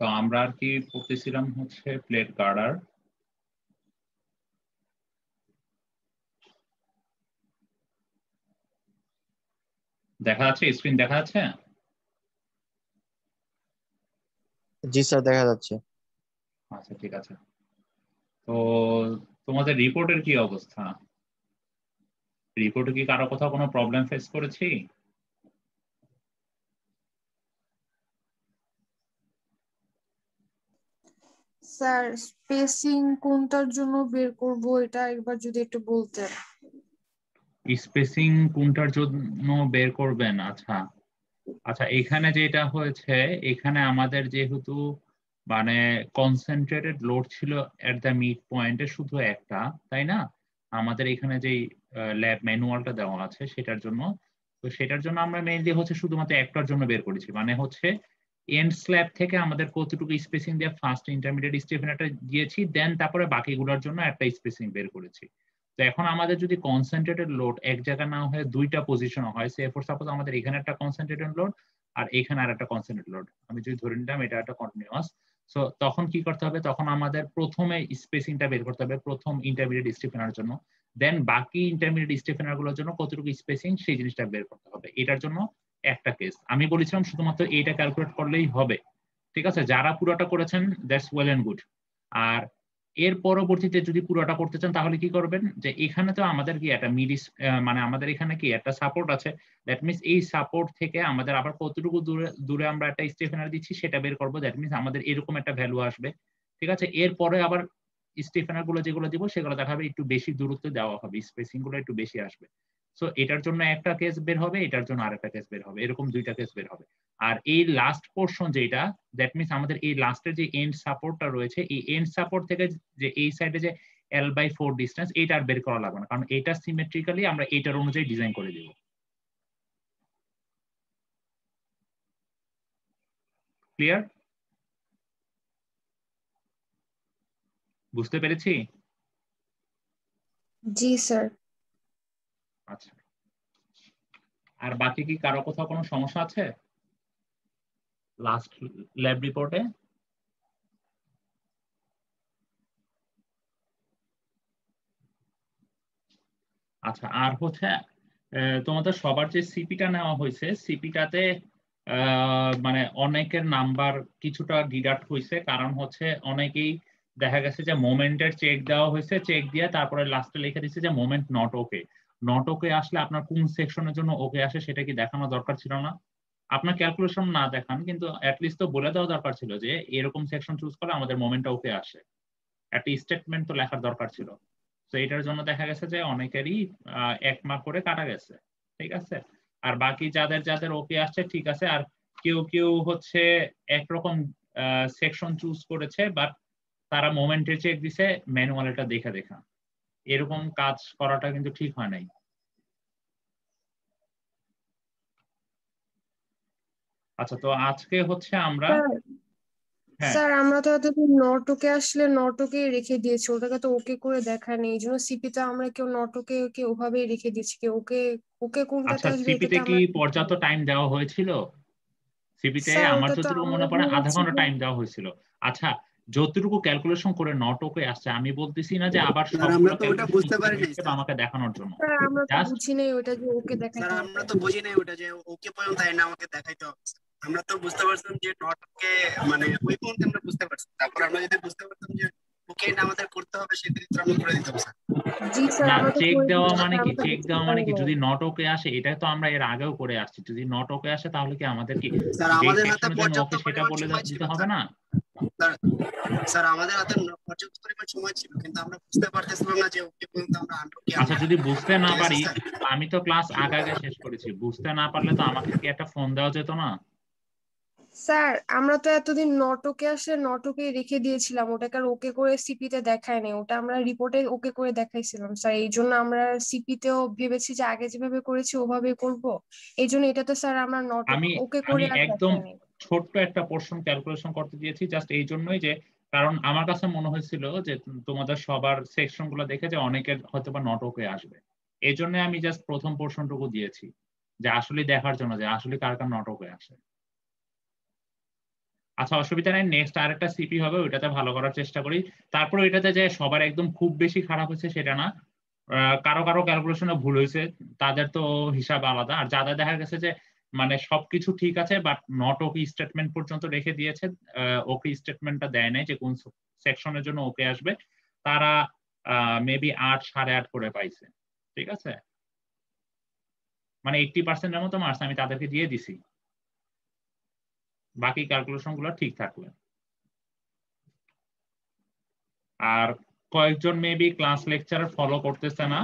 তো আমরা আর কি পড়তেছিলাম হচ্ছে প্লেট গার্ডার। দেখা যাচ্ছে, স্ক্রিন দেখা যাচ্ছে? জি স্যার, দেখা যাচ্ছে। আচ্ছা ঠিক আছে। তো তোমাদের রিপোর্টের কি অবস্থা? রিপোর্টে কি কারো কোথাও কোনো প্রবলেম ফেস করেছি? স্যার স্পেসিং কোনটার জন্য বের করব এটা একবার যদি একটু বলতেন। স্পেসিং কোনটার জন্য বের করবেন? আচ্ছা আচ্ছা, এখানে যেটা হয়েছে, এখানে আমাদের যেহেতু মানে কনসেন্ট্রেটেড লোড ছিল এট দ্য মিড পয়েন্টে শুধু একটা, তাই না? আমাদের এখানে যে ল্যাব ম্যানুয়ালটা দেওয়া আছে সেটার জন্য, তো সেটার জন্য আমরা মেইনলি হচ্ছে শুধুমাত্র একটার জন্য বের করেছি, মানে হচ্ছে এন্ড স্ল্যাব থেকে আমাদের কতটুকু স্পেসিং দিয়ে ফার্স্ট ইন্টারমিডিয়েট স্টেফেন একটা দিয়েছি, দেন তারপরে বাকিগুলোর জন্য একটা স্পেসিং বের করেছি। তো এখন আমাদের যদি কনসেন্ট্রেটেড লোড এক জায়গায় না হয়ে দুইটা পজিশন হয়, সে ফর সাপোজ আমাদের এখানে একটা কনসেন্ট্রেটেড লোড আর এখানে আর একটা কনসেন্ট্রেটেড লোড, আমি যদি ধরে নিলাম এটা একটা কন্টিনিউয়াস, সো তখন কি করতে হবে? তখন আমাদের প্রথমে স্পেসিংটা বের করতে হবে প্রথম ইন্টারমিডিয়েট স্টেফেনার জন্য, দেন বাকি ইন্টারমিডিয়েট স্টেফেনার গুলোর জন্য কতটুকু স্পেসিং সেই জিনিসটা বের করতে হবে। এটার জন্য একটা কেস আমি বলেছিলাম শুধুমাত্র এইটা ক্যালকুলেট করলেই হবে, ঠিক আছে? যারা পুরোটা করেছেন দ্যাটস ওয়েল এন্ড গুড। আর এর পরবর্তীতে যদি পুরোটা করতে চান তাহলে কি করবেন, যে এখানে তো আমাদের কি একটা মানে আমাদের এখানে কি একটা সাপোর্ট আছে, দ্যাট মিনস এই সাপোর্ট থেকে আমাদের আবার কতটুকু দূরে দূরে আমরা একটা স্টেফেনার দিচ্ছি সেটা বের করবো, দ্যাট মিনস আমাদের এরকম একটা ভ্যালু আসবে, ঠিক আছে? এরপরে আবার স্টেফেনার গুলো যেগুলো দিব সেগুলো দেখা হবে একটু বেশি দূরত্ব দেওয়া হবে, স্পেসিং গুলো একটু বেশি আসবে। সো এটার জন্য একটা কেস বের হবে, এটার জন্য আরেকটা কেস বের হবে, এরকম দুইটা কেস বের হবে। আর এই লাস্ট পোর্শন যেটা, দ্যাট মিনস আমাদের এই লাস্টের যে এন্ড সাপোর্টটা রয়েছে, এই এন্ড সাপোর্ট থেকে যে এই সাইডে যে L/4 ডিস্টেন্স, এইটা আর বের করা লাগবে না, কারণ এটা সিমেট্রিক্যালি আমরা এইটার অনুযায়ী ডিজাইন করে দিব। ক্লিয়ার? বুঝতে পেরেছি? জি স্যার। আচ্ছা, আর বাকি কি কারো কোথাও কোনো সমস্যা আছে লাস্ট ল্যাব রিপোর্টে? আচ্ছা, আর হচ্ছে তোমাদের সবার যে সিপিটা নেওয়া হয়েছে, সিপিটাতে মানে অনেকের নাম্বার কিছুটা ডিডাক্ট হয়েছে, কারণ হচ্ছে অনেকেই দেখা গেছে যে মোমেন্টের চেক দেওয়া হয়েছে, চেক দিয়ে তারপরে লাস্টে লিখে দিচ্ছে যে moment not okay. Not okay আসলে আপনার কোন সেকশনের জন্য ওকে আসে সেটা কি দেখানো দরকার ছিল না? আপনার ক্যালকুলেশন না দেখান, কিন্তু অ্যাটলিস্ট তো বলে দেওয়া দরকার ছিল যে এরকম সেকশন চুজ করে আমাদের মোমেন্টটা ওকে আসে, একটা স্টেটমেন্ট তো লেখার দরকার ছিল। তো এটার জন্য দেখা গেছে যে অনেকেরই 1 মার্ক করে কাটা গেছে, ঠিক আছে? আর বাকি যাদের যাদের ওকে আসছে ঠিক আছে, আর কেউ কেউ হচ্ছে একরকম সেকশন চুজ করেছে, বাট তারা মোমেন্টে চেক দিছে ম্যানুয়ালটা দেখে দেখা, এরকম কাজ করাটা কিন্তু ঠিক হয় নাই। আচ্ছা, তো আজকে হচ্ছে আমরা, হ্যাঁ স্যার আমরা তো এতদিন নটকে আসলে নটকে রেখে দিয়েছি, ওটাকে তো ওকে করে দেখায় নেই, এই জন্য সিপিতে আমরা কেউ নটকে কে ওভাবেই রেখে দিয়েছি, কেউ ওকে ওকে কোনটাতে আচ্ছা, আসবে এটা সিপিতে তো কি আমরা। পর্যাপ্ত টাইম দেওয়া হয়েছিল? সিপিতে স্যার আমার ওটা তো যতটুকু আমরা মনে পড়ে আধা বলছি ঘন্টা যে টাইম দেওয়া হয়েছিল। আচ্ছা, যতটুকু ক্যালকুলেশন করে নটকে আসছে, আমি বলতেছি না যে আবার স্যার আমরা সবগুলো তো ওটা ক্যালকুলেশন বুঝতে পারি নাই স্টেপ স্যার। আমাকে দেখানোর জন্য, স্যার আমরা তো জাস্ট বুঝি নাই ওটা যে ওকে স্যার দেখাইতে আমরা হবে। তো বুঝি নাই ওটা যে ওকে পর্যন্ত না আমাকে দেখাইতে হবে স্যার। আমরা তো বুঝতে পারছিলাম যে নট ওকে, মানে ওই পর্যন্ত আমরা বুঝতে পারছি, তারপর আমরা যদি বুঝতে পারতাম যে ওকে এটা আমাদের করতে হবে সেক্ষেত্রে আমরা করে দিতাম স্যার। জি স্যার না, আমরা তো চেক করে দেওয়া দিচ্ছি, মানে কি? আমরা তো চেক বুঝতে দেওয়া মানে পারি কি? নাই। যদি নট ওকে আসে, এটা তো আমরা এর আগেও করে আসছি, যদি নট ওকে আসে তাহলে কি আমাদের কি স্যার যেই আমাদের হাতে সেকশনের জন্য পর্যাপ্ত ওকে সেটা পরিমাণ বলে সময় ছিল দিতে হবে স্যার। না? স্যার স্যার আমাদের হাতে পর্যাপ্ত পরিমাণ সময় ছিল, কিন্তু আমরা বুঝতে পারতেছিলাম না যে ওকে পর্যন্ত আমরা আনবো আচ্ছা, যদি বুঝতে না ঠিক আছে পারি, স্যার। আমি তো ক্লাস আগে আগে শেষ করেছি, বুঝতে না পারলে তো আমাকে কি একটা ফোন দেওয়া যেত না? স্যার আমরা তো এতদিন নটকে আসলে নটকে রেখে দিয়েছিলাম, ওটাকে আর ওকে করে সিপিতে দেখায় নাই, ওটা আমরা রিপোর্টে ওকে করে দেখাইছিলাম স্যার, এই জন্য আমরা সিপিতেও ভেবেছি যে আগে যেভাবে করেছি ওভাবে করব, এই জন্য এটা তো স্যার আমরা নট আমি ওকে আমি করে আর একদম দেখাই নাই। ছোট্ট একটা পোর্শন ক্যালকুলেশন করতে দিয়েছি, জাস্ট এই জন্যই যে কারণ আমার কাছে মনে হয়েছিল যে তোমাদের সবার সেকশন গুলো দেখে যে অনেকের হয়তো বা নট ওকে আসবে, এই জন্য আমি জাস্ট প্রথম পোর্শনটুকু দিয়েছি, যে আসলে দেখার জন্য যে আসলে কার কার নট ওকে আসে। আচ্ছা অসুবিধা নাই, নেক্সট আরেকটা সিপি হবে, ওইটাতে ভালো করার চেষ্টা করি। তারপর এটাতে যে সবার একদম খুব বেশি খারাপ হচ্ছে সেটা না, কারো কারো ক্যালকুলেশনে ভুল হয়েছে, তাদের তো হিসাব আলাদা। আর যাদের দেখা গেছে যে মানে সবকিছু ঠিক আছে বাট নট ওকে স্টেটমেন্ট পর্যন্ত রেখে দিয়েছে, ওকে স্টেটমেন্টটা দেয় নাই যে কোন সেকশনের জন্য ওকে আসবে, তারা মেবি 8, 8.5 করে পাইছে। ঠিক আছে, মানে 80% মতো মার্কস আমি তাদেরকে দিয়ে দিছি, বাকি ক্যালকুলেশন গুলো ঠিক থাকবে। আর কয়েকজন মেবি ক্লাস লেকচার ফলো করতেছে না,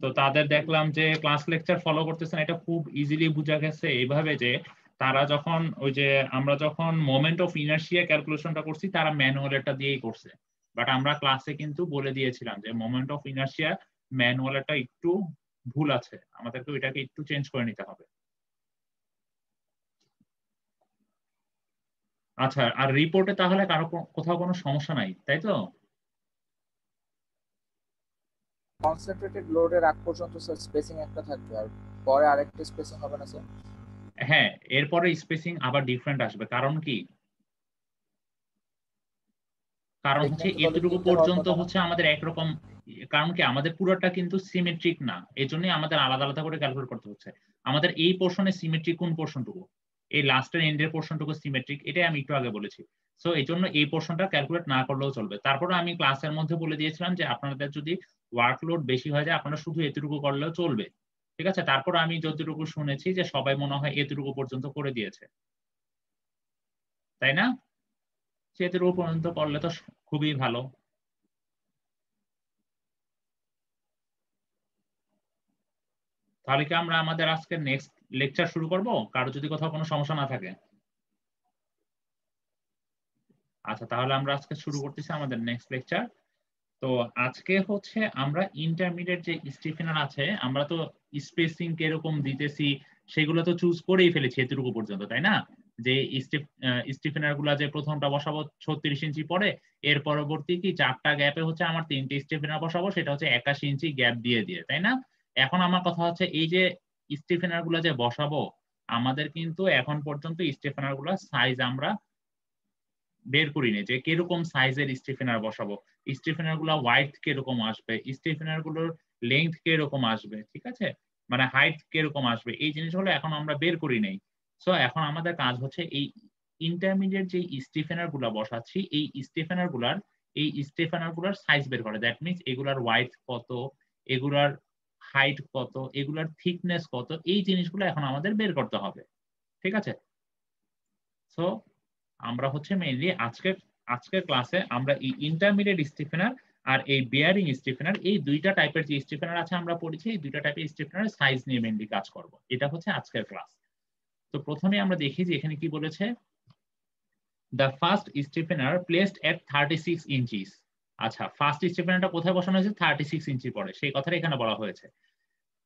তো তাদের দেখলাম যে ক্লাস লেকচার ফলো করতেছে না, এটা খুব ইজিলি বোঝা গেছে এইভাবে যে তারা যখন ওই যে আমরা যখন মোমেন্ট অফ ইনার্শিয়া ক্যালকুলেশনটা করছি তারা ম্যানুয়ালটা দিয়েই করছে, বাট আমরা ক্লাসে কিন্তু বলে দিয়েছিলাম যে মোমেন্ট অফ ইনার্শিয়া ম্যানুয়ালটা একটু ভুল আছে, আমাদেরকে ওইটাকে একটু চেঞ্জ করে নিতে হবে। আচ্ছা, আর রিপোর্টে তাহলে কারো কোথাও কোনো সমস্যা নাই, তাই তো? কনসেন্ট্রেটেড লোডের আগ পর্যন্ত স্যার স্পেসিং একটা থাকবে, আর পরে আরেকটা স্পেসিং হবে না স্যার? হ্যাঁ, এরপরে স্পেসিং আবার ডিফারেন্ট আসবে, কারণ কি? কারণ হচ্ছে এতটুকু পর্যন্ত হচ্ছে আমাদের একরকম, কারণ কি আমাদের পুরোটা কিন্তু সিমেট্রিক না, এই জন্যই আমাদের আলাদা আলাদা করে ক্যালকুলেট করতে হচ্ছে। আমাদের এই পোর্শনে সিমেট্রিক কোন পোর্শনটুকু, এই লাস্টের এন্ডের পোর্শনটুকু সিমেট্রিক, এটাই আমি একটু আগে বলেছি। সো এই জন্য এই পোর্শনটা ক্যালকুলেট না করলেও চলবে। তারপরে আমি ক্লাসের মধ্যে বলে দিয়েছিলাম যে আপনাদের যদি ওয়ার্কলোড বেশি হয়ে যায় আপনারা শুধু এতটুকু করলেও চলবে। ঠিক আছে, তারপর আমি যতটুকু শুনেছি যে সবাই মনে হয় এতটুকু পর্যন্ত করে দিয়েছে, তাই না? সেতটুকু পর্যন্ত করলে তো খুবই ভালো। তাহলে কি আমরা আমাদের আজকে নেক্সট লেকচার শুরু করব, কারো যদি কোথাও কোনো সমস্যা না থাকে? আচ্ছা, তাহলে আমরা আজকে শুরু করতেছি আমাদের নেক্সট লেকচার। তো আজকে হচ্ছে আমরা ইন্টারমিডিয়েট যে স্টিফেনার আছে, আমরা তো স্পেসিং কিরকম দিতেছি সেগুলো তো চুজ করেই ফেলেছি এতটুকু পর্যন্ত, তাই না? যে স্টিফেনার গুলা যে প্রথমটা বসাবো 36 ইঞ্চি পরে, এর পরবর্তী কি 4টা গ্যাপে হচ্ছে আমার 3টে স্টিফেনার বসাবো, সেটা হচ্ছে 81 ইঞ্চি গ্যাপ দিয়ে দিয়ে, তাই না? এখন আমার কথা হচ্ছে এই যে স্টিফেনার গুলা যে বসাবো, আমাদের কিন্তু এখন পর্যন্ত স্টিফেনার গুলা সাইজ আমরা বের করিনি যে কিরকম সাইজের স্টিফেনার বসাবো, স্টিফেনার গুলো ওয়াইড কিরকম আসবে, স্টিফেনার গুলোর লেন্থ কিরকম আসবে, ঠিক আছে, মানে হাইট কিরকম আসবে, এই জিনিসগুলো এখন আমরা বের করি নাই। সো এখন আমাদের কাজ হচ্ছে এই ইন্টারমিডিয়েট যে স্টিফেনার গুলো বসাচ্ছি এই স্টিফেনার গুলার সাইজ বের করে, দ্যাট মিনস এগুলার ওয়াইড কত, এগুলার হাইট কত, এগুলার থিকনেস কত, এই জিনিসগুলো এখন আমাদের বের করতে হবে। ঠিক আছে, সো আমরা হচ্ছে মেইনলি আজকের ক্লাসে আমরা এই ইন্টারমিডিয়েট স্টিফেনার আর এই বিয়ারিং স্টিফেনার, এই দুইটা টাইপের যে স্টিফেনার আছে আমরা পড়েছি, এই দুইটা টাইপের স্টিফেনার সাইজ নিয়ে মেইনলি কাজ করব, এটা হচ্ছে আজকের ক্লাস। তো প্রথমে আমরা দেখি যে এখানে কি বলেছে, the first stiffener placed at 36 inches. আচ্ছা, ফার্স্ট স্টিফেনারটা কোথায় বসানো হয়েছে? 36 ইঞ্চি পরে, সেই কথাটা এখানে বলা হয়েছে।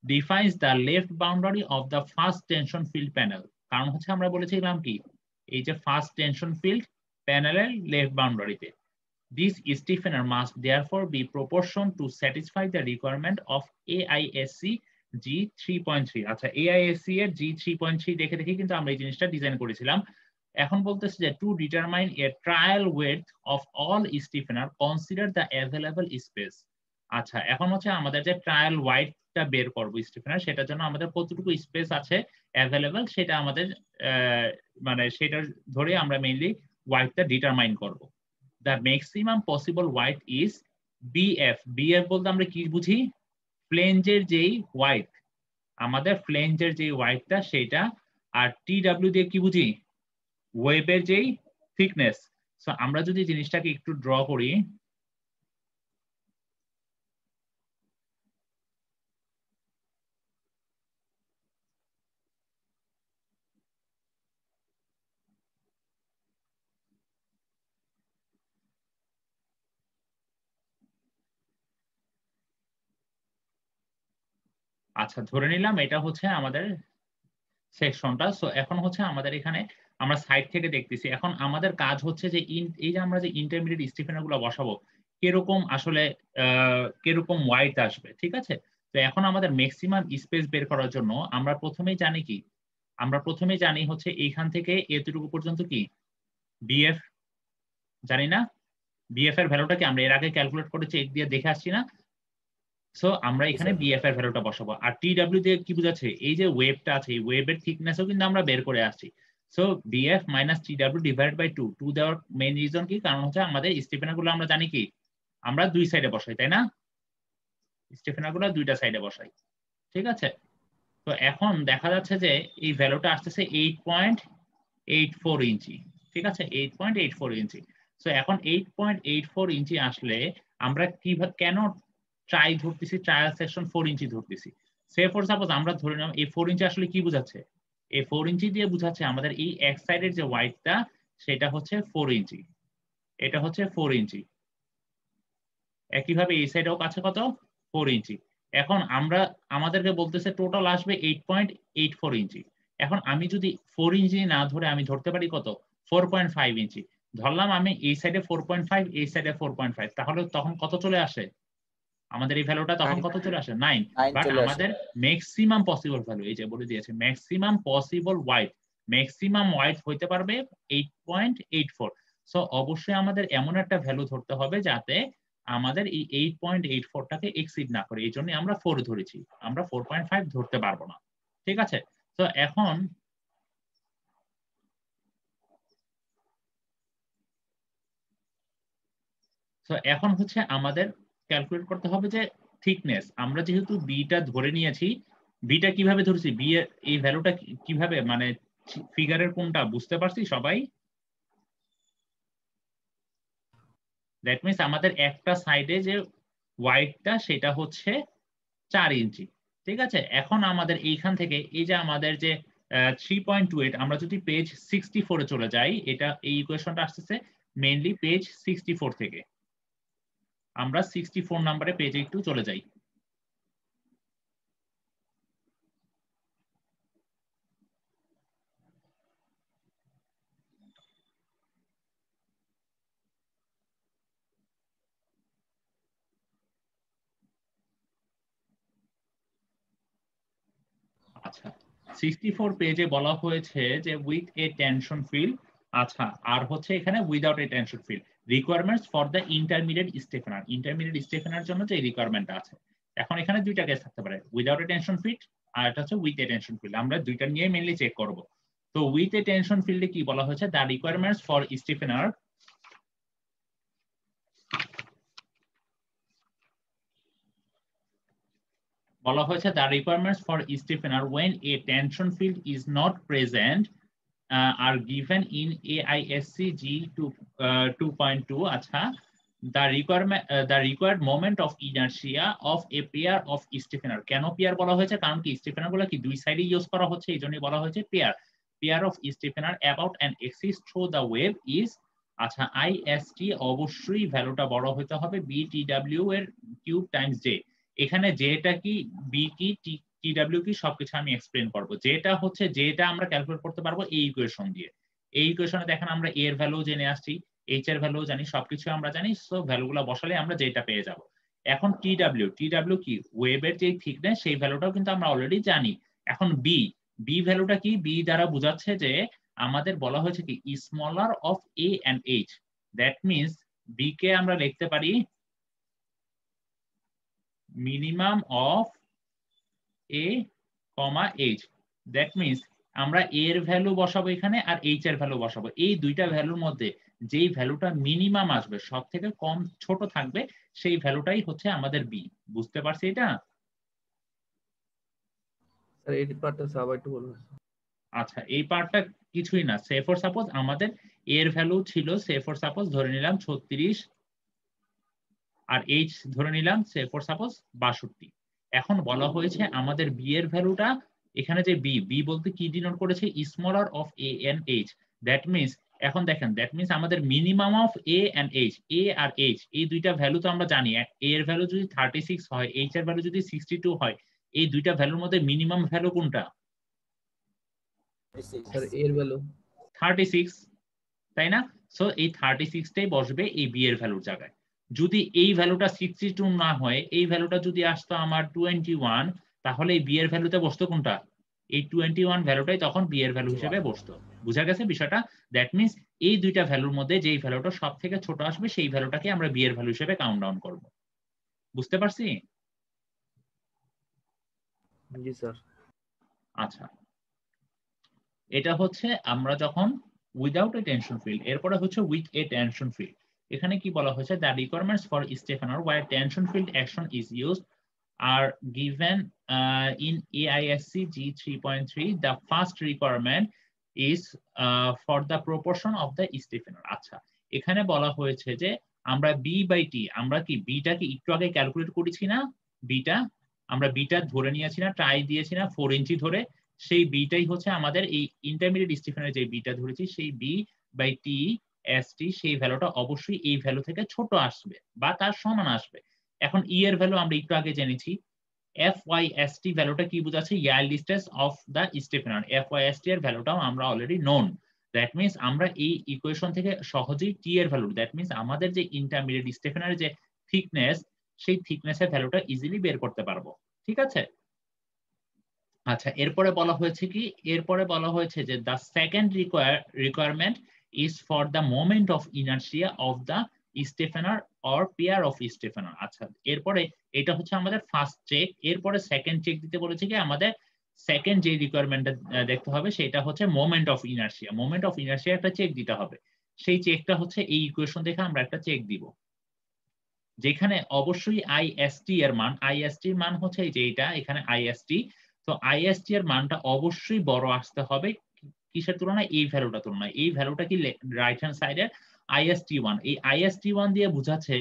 Defines the left boundary of the first tension field panel, কারণ হচ্ছে আমরা বলেছিলাম কি এই যে ফার্স্ট টেনশন ফিল্ড প্যানেলের left বাউন্ডারিতে this stiffener must therefore be proportion to satisfy the requirement of AISC G3.3। আচ্ছা, AISC এর G3.3 দেখে দেখে কিন্তু আমরা এই জিনিসটা ডিজাইন করেছিলাম। এখন বলতেছে যে to determine a trial width of all stiffener consider the available space. আচ্ছা, এখন হচ্ছে আমাদের যে ট্রায়াল ওয়াইডটা বের করব স্টিফেনার, সেটার জন্য আমাদের কতটুকু স্পেস আছে অ্যাভেলেবল সেটা আমাদের মানে সেটার ধরে আমরা মেইনলি ওয়াইডটা ডিটারমাইন করব। The maximum possible width is BF। BF বলতে আমরা কি বুঝি? ফ্লেঞ্জের যেই ওয়াইড, আমাদের ফ্লেঞ্জের যে ওয়াইডটা সেটা, আর TW দিয়ে কি বুঝি? ওয়েবের যেই থিকনেস। সো আমরা যদি জিনিসটাকে একটু ড্র করি, আচ্ছা ধরে নিলাম এটা হচ্ছে আমাদের সেকশনটা। সো এখন হচ্ছে আমাদের এখানে আমরা সাইড থেকে দেখতেছি, এখন আমাদের কাজ হচ্ছে যে এই যে আমরা যে ইন্টারমিডিয়েট স্টিফেনার গুলো বসাবো কিরকম আসলে কিরকম ওয়াইড আসবে, ঠিক আছে? তো এখন আমাদের ম্যাক্সিমাম স্পেস বের করার জন্য আমরা প্রথমেই জানি কি, আমরা প্রথমেই জানি হচ্ছে এইখান থেকে এতটুকু পর্যন্ত কি বিএফ জানি না, বিএফ এর ভ্যালুটা কি আমরা এর আগে ক্যালকুলেট করে চেক দিয়ে দেখে আসছি না? সো আমরা এখানে বিএফ এর ভ্যালুটা বসাবো। আর টিডব্লিউ দিয়ে কি বোঝাচ্ছে, এই যে ওয়েভটা আছে এই ওয়েভের থিকনেসও কিন্তু আমরা বের করে আসছি। So BF minus TW divided by 2, 2 দেওয়ার মেইন রিজন কি, কারণ হচ্ছে আমাদের স্টিফেনারগুলো আমরা জানি কি আমরা দুই সাইডে বসাই, তাই না? স্টিফেনারগুলো দুইটা সাইডে বসাই, ঠিক আছে? তো এখন দেখা যাচ্ছে যে এই ভ্যালুটা আসতেছে 8.84 ইঞ্চি, ঠিক আছে, 8.84 ইঞ্চি। সো এখন 8.84 ইঞ্চি আসলে আমরা কিভাবে কেন ট্রাই ধরতেছি, ট্রায়াল সেকশন 4 ইঞ্চি ধরতেছি? সে ফর সাপোজ আমরা ধরে নিলাম এই 4 ইঞ্চি আসলে কি বোঝাচ্ছে, এই 4 ইঞ্চি দিয়ে বোঝাচ্ছে আমাদের এই এক সাইডের যে ওয়াইডটা সেটা হচ্ছে 4 ইঞ্চি, এটা হচ্ছে 4 ইঞ্চি। একইভাবে এই সাইডেও কাছে কত, 4 ইঞ্চি। এখন আমরা আমাদেরকে বলতেছে টোটাল আসবে 8.84 ইঞ্চি। এখন আমি যদি 4 ইঞ্চি না ধরে আমি ধরতে পারি কত, 4.5 ইঞ্চি ধরলাম আমি, এই সাইডে 4.5 এই সাইডে 4.5, তাহলে তখন কত চলে আসে আমাদের এই ভ্যালুটা, তখন কত চলে আসে 9। বাট আমাদের ম্যাক্সিমাম পসিবল ভ্যালু এই যে বলে দিয়েছে, maximum possible wide, maximum wide হইতে পারবে 8.84। সো অবশ্যই আমাদের এমন একটা ভ্যালু ধরতে হবে যাতে আমাদের এই 8.84টাকে এক্সিড না করে, এই জন্য আমরা 4 ধরেছি, আমরা 4.5 ধরতে পারবো না, ঠিক আছে? তো এখন হচ্ছে আমাদের ক্যালকুলেট করতে হবে যে থিকনেস, আমরা যেহেতু বিটা ধরে নিয়েছি, বিটা কিভাবে ধরেছি, বি এর এই ভ্যালুটা কিভাবে মানে ফিগারের কোনটা বুঝতে পারছি সবাই? দ্যাট মিন্স আমাদের একটা সাইডে যে ওয়াইডটা সেটা হচ্ছে 4 ইঞ্চি, ঠিক আছে? এখন আমাদের এইখান থেকে এই যে আমাদের যে 3.28, আমরা যদি পেজ 64 এ চলে যাই, এটা এই ইকুয়েশনটা আসতেছে মেইনলি পেজ 64 থেকে, আমরা 64 নম্বরে পেজে একটু চলে যাই। আচ্ছা 64 পেজে বলা হয়েছে যে উইথ এ টেনশন ফিল্ড, আচ্ছা আর হচ্ছে এখানে without a tension field, requirements for the intermediate stiffener, intermediate stiffener জন্য যে রিকোয়ারমেন্ট আছে। এখন এখানে দুইটা কেস থাকতে পারে, উইদাউট এ টেনশন ফিল্ড আর এটা হচ্ছে উইথ এ টেনশন ফিল্ড, আমরা দুইটা নিয়ে মেইনলি চেক করব। তো উইথ এ টেনশন ফিল্ডে কি বলা হয়েছে, দ্য রিকোয়ারমেন্টস ফর স্টেফেনার, বলা হয়েছে the requirements for stiffener when a tension field is not present are given in AISC G 2.2. আচ্ছা the required moment of inertia of a pair of stiffener, কেন pair বলা হয়েছে, কারণ কি স্টিফেনার গুলো কি দুই সাইডে ইউজ করা হচ্ছে, এই জন্যই বলা হয়েছে pair of stiffener about an axis through the wave is, আচ্ছা IST অবশ্যই ভ্যালুটা বড় হতে হবে BTW এর কিউব টাইমস J। এখানে যেটা কি বি কি টিডব্লিউ কি সবকিছু আমি এক্সপ্লেন করব। যেটা হচ্ছে যেটা আমরা ক্যালকুলেট করতে পারবো এই ইকুয়েশন দিয়ে, এই ইকুয়েশনে দেখেন আমরা এর ভ্যালু জেনে আসছি, এইচ এর ভ্যালু জানি, সবকিছু আমরা জানি। সো ভ্যালুগুলো বসালে আমরা যেটা পেয়ে যাব। এখন টিডব্লিউ কি ওয়েভের যে থিকনেস সেই ভ্যালুটাও কিন্তু আমরা অলরেডি জানি। এখন বি ভ্যালুটা কি, বি দ্বারা বোঝাচ্ছে যে আমাদের বলা হয়েছে কি smaller of a and h, that means b কে আমরা লিখতে পারি minimum of a comma h, that means আমরা a এর ভ্যালু বসাবো এখানে আর h এর ভ্যালু বসাবো, এই দুইটা ভ্যালুর মধ্যে যেই ভ্যালুটা মিনিমাম আসবে সব থেকে কম ছোট থাকবে সেই ভ্যালুটাই হচ্ছে আমাদের b। বুঝতে পারছি এটা? স্যার এই পার্টটা সবাই একটু বলুন। আচ্ছা এই পার্টটা কিছুই না, সে ফর সাপোজ আমাদের a এর ভ্যালু ছিল, সে ফর সাপোজ ধরে নিলাম 36 আর h ধরে নিলাম সে ফর সাপোজ 62। এখন বলা হয়েছে আমাদের b এর ভ্যালুটা, এখানে যে b বলতে কি ডিনোট করেছে, smaller of a and h, that means এখন দেখেন দ্যাট মিন্স আমাদের minimum of a and h, a আর h এই দুইটা ভ্যালু তো আমরা জানি, a এর ভ্যালু যদি 36 হয় h এর ভ্যালু যদি 62 হয়, এই দুইটা ভ্যালুর মধ্যে মিনিমাম ভ্যালু কোনটা? স্যার এর ভ্যালু 36, তাই না? সো এই 36 টাই বসবে এই b এর ভ্যালুর জায়গায়। যদি এই ভ্যালুটা 62 না হয়, এই ভ্যালুটা যদি আসতো আমার 21, তাহলে এই b এর ভ্যালুতে বসতো কোনটা? এই 21 ভ্যালুটাই তখন বি এর ভ্যালু হিসেবে বসতো। বুঝা গেছে বিষয়টা? দ্যাট মিনস এই দুইটা ভ্যালুর মধ্যে যেই ভ্যালুটা সব থেকে ছোট আসবে সেই ভ্যালুটাকে আমরা বি এর ভ্যালু হিসেবে কাউন্ট ডাউন করব। বুঝতে পারছি? জি স্যার। আচ্ছা, এটা হচ্ছে আমরা যখন উইদাউট এ টেনশন ফিল্ড, এরপরে হচ্ছে উইথ এ টেনশন ফিল্ড। এখানে কি বলা হয়েছে, the requirements for stiffener where tension field action is used are given in AISC G3.3. The first requirement is for the proportion of the stiffener. আচ্ছা, এখানে বলা হয়েছে যে আমরা B by T, আমরা কি বিটাকে একটু আগে ক্যালকুলেট করেছি না, বিটা আমরা বিটা ধরে নিয়েছি না, ট্রাই দিয়েছি না 4 ইঞ্চি ধরে, সেই বিটাই হচ্ছে আমাদের এই ইন্টারমিডিয়েট স্টিফেনার যে বিটা ধরেছি সেই B by T ST, সেই ভ্যালুটা অবশ্যই এই ভ্যালু থেকে ছোট আসবে বা তার সমান আসবে। এখন ই এর ভ্যালু আমরা একটু আগে জেনেছি, FYST ভ্যালুটা কি বোঝাচ্ছে, yield stress of the stiffener। FYST এর ভ্যালুটাও আমরা অলরেডি নোন। দ্যাট মিন্স আমরা এই ইকুয়েশন থেকে সহজেই টি এর ভ্যালু, দ্যাট মিন্স আমাদের যে ইন্টারমিডিয়েট স্টিফেনারের যে থিকনেস, সেই থিকনেসের ভ্যালুটা ইজিলি বের করতে পারবো। ঠিক আছে? আচ্ছা, এরপরে বলা হয়েছে কি, এরপরে বলা হয়েছে যে the second requirement is for the moment of inertia of the stiffener or pair of stiffener। আচ্ছা, এরপরে এটা হচ্ছে আমাদের ফার্স্ট চেক। এরপরে সেকেন্ড চেক দিতে বলেছে কি, আমাদের সেকেন্ড যে রিকোয়ারমেন্টটা দেখতে হবে সেটা হচ্ছে moment of inertia. Moment of inertia একটা চেক দিতে হবে। সেই চেকটা হচ্ছে এই ইকুয়েশন দেখে আমরা একটা চেক দিব, যেখানে অবশ্যই আইএসটি এর মান, আইএসটি এর মান হচ্ছে এই যে এটা এখানে আইএসটি, তো আইএসটি এর মানটা অবশ্যই বড় আসতে হবে কিসের তুলনায়, এই ভ্যালুটা তুলনায়। এই ভ্যালুটা কি রাইট হ্যান্ড সাইডের IST1। এই IST1 দিয়ে বোঝাচ্ছে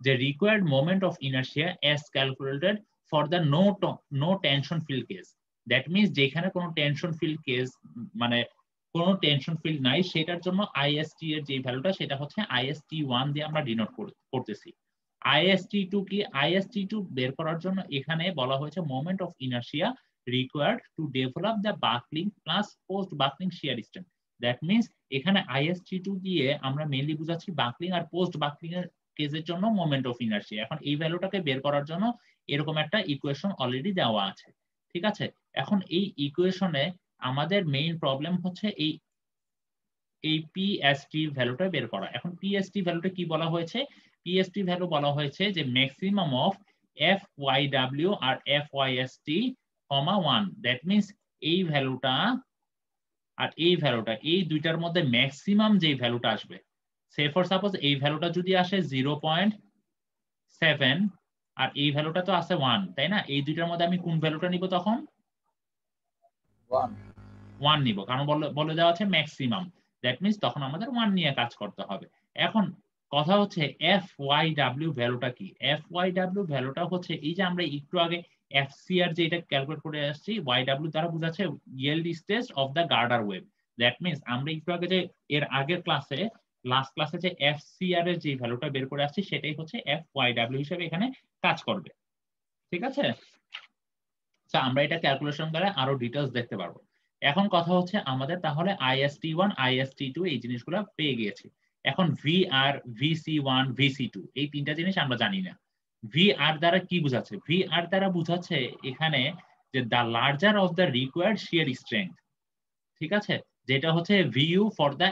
যে required moment of inertia as calculated for the no tension field case. That means যেখানে কোনো টেনশন ফিল্ড কেস, মানে কোনো টেনশন ফিল্ড নাই, সেটার জন্য IST এর যে ভ্যালুটা সেটা হচ্ছে IST1 দিয়ে আমরা ডিনোট করতেছি। IST2 কি, IST2 বের করার জন্য এখানে বলা হয়েছে moment of inertia required to develop the buckling plus post buckling shear strength. That means এখানে IST2 দিয়ে আমরা মেইনলি বুঝাচ্ছি বাকলিং আর পোস্ট বাকলিং এর কেসের জন্য মোমেন্ট অফ ইনার্শিয়া। এখন এই ভ্যালুটাকে বের করার জন্য এরকম একটা ইকুয়েশন অলরেডি দেওয়া আছে। ঠিক আছে? এখন এই ইকুয়েশনে আমাদের মেইন প্রবলেম হচ্ছে এই PST ভ্যালুটা বের করা। এখন PST ভ্যালুটা কি বলা হয়েছে, PST ভ্যালু বলা হয়েছে যে ম্যাক্সিমাম অফ FYW আর FYST, 1। দ্যাট মিনস এই ভ্যালুটা আর এই ভ্যালুটা, এই দুইটার মধ্যে ম্যাক্সিমাম যে ভ্যালুটা আসবে, সে ফর সাপোজ এই ভ্যালুটা যদি আসে 0.7 আর এই ভ্যালুটা তো আছে 1, তাই না? এই দুইটার মধ্যে আমি কোন ভ্যালুটা নিব তখন? 1 নিব, কারণ বলে দেওয়া আছে ম্যাক্সিমাম। দ্যাট মিনস তখন আমাদের 1 নিয়ে কাজ করতে হবে। এখন কথা হচ্ছে FYW ভ্যালুটা কি? FYW ভ্যালুটা হচ্ছে এই যে আমরা একটু আগে FCR যেটা ক্যালকুলেট করে আসছি, YW দ্বারা বোঝাচ্ছে yield stress of the girder wave। That means আমরা একটু আগে যে এর আগের ক্লাসে, লাস্ট ক্লাসে যে FCR এর যে ভ্যালুটা বের করে আসছি সেটাই হচ্ছে FYW হিসেবে এখানে কাজ করবে। ঠিক আছে? আচ্ছা, আমরা এটা ক্যালকুলেশন করে আরো ডিটেইলস দেখতে পারবো। এখন কথা হচ্ছে আমাদের তাহলে IST1 IST2 এই জিনিসগুলো পেয়ে গিয়েছি। এখন VR VC1 VC2 এই তিনটা জিনিস আমরা জানি না। VR দ্বারা কি বোঝাচ্ছে? VR দ্বারা বোঝাচ্ছে এখানে যে the larger of the required shear strength. ঠিক আছে? যেটা হচ্ছে VU ফর দ্য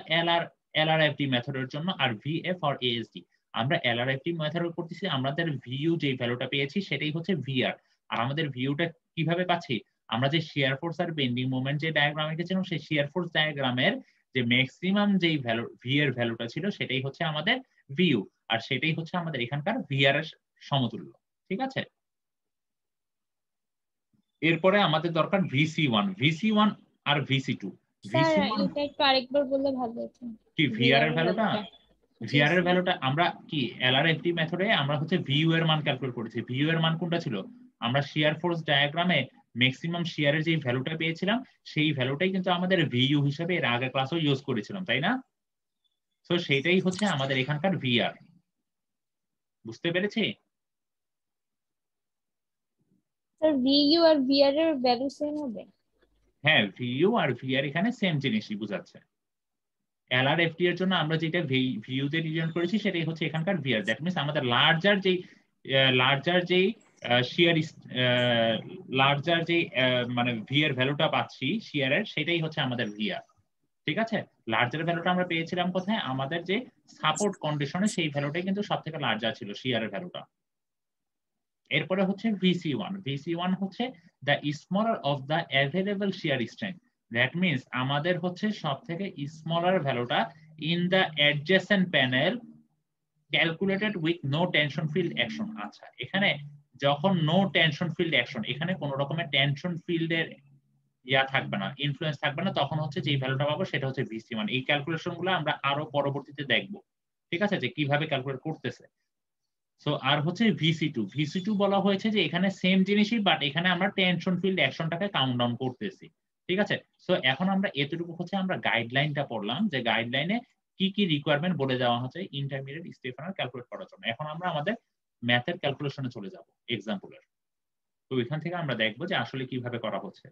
LRFT মেথডের জন্য আর VA ফর ASD। আমরা LRFT মেথড করতেছি, আমাদের VU যে ভ্যালুটা পেয়েছি সেটাই হচ্ছে VR। আর আমাদের ভিউটা কিভাবে পাচ্ছি? আমরা যে শিয়ার ফোর্স আর বেন্ডিং মোমেন্ট যে ডায়াগ্রাম এঁকেছিলাম, সেই শিয়ার ফোর্স ডায়াগ্রামের যে ম্যাক্সিমাম যেই ভ্যালু ভি এর ভ্যালুটা ছিল সেটাই হচ্ছে আমাদের ভিউ, আর সেটাই হচ্ছে আমাদের এখানকার ভিআর এর সমতুল্য। ঠিক আছে? এরপরে আমাদের দরকার VC1 আর VC2। স্যার এটা একটু আরেকবার বললে ভালো হতো। কি ভিআর এর ভ্যালুটা? ভিআর এর ভ্যালুটা আমরা কি LRFT মেথডে আমরা হচ্ছে ভিউ এর মান ক্যালকুলেট করেছি। ভিউ এর মান কোনটা ছিল? আমরা শিয়ার ফোর্স ডায়াগ্রামে ম্যাক্সিমাম শিয়ারের যে ভ্যালুটা পেয়েছিলাম সেই ভ্যালুটাই কিন্তু আমাদের ভিইউ হিসেবে এর আগের ক্লাসেও ইউজ করেছিলাম, তাই না? সো সেটাই হচ্ছে আমাদের এখানকার ভিআর। বুঝতে পেরেছি? স্যার ভিইউ আর ভিআর এর ভ্যালু সেম হবে? হ্যাঁ, ভিইউ আর ভিআর এখানে সেম জিনিসই বোঝাচ্ছে। LRFT এর জন্য আমরা যেটা ভিইউ তে রিপ্রেজেন্ট করেছি সেটাই হচ্ছে এখানকার ভিআর। দ্যাট মিন্স আমাদের লার্জার যেই শিয়ার লার্জার যে মানে ভি এর ভ্যালুটা পাচ্ছি শিয়ারের, সেটাই হচ্ছে আমাদের ভিআর। ঠিক আছে, লার্জার ভ্যালুটা আমরা পেয়েছিলাম কোথায়, আমাদের যে সাপোর্ট কন্ডিশনে, সেই ভ্যালুটাই কিন্তু সব থেকে লার্জার ছিল শিয়ারের ভ্যালুটা। এরপরে হচ্ছে VC1। VC1 হচ্ছে the smaller of the available shear strength. That means আমাদের হচ্ছে সব থেকে স্মলার ভ্যালুটা in the adjacent panel calculated with no tension field action. আচ্ছা, এখানে যখন নো টেনশন ফিল্ড অ্যাকশন, এখানে কোনো রকমের টেনশন ফিল্ডের ইয়া থাকবে না, ইনফ্লুয়েন্স থাকবে না, তখন হচ্ছে যে ভ্যালুটা পাবো সেটা হচ্ছে VC1। এই ক্যালকুলেশন গুলো আমরা আরো পরবর্তীতে দেখবো, ঠিক আছে, যে কিভাবে ক্যালকুলেট করতেছে। সো আর হচ্ছে VC2। VC2 বলা হয়েছে যে এখানে সেম জিনিসই, বাট এখানে আমরা টেনশন ফিল্ড অ্যাকশনটাকে কাউন্ট ডাউন করতেছি। ঠিক আছে, সো এখন আমরা এতটুকু হচ্ছে আমরা গাইডলাইনটা পড়লাম, যে গাইডলাইনে কি কি রিকোয়ারমেন্ট বলে দেওয়া হচ্ছে ইন্টারমিডিয়েট স্টেফেনার ক্যালকুলেট করার জন্য। এখন আমরা আমাদের ম্যাথের ক্যালকুলেশনে চলে যাব এক্সাম্পলের। তো এখান থেকে আমরা দেখবো যে আসলে কিভাবে করা হচ্ছে।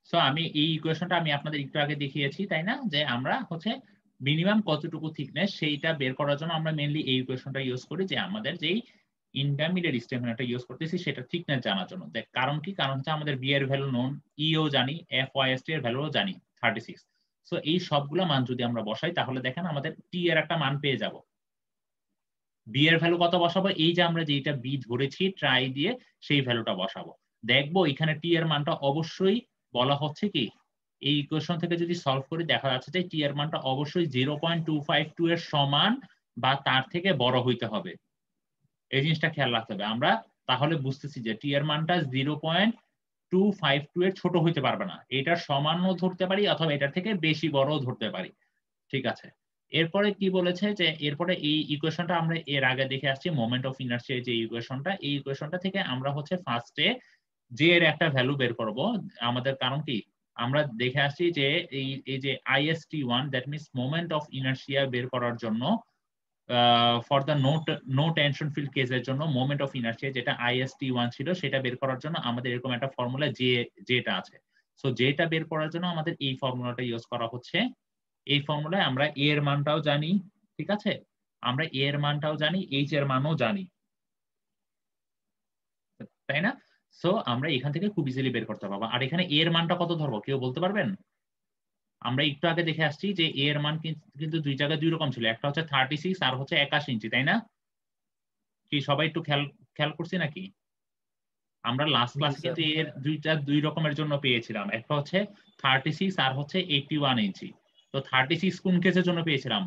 সো আমি এই ইকুয়েশনটা আমি আপনাদের একটু আগে দেখিয়েছি, তাই না, যে আমরা হচ্ছে মিনিমাম কতটুকু থিকনেস সেইটা বের করার জন্য আমরা মেইনলি এই ইকুয়েশনটা ইউজ করি, যে আমাদের যেই ইন্টারমিডিয়েট স্টেফেনারটা ইউজ করতেছি সেটা থিকনেস জানার জন্য। কারণ কি, কারণ হচ্ছে আমাদের বি এর ভ্যালু নোন, ইও জানি, FYST এর ভ্যালুও জানি 36। সো এই সবগুলা মান যদি আমরা বসাই, তাহলে দেখেন আমাদের টি এর একটা মান পেয়ে যাব। বি এর ভ্যালু কত বসাবো, এই যে আমরা যেটা বি ধরেছি ট্রাই দিয়ে, সেই ভ্যালুটা বসাবো। দেখবো এখানে টি এর মানটা অবশ্যই বলা হচ্ছে কি, এই ইকুয়েশন থেকে যদি সলভ করি দেখা যাচ্ছে যে টি এর মানটা অবশ্যই 0.252 এর সমান বা তার থেকে বড় হইতে হবে। এই জিনিসটা খেয়াল রাখতে হবে। আমরা তাহলে বুঝতেছি যে টি এর মানটা 0.252 এর ছোট হইতে পারবে না, এটার সমানও ধরতে পারি অথবা এটার থেকে বেশি বড়ও ধরতে পারি। ঠিক আছে, এরপরে কি বলেছে, যে এরপরে এই ইকুয়েশনটা আমরা এর আগে দেখে আসছি, মোমেন্ট অফ ইনার্সিয়া যে ইকুয়েশনটা, এই ইকুয়েশনটা থেকে আমরা হচ্ছে ফার্স্টে জে এর একটা ভ্যালু বের করব আমাদের। কারণ কি, আমরা দেখে আসছি যে এই যে IST1, that means moment of inertia বের করার জন্য, for the no tension field কেসের জন্য মোমেন্ট অফ ইনার্সিয়া যেটা IST1 ছিল, সেটা বের করার জন্য আমাদের এরকম একটা ফর্মুলা যেটা আছে। সো যেটা বের করার জন্য আমাদের এই ফর্মুলাটা ইউজ করা হচ্ছে। এই ফর্মুলায় আমরা এ এর মানটাও জানি, ঠিক আছে, আমরা এ এর মানটাও জানি, এইচ এর মানও জানি, তাই না? সো আমরা এখান থেকে খুব ইজিলি বের করতে পারবো। আর এখানে এ এর মানটা কত ধরবো, কেউ বলতে পারবেন? আমরা একটু আগে দেখে আসছি যে এ এর মান কিন্তু দুই জায়গায় দুই রকম ছিল, একটা হচ্ছে 36 আর হচ্ছে 81 ইঞ্চি, তাই না? কি সবাই একটু খেয়াল করছি নাকি? আমরা লাস্ট ক্লাসে কিন্তু এর দুই রকমের জন্য পেয়েছিলাম, একটা হচ্ছে 36 আর হচ্ছে 81 ইঞ্চি। তো 36 কোন কেসের জন্য পেয়েছিলাম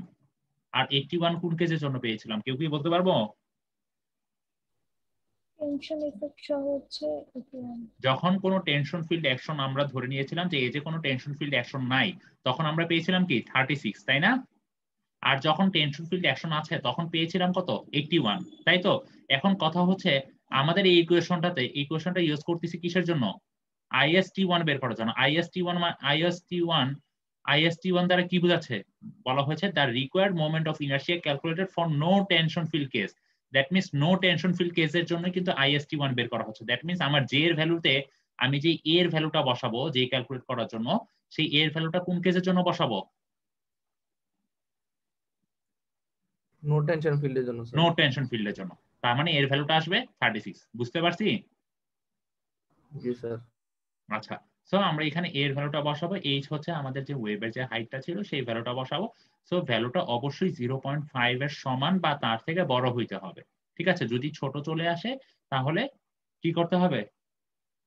আর 81 কোন কেসের জন্য পেয়েছিলাম, কেউ কি বলতে পারবো? টেনশন ইফেক্ট সহ হচ্ছে যখন কোনো টেনশন ফিল্ড অ্যাকশন আমরা ধরে নিয়েছিলাম যে এই যে কোনো টেনশন ফিল্ড অ্যাকশন নাই, তখন আমরা পেয়েছিলাম কি 36, তাই না? আর যখন টেনশন ফিল্ড অ্যাকশন আছে তখন পেয়েছিলাম কত, 81, তাই তো? এখন কথা হচ্ছে আমাদের এই ইকুয়েশনটা ইউজ করতেছি কিসের জন্য, IST1 বের করার জন্য। IST1 দ্বারা কি বোঝাচ্ছে, বলা হয়েছে the required moment of inertia calculated for no tension field case. That means no tension field কেসের জন্য কিন্তু IST1 বের করা হচ্ছে। দ্যাট মিনস আমার জে এর ভ্যালুতে আমি যে এ এর ভ্যালুটা বসাবো যে ক্যালকুলেট করার জন্য, সেই এ এর ভ্যালুটা কোন কেসের জন্য বসাবো, নো টেনশন ফিল্ডের জন্য স্যার। নো টেনশন ফিল্ডের জন্য। তার মানে এর ভ্যালুটা আসবে 36। বুঝতে পারছি? জি স্যার। আচ্ছা, সো আমরা এখানে এর ভ্যালুটা বসাবো, এইচ হচ্ছে আমাদের যে ওয়েভের যে হাইটটা ছিল সেই ভ্যালুটা বসাবো। সো ভ্যালুটা অবশ্যই 0.5 এর সমান বা তার থেকে বড় হইতে হবে। ঠিক আছে, যদি ছোট চলে আসে তাহলে কি করতে হবে,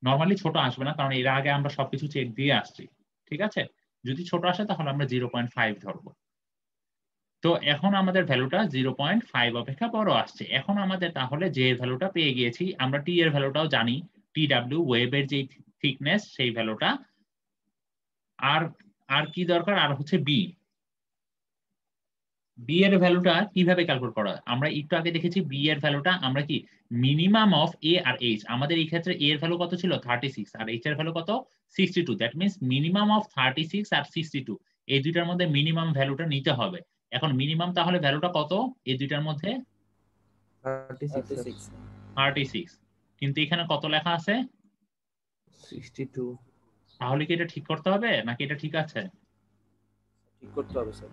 নরমালি ছোট আসবে না, কারণ এর আগে আমরা সবকিছু চেক দিয়ে আসছি। ঠিক আছে, যদি ছোট আসে তাহলে আমরা 0.5 ধরবো। তো এখন আমাদের ভ্যালুটা 0.5 অপেক্ষা বড় আসছে। এখন আমাদের তাহলে যে ভ্যালুটা পেয়ে গিয়েছি, আমরা টি এর ভ্যালুটাও জানি, TW ওয়েভের যে থিকনেস সেই ভ্যালুটা। আর কি দরকার, আর হচ্ছে বি এর ভ্যালুটা কিভাবে ক্যালকুলেট করা হয়, আমরা একটু আগে দেখেছি বি এর ভ্যালুটা আমরা কি মিনিমাম অফ এ আর এইচ। আমাদের এই ক্ষেত্রে এ এর ভ্যালু কত ছিল 36 আর এইচ এর ভ্যালু কত 62। দ্যাট মিন্স মিনিমাম অফ 36 আর 62, এই দুইটার মধ্যে মিনিমাম ভ্যালুটা নিতে হবে। এখন মিনিমাম তাহলে ভ্যালুটা কত এই দুইটার মধ্যে, 36, কিন্তু এখানে কত লেখা আছে 62। তাহলে কি এটা ঠিক করতে হবে নাকি এটা ঠিক আছে? ঠিক করতে হবে স্যার।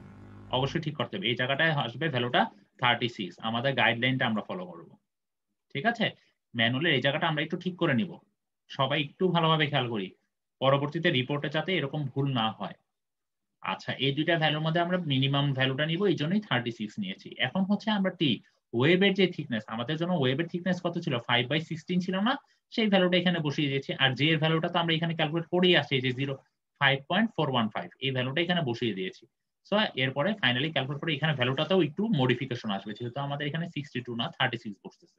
অবশ্যই ঠিক করতে হবে। এই জায়গাটায় আসবে ভ্যালুটা 36 আমাদের গাইডলাইনটা আমরা ফলো করব। ঠিক আছে, ম্যানুয়ালের এই জায়গাটা আমরা একটু ঠিক করে নিব, সবাই একটু ভালোভাবে খেয়াল করি পরবর্তীতে রিপোর্টে যাতে এরকম ভুল না হয়। আচ্ছা, এই দুইটা ভ্যালুর মধ্যে আমরা মিনিমাম ভ্যালুটা নিব, এই জন্যই 36 নিয়েছি। এখন হচ্ছে আমরা টি ওয়েবের যে থিকনেস, আমাদের জন্য ওয়েবের থিকনেস কত ছিল, 5/16 ছিল না, সেই ভ্যালুটা এখানে বসিয়ে দিয়েছি। আর যে এর ভ্যালুটা তো আমরা এখানে ক্যালকুলেট করেই আসছি, যে 5.415 এই ভ্যালুটা এখানে বসিয়ে দিয়েছি। সো এরপরে ফাইনালি ক্যালকুলেট করে এখানে ভ্যালুটাতেও একটু মডিফিকেশন আসবে, যেহেতু আমাদের এখানে 62 না 36 বসতেছে।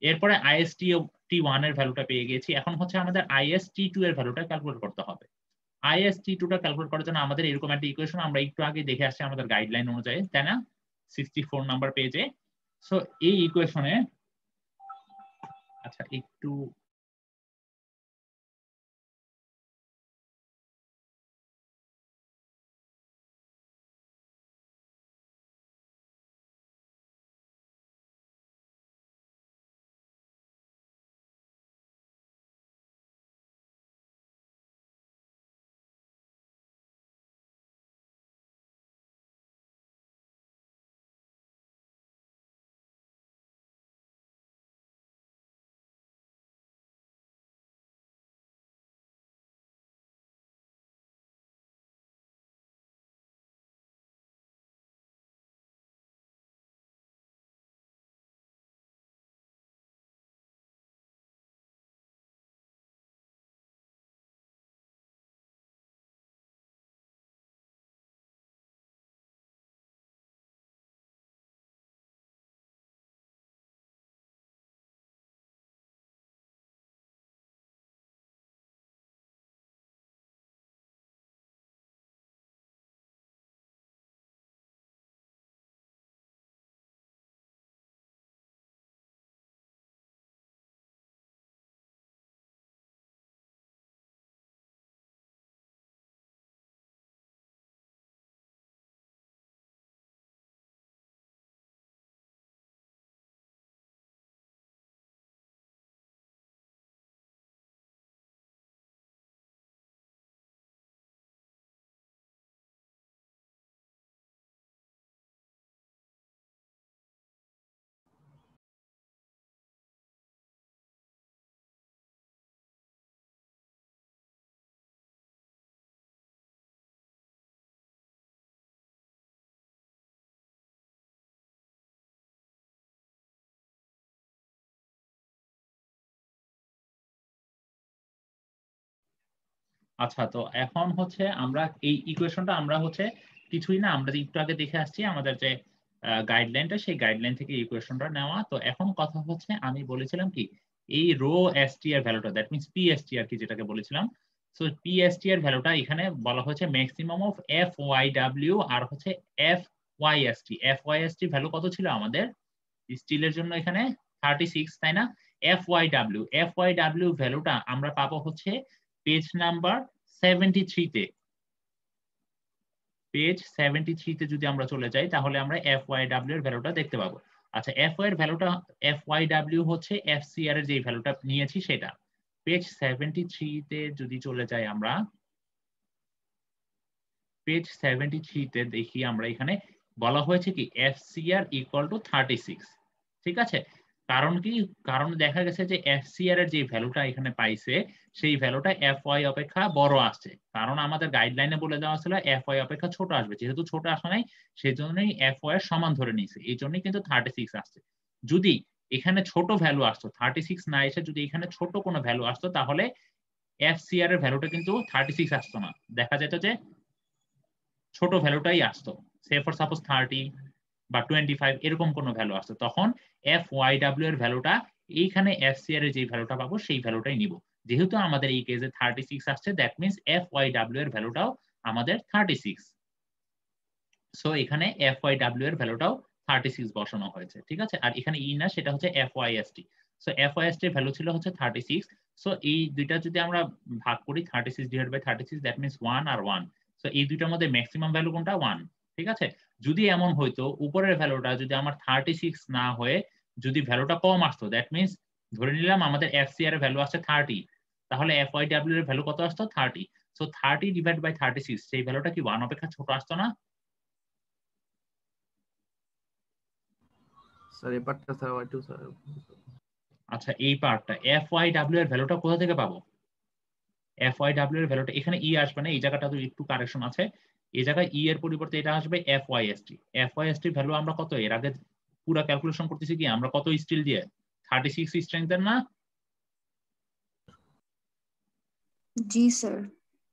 এরপরে IST1 এর ভ্যালুটা পেয়ে গেছি। এখন হচ্ছে আমাদের IST2 এর ভ্যালুটা ক্যালকুলেট করতে হবে। IST2 টা ক্যালকুলেট করার জন্য আমাদের এরকম একটা ইকুয়েশন আমরা একটু আগে দেখে আসছি আমাদের গাইডলাইন অনুযায়ী, তাই না, 64 নাম্বার পেজে। সো এই ইকুয়েশনে আচ্ছা একটু আচ্ছা, তো এখন হচ্ছে আমরা এই ইকুয়েশনটা আমরা হচ্ছে কিছুই না, আমরা একটু আগে দেখে আসছি আমাদের যে গাইডলাইনটা, সেই গাইডলাইন থেকে ইকুয়েশনটা নেওয়া। তো এখন কথা হচ্ছে আমি বলেছিলাম কি এই রো এসটি এর ভ্যালুটা, দ্যাট মিন্স পিএসটি আর কি যেটাকে বলেছিলাম। সো পিএসটি এর ভ্যালুটা এখানে বলা হয়েছে ম্যাক্সিমাম অফ FYW আর হচ্ছে FYST ভ্যালু কত ছিল আমাদের স্টিলের জন্য এখানে 36, তাই না। FYW ভ্যালুটা আমরা পাবো হচ্ছে পেজ নাম্বার 73 তে। পেজ 73 তে যদি আমরা চলে যাই তাহলে আমরা FYW এর ভ্যালুটা দেখতে পাবো। আচ্ছা, FYW হচ্ছে FCR এর যে ভ্যালুটা নিয়েছি সেটা। পেজ 73 তে যদি চলে যাই আমরা, পেজ 73 তে দেখি আমরা এখানে বলা হয়েছে কি FCR ইকুয়াল টু 36। ঠিক আছে, কারণ কি, কারণ দেখা গেছে যে FCR এর যে ভ্যালুটা এখানে পাইছে সেই ভ্যালুটা FY অপেক্ষা বড় আসছে, কারণ আমাদের গাইডলাইনে বলে দেওয়া ছিল FY অপেক্ষা ছোট আসবে, যেহেতু ছোট আসে নাই সেজন্যই FY এর সমান ধরে নিয়েছে, এই জন্যই কিন্তু 36 আসছে। যদি এখানে ছোট ভ্যালু আসতো 36 না এসে যদি এখানে ছোট কোনো ভ্যালু আসতো তাহলে FCR এর ভ্যালুটা কিন্তু 36 আসতো না, দেখা যেত যে ছোট ভ্যালুটাই আসতো, সে ফর সাপোজ 30 বা 25 এরকম কোনো ভ্যালু আসতো, তখন FYW এর ভ্যালুটা এইখানে FCR এর যে ভ্যালুটা পাবো সেই ভ্যালুটাই নিব। যেহেতু আমাদের এই কেসে 36 আসছে, দ্যাট মিন্স FYW এর ভ্যালুটাও আমাদের 36। সো এখানে FYW এর ভ্যালুটাও 36 বসানো হয়েছে। ঠিক আছে, আর এখানে ই না, সেটা হচ্ছে FYST। সো FYST এর ভ্যালু ছিল হচ্ছে 36। সো এই দুইটা যদি আমরা ভাগ করি 36 ডিভাইড বাই 36, দ্যাট মিন্স 1 আর 1। সো এই দুইটার মধ্যে ম্যাক্সিমাম ভ্যালু কোনটা, 1। ঠিক আছে, যদি এমন হইতো উপরের ভ্যালুটা যদি আমার 36 না হয়ে যদি ভ্যালুটা কম আসতো, দ্যাট মিন্স ধরে নিলাম আমাদের FCR এর ভ্যালু আসছে 30, তাহলে FYW এর ভ্যালু কত আসতো, 30। সো 30 ডিভাইড বাই 36 সেই ভ্যালুটা কি 1 অপেক্ষা ছোট আসতো না। স্যার এই পার্টটা স্যার y2 স্যার। আচ্ছা এই পার্টটা FYW এর ভ্যালুটা কোথা থেকে পাবো? FYW এর ভ্যালুটা এখানে ই আসবে না, এই জায়গাটা তো একটু কারেকশন আছে, এই জায়গায় ই এর পরিবর্তে এটা আসবে FYST। FYST ভ্যালু আমরা কত এর আগে পুরো ক্যালকুলেশন করতেছি কি আমরা কত স্টিল দিয়ে 36 স্ট্রেংথের না? জি স্যার।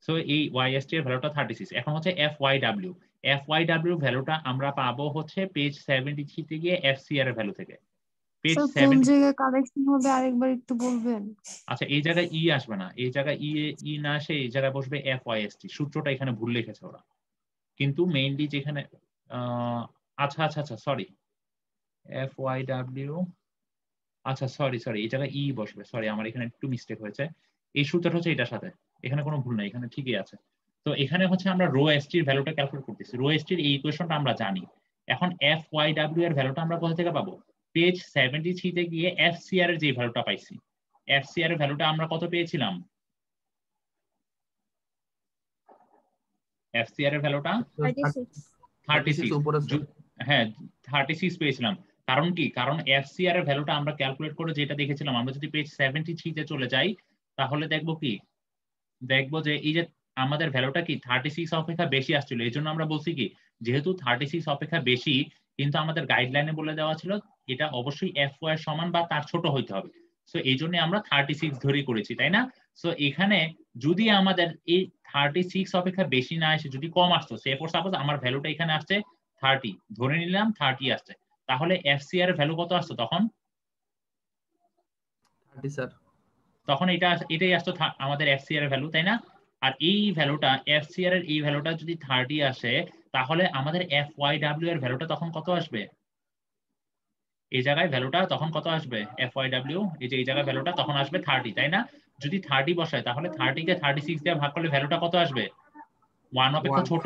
সো এই YST এর ভ্যালুটা 36। এখন হচ্ছে FYW। FYW ভ্যালুটা আমরা পাবো হচ্ছে পেজ 73 তে গিয়ে FCR এর ভ্যালু থেকে। পেজ স্যার কোন 70। জায়গায় কারেকশন হবে আরেকবার একটু বলবেন? আচ্ছা এই জায়গায় ই আসবে না, এই জায়গায় ই না আসে এই জায়গায় বসবে FYST। সূত্রটা এখানে ভুল লিখেছে ওরা, কিন্তু মেইনলি যেখানে আচ্ছা আচ্ছা আচ্ছা সরি FYW, আচ্ছা সরি এই জায়গায় ই বসবে, সরি আমার এখানে একটু মিস্টেক হয়েছে। এই সূত্রটা হচ্ছে এটার সাথে, এখানে কোনো ভুল নাই, এখানে ঠিকই আছে। তো এখানে হচ্ছে আমরা রো এসটি এর ভ্যালুটা ক্যালকুলেট করতেছি, রো এসটি এর এই ইকুয়েশনটা আমরা জানি। এখন FYW এর ভ্যালুটা আমরা কোথা থেকে পাবো? পেজ 73 তে গিয়ে FCR এর যে ভ্যালুটা পাইছি, FCR এর ভ্যালুটা আমরা কত পেয়েছিলাম? FCR এর ভ্যালুটা 36 উপরে স্যার। হ্যাঁ 36 পেয়েছিলাম। কারণ কি? কারণ FCR এর ভ্যালুটা আমরা ক্যালকুলেট করে যেটা দেখেছিলাম, আমরা যদি পেজ 73 তে চলে যাই তাহলে দেখবো কি, দেখবো যে এই যে আমাদের ভ্যালুটা কি 36 অপেক্ষা বেশি আসছিল। এই জন্য আমরা বলছি কি, যেহেতু 36 অপেক্ষা বেশি, কিন্তু আমাদের গাইডলাইনে বলে দেওয়া ছিল এটা অবশ্যই FY এর সমান বা তার ছোট হইতে হবে। সো এই জন্য আমরা 36 ধরেই করেছি, তাই না? সো এখানে যদি আমাদের এই 36 অপেক্ষা বেশি না এসে যদি কম আসতো, সে ফর সাপোজ আমার ভ্যালুটা এখানে আসছে 30, ধরে নিলাম 30 আসছে, তাহলে FCR এর ভ্যালু কত আসতো তখন? 30 স্যার। তখন এটাই আসতো আমাদের FCR এর ভ্যালু, তাই না? আর এই ভ্যালুটা FCR এর এই ভ্যালুটা যদি 30 আসে, তাহলে আমাদের FYW এর ভ্যালুটা তখন কত আসবে? এই জায়গায় ভ্যালুটা তখন কত আসবে? FYW এই যে এই জায়গায় ভ্যালুটা তখন আসবে 30, তাই না? যদি 30 বসায় তাহলে 30 কে 36 দিয়ে ভাগ করলে ভ্যালুটা কত আসবে? 1 অপেক্ষা 1 ছোট।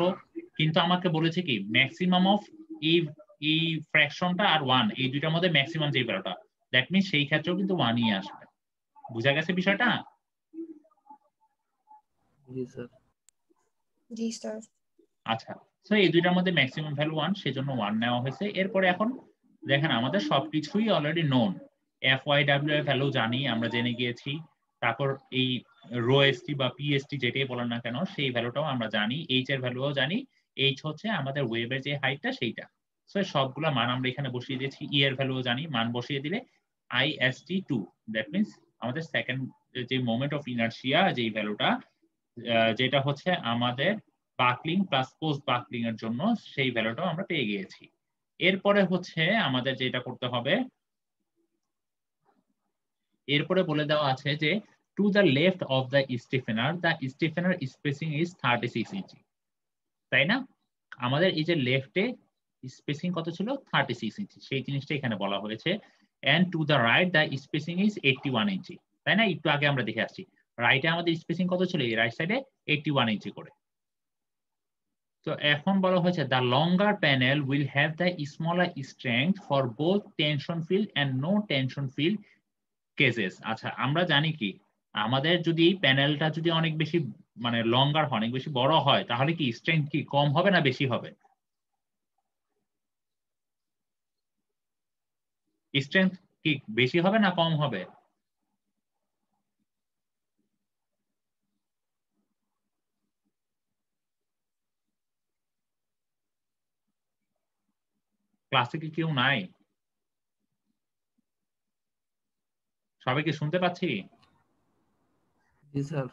কিন্তু আমাকে বলেছে কি ম্যাক্সিমাম অফ এই এই ফ্র্যাকশনটা আর 1 এই দুইটার মধ্যে ম্যাক্সিমাম যে ভ্যালুটা, দ্যাট মিন্স সেই ক্ষেত্রেও কিন্তু 1ই আসবে। বুঝা গেছে বিষয়টা? জি স্যার। জি স্যার। আচ্ছা, সো এই দুইটার মধ্যে ম্যাক্সিমাম ভ্যালু 1, সেজন্য 1 নেওয়া হয়েছে। এরপরে এখন দেখেন আমাদের সবকিছুই অলরেডি নোন। FYW এর ভ্যালু জানি, আমরা জেনে গিয়েছি। তারপর এই রো এসটি বা পিএসটি যেটাই বলেন না কেন সেই ভ্যালুটাও আমরা জানি, এইচ এর ভ্যালুও জানি। এইচ হচ্ছে আমাদের ওয়েবের যে হাইটটা সেইটা। সো সবগুলা মান আমরা এখানে বসিয়ে দিয়েছি। ই এর ভ্যালুও জানি, মান বসিয়ে দিলে IST2, দ্যাট মিন্স আমাদের সেকেন্ড যে মোমেন্ট অফ ইনারশিয়া যেই ভ্যালুটা, যেটা হচ্ছে আমাদের বাকলিং প্লাস পোস্ট বাকলিং এর জন্য, সেই ভ্যালুটাও আমরা পেয়ে গিয়েছি। এরপরে হচ্ছে আমাদের যেটা করতে হবে, এরপরে বলে দেওয়া আছে যে to the left of the stiffener spacing is 36 inch, তাই না? আমাদের এই যে লেফটে স্পেসিং কত ছিল? 36 ইঞ্চি, সেই জিনিসটা এখানে বলা হয়েছে। And to the right the spacing is 81 inch, তাই না? একটু আগে আমরা দেখে আসছি রাইটে আমাদের স্পেসিং কত ছিল, এই রাইট সাইডে 81 ইঞ্চি করে। তো এখন বলা হয়েছে the longer panel will have the smaller strength for both tension field and no tension field cases। আচ্ছা আমরা জানি কি, আমাদের যদি প্যানেলটা যদি অনেক বেশি মানে লঙ্গার হয়, অনেক বেশি বড় হয়, তাহলে কি স্ট্রেংথ কি কম হবে না বেশি হবে? স্ট্রেংথ কি বেশি হবে না কম হবে? ক্লাসে কি কেউ নাই? সবাইকে শুনতে পাচ্ছি? জি স্যার।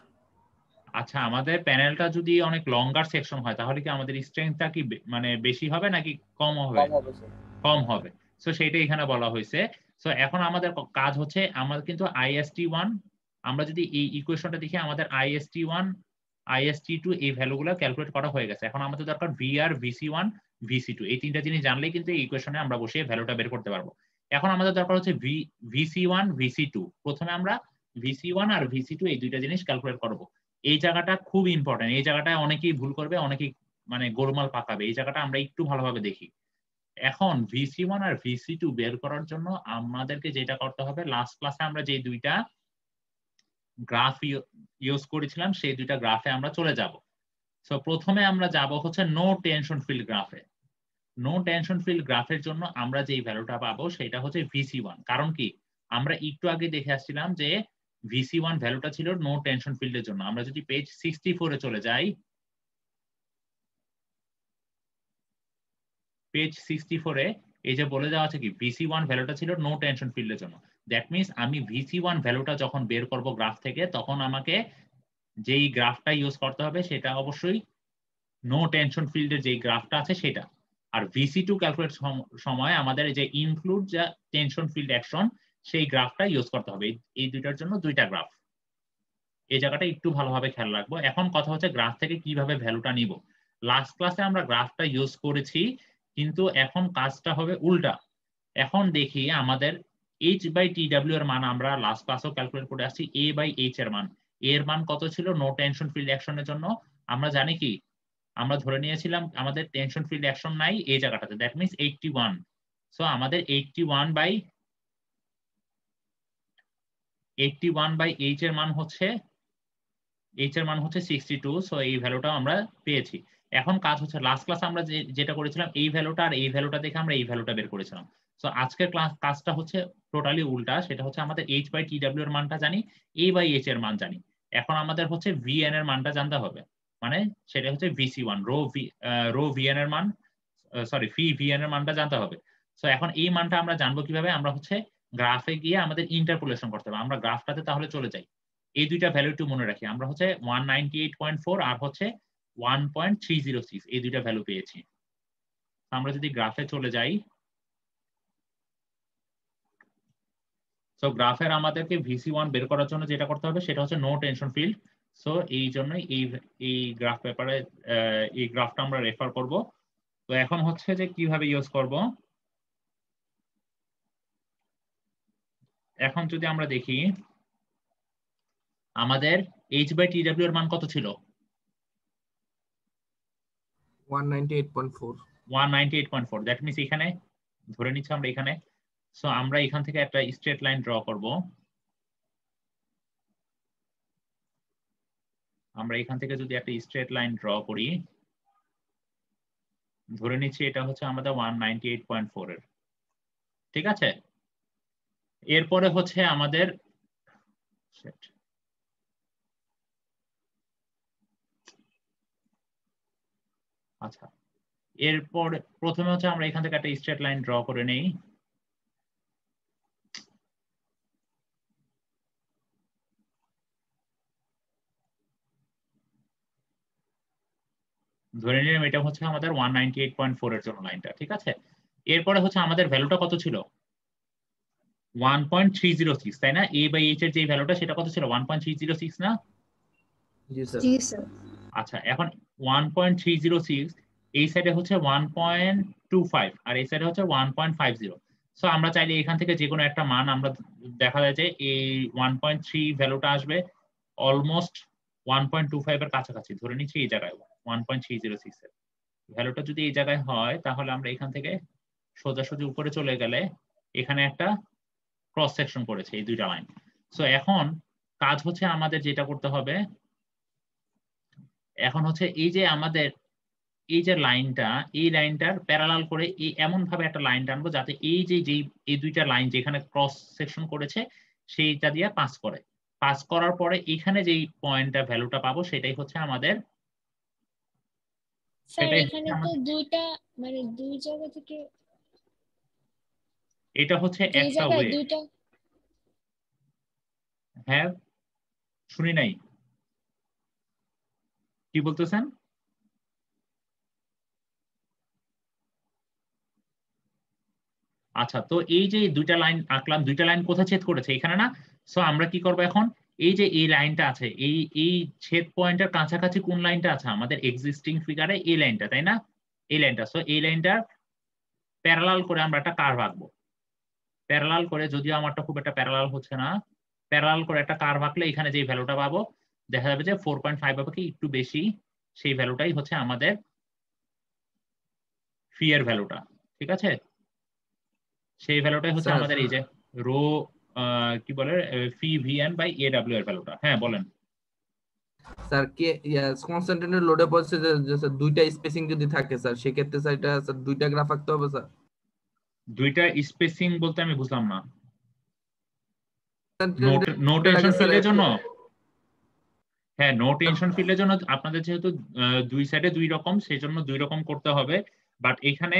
আচ্ছা আমাদের প্যানেলটা যদি অনেক লঙ্গার সেকশন হয়, তাহলে কি আমাদের স্ট্রেংথটা কি মানে বেশি হবে নাকি কম হবে? কম হবে স্যার। কম হবে। সো সেইটাই এখানে বলা হয়েছে। সো এখন আমাদের কাজ হচ্ছে, আমাদের কিন্তু IST1, আমরা যদি এই ইকুয়েশনটা দেখি, আমাদের IST1 IST2 এই ভ্যালুগুলো ক্যালকুলেট করা হয়ে গেছে। এখন আমাদের দরকার VR VC1 VC2, এই তিনটা জিনিস জানলেই কিন্তু এই ইকুয়েশনে আমরা বসিয়ে ভ্যালুটা বের করতে পারবো। এখন আমাদের দরকার হচ্ছে VC1 VC2। প্রথমে আমরা VC1 আর VC2 এই দুইটা জিনিস ক্যালকুলেট করব। এই জায়গাটা খুব ইম্পর্টেন্ট, এই জায়গাটায় অনেকেই ভুল করবে, অনেকেই মানে গোলমাল পাকাবে, এই জায়গাটা আমরা একটু ভালোভাবে দেখি। এখন VC1 আর VC2 বের করার জন্য আমাদেরকে যেটা করতে হবে, লাস্ট ক্লাসে আমরা যে দুইটা গ্রাফ ইউজ করেছিলাম সেই দুইটা গ্রাফে আমরা চলে যাব। সো প্রথমে আমরা যাব হচ্ছে নো টেনশন ফিল্ড গ্রাফে। নো টেনশন ফিল্ড গ্রাফের জন্য আমরা যেই ভ্যালুটা পাবো সেটা হচ্ছে VC1। কারণ কি, আমরা একটু আগে দেখে আসছিলাম যে VC1 ভ্যালুটা ছিল নো টেনশন ফিল্ডের জন্য। আমরা যদি পেজ 64 এ চলে যাই, পেজ 64 এ এই যে বলে দেওয়া আছে কি VC1 ভ্যালুটা ছিল নো টেনশন ফিল্ডের জন্য। দ্যাট মিন্স আমি VC1 ভ্যালুটা যখন বের করব গ্রাফ থেকে, তখন আমাকে যেই গ্রাফটা ইউজ করতে হবে সেটা অবশ্যই নো টেনশন ফিল্ডের যেই গ্রাফটা আছে সেটা। আর VC2 ক্যালকুলেট সময় আমাদের যে ইনক্লুড যা টেনশন ফিল্ড অ্যাকশন সেই গ্রাফটা ইউজ করতে হবে। এই দুইটার জন্য দুইটা গ্রাফ, এই জায়গাটা একটু ভালোভাবে খেয়াল রাখবো। এখন কথা হচ্ছে গ্রাফ থেকে কিভাবে ভ্যালুটা নিব। লাস্ট ক্লাসে আমরা গ্রাফটা ইউজ করেছি, কিন্তু এখন কাজটা হবে উল্টা। এখন দেখি আমাদের H/TW এর মান আমরা লাস্ট ক্লাসেও ক্যালকুলেট করে আসছি। A/H এর মান, এর মান কত ছিল নো টেনশন ফিল্ড অ্যাকশনের জন্য? আমরা জানি কি, আমরা ধরে নিয়েছিলাম আমাদের টেনশন ফিল্ড অ্যাকশন নাই এই জায়গাটাতে, দ্যাট মিন্স 81। সো আমাদের 81/H এর মান হচ্ছে H এর মান হচ্ছে 62। সো এই ভ্যালুটা আমরা পেয়েছি। এখন কাজ হচ্ছে লাস্ট ক্লাস আমরা যেটা করেছিলাম এই ভ্যালুটা আর এই ভ্যালুটা দেখে আমরা এই ভ্যালুটা বের করেছিলাম। সো আজকের কাজটা হচ্ছে টোটালি উল্টা। সেটা হচ্ছে আমাদের H/TW এর মানটা জানি, A/H এর মান জানি। এখন আমাদের হচ্ছে VN এর মানটা জানতে হবে, মানে সেটা হচ্ছে VC1 রো VN এর মান, সরি ফি VN এর মানটা জানতে হবে। সো এখন এই মানটা আমরা জানবো কিভাবে? আমরা হচ্ছে গ্রাফে গিয়ে আমাদের ইন্টারপোলেশন করতে হবে। আমরা গ্রাফটাতে তাহলে চলে যাই, এই দুইটা ভ্যালু একটু মনে রাখি। আমরা হচ্ছে 198.4 আর হচ্ছে 1.306 এই দুইটা ভ্যালু পেয়েছি। আমরা যদি গ্রাফে চলে যাই, সো গ্রাফের আমাদেরকে VC1 বের করার জন্য যেটা করতে হবে সেটা হচ্ছে নো টেনশন ফিল্ড। সো এই জন্যই এই গ্রাফ পেপারে এই গ্রাফটা আমরা রেফার করব। তো এখন হচ্ছে যে কিভাবে ইউজ করব। এখন যদি আমরা দেখি আমাদের H/TW এর মান কত ছিল? 198.4। 198.4। দ্যাট মিন্স এখানে ধরে নিচ্ছি আমরা এখানে। সো আমরা এখান থেকে একটা স্ট্রেট লাইন ড্র করব। আমরা এখান থেকে যদি একটা স্ট্রেট লাইন ড্র করি, ধরে নিচ্ছি এটা হচ্ছে আমাদের 198.4 এর, ঠিক আছে। এরপরে হচ্ছে আমাদের আচ্ছা, এরপর প্রথমে হচ্ছে আমরা এখান থেকে একটা স্ট্রেট লাইন ড্র করে নেই। ধরে নিলাম এটা হচ্ছে আমাদের 198.4 এর জন্য লাইনটা, ঠিক আছে। এরপরে হচ্ছে আমাদের ভ্যালুটা কত ছিল? 1.306, তাই না? A/H এর যে ভ্যালুটা সেটা কত ছিল? 1.306 না? জি স্যার। জি স্যার। আচ্ছা, এখন 1.306 এই সাইডে হচ্ছে 1.25 আর এই সাইডে হচ্ছে 1.50। সো আমরা চাইলে এখান থেকে যে কোনো একটা মান আমরা দেখা যায় যে এই 1.3 ভ্যালুটা আসবে অলমোস্ট 1.25 এর কাছাকাছি। ধরে নিচ্ছি এই জায়গায় 1.306 এর ভ্যালুটা যদি এই জায়গায় হয়, তাহলে আমরা এখান থেকে সোজাসুজি উপরে চলে গেলে এখানে একটা ক্রস সেকশন করেছে এই দুইটা লাইন। সো এখন কাজ হচ্ছে আমাদের যেটা করতে হবে, এখন হচ্ছে এই যে আমাদের এই যে লাইনটা, এই লাইনটার প্যারালাল করে এই এমন ভাবে একটা লাইন টানবো যাতে এই যে এই দুইটা লাইন যেখানে ক্রস সেকশন করেছে সেইটা দিয়ে পাস করে। পাস করার পরে এখানে যেই পয়েন্টটা ভ্যালুটা পাবো সেটাই হচ্ছে আমাদের, স্যার এখানে তো দুইটা মানে দুই জায়গা থেকে, এটা হচ্ছে দুই একটা জায়গায় ওয়ে। দুইটা। হ্যাঁ, শুনি নাই, কি বলতেছেন? আচ্ছা, তো এই যে দুইটা লাইন আঁকলাম, দুইটা লাইন কোথায় ছেদ করেছে? এখানে না? সো আমরা কি করব এখন, এই যে এই লাইনটা আছে, এই ছেদ পয়েন্টের কাছাকাছি কোন লাইনটা আছে? আমাদের এক্সিস্টিং ফিগারে এই লাইনটা, তাই না? এই লাইনটা। সো এই লাইনটার প্যারালাল করে আমরা একটা কার্ভ আঁকবো। প্যারালাল করে, যদিও আমারটা খুব একটা প্যারালাল হচ্ছে না, প্যারালাল করে একটা কার্ভ আঁকলে এখানে যে ভ্যালুটা পাবো দেখা যাবে যে 4.5 হবে কি একটু বেশি, সেই ভ্যালুটাই হচ্ছে আমাদের ফি এর ভ্যালুটা, ঠিক আছে। সেই ভ্যালুটাই হচ্ছে স্যার আমাদের এই যে রো কি বলে ফি VN/AW এর ভ্যালুটা। হ্যাঁ বলেন। স্যার কে কনসেন্ট্রেটেড লোডে বলছে যে স্যার দুইটা স্পেসিং যদি থাকে স্যার সেক্ষেত্রে স্যার এটা স্যার দুইটা গ্রাফ আঁকতে হবে স্যার। দুইটা স্পেসিং বলতে আমি বুঝলাম না। নো Concentrated টেনশন আগে স্যার ফিল্ডের জন্য, হ্যাঁ নো টেনশন ফিল্ডের জন্য আপনাদের যেহেতু দুই সাইডে দুই রকম, সেই জন্য দুই রকম করতে হবে। বাট এখানে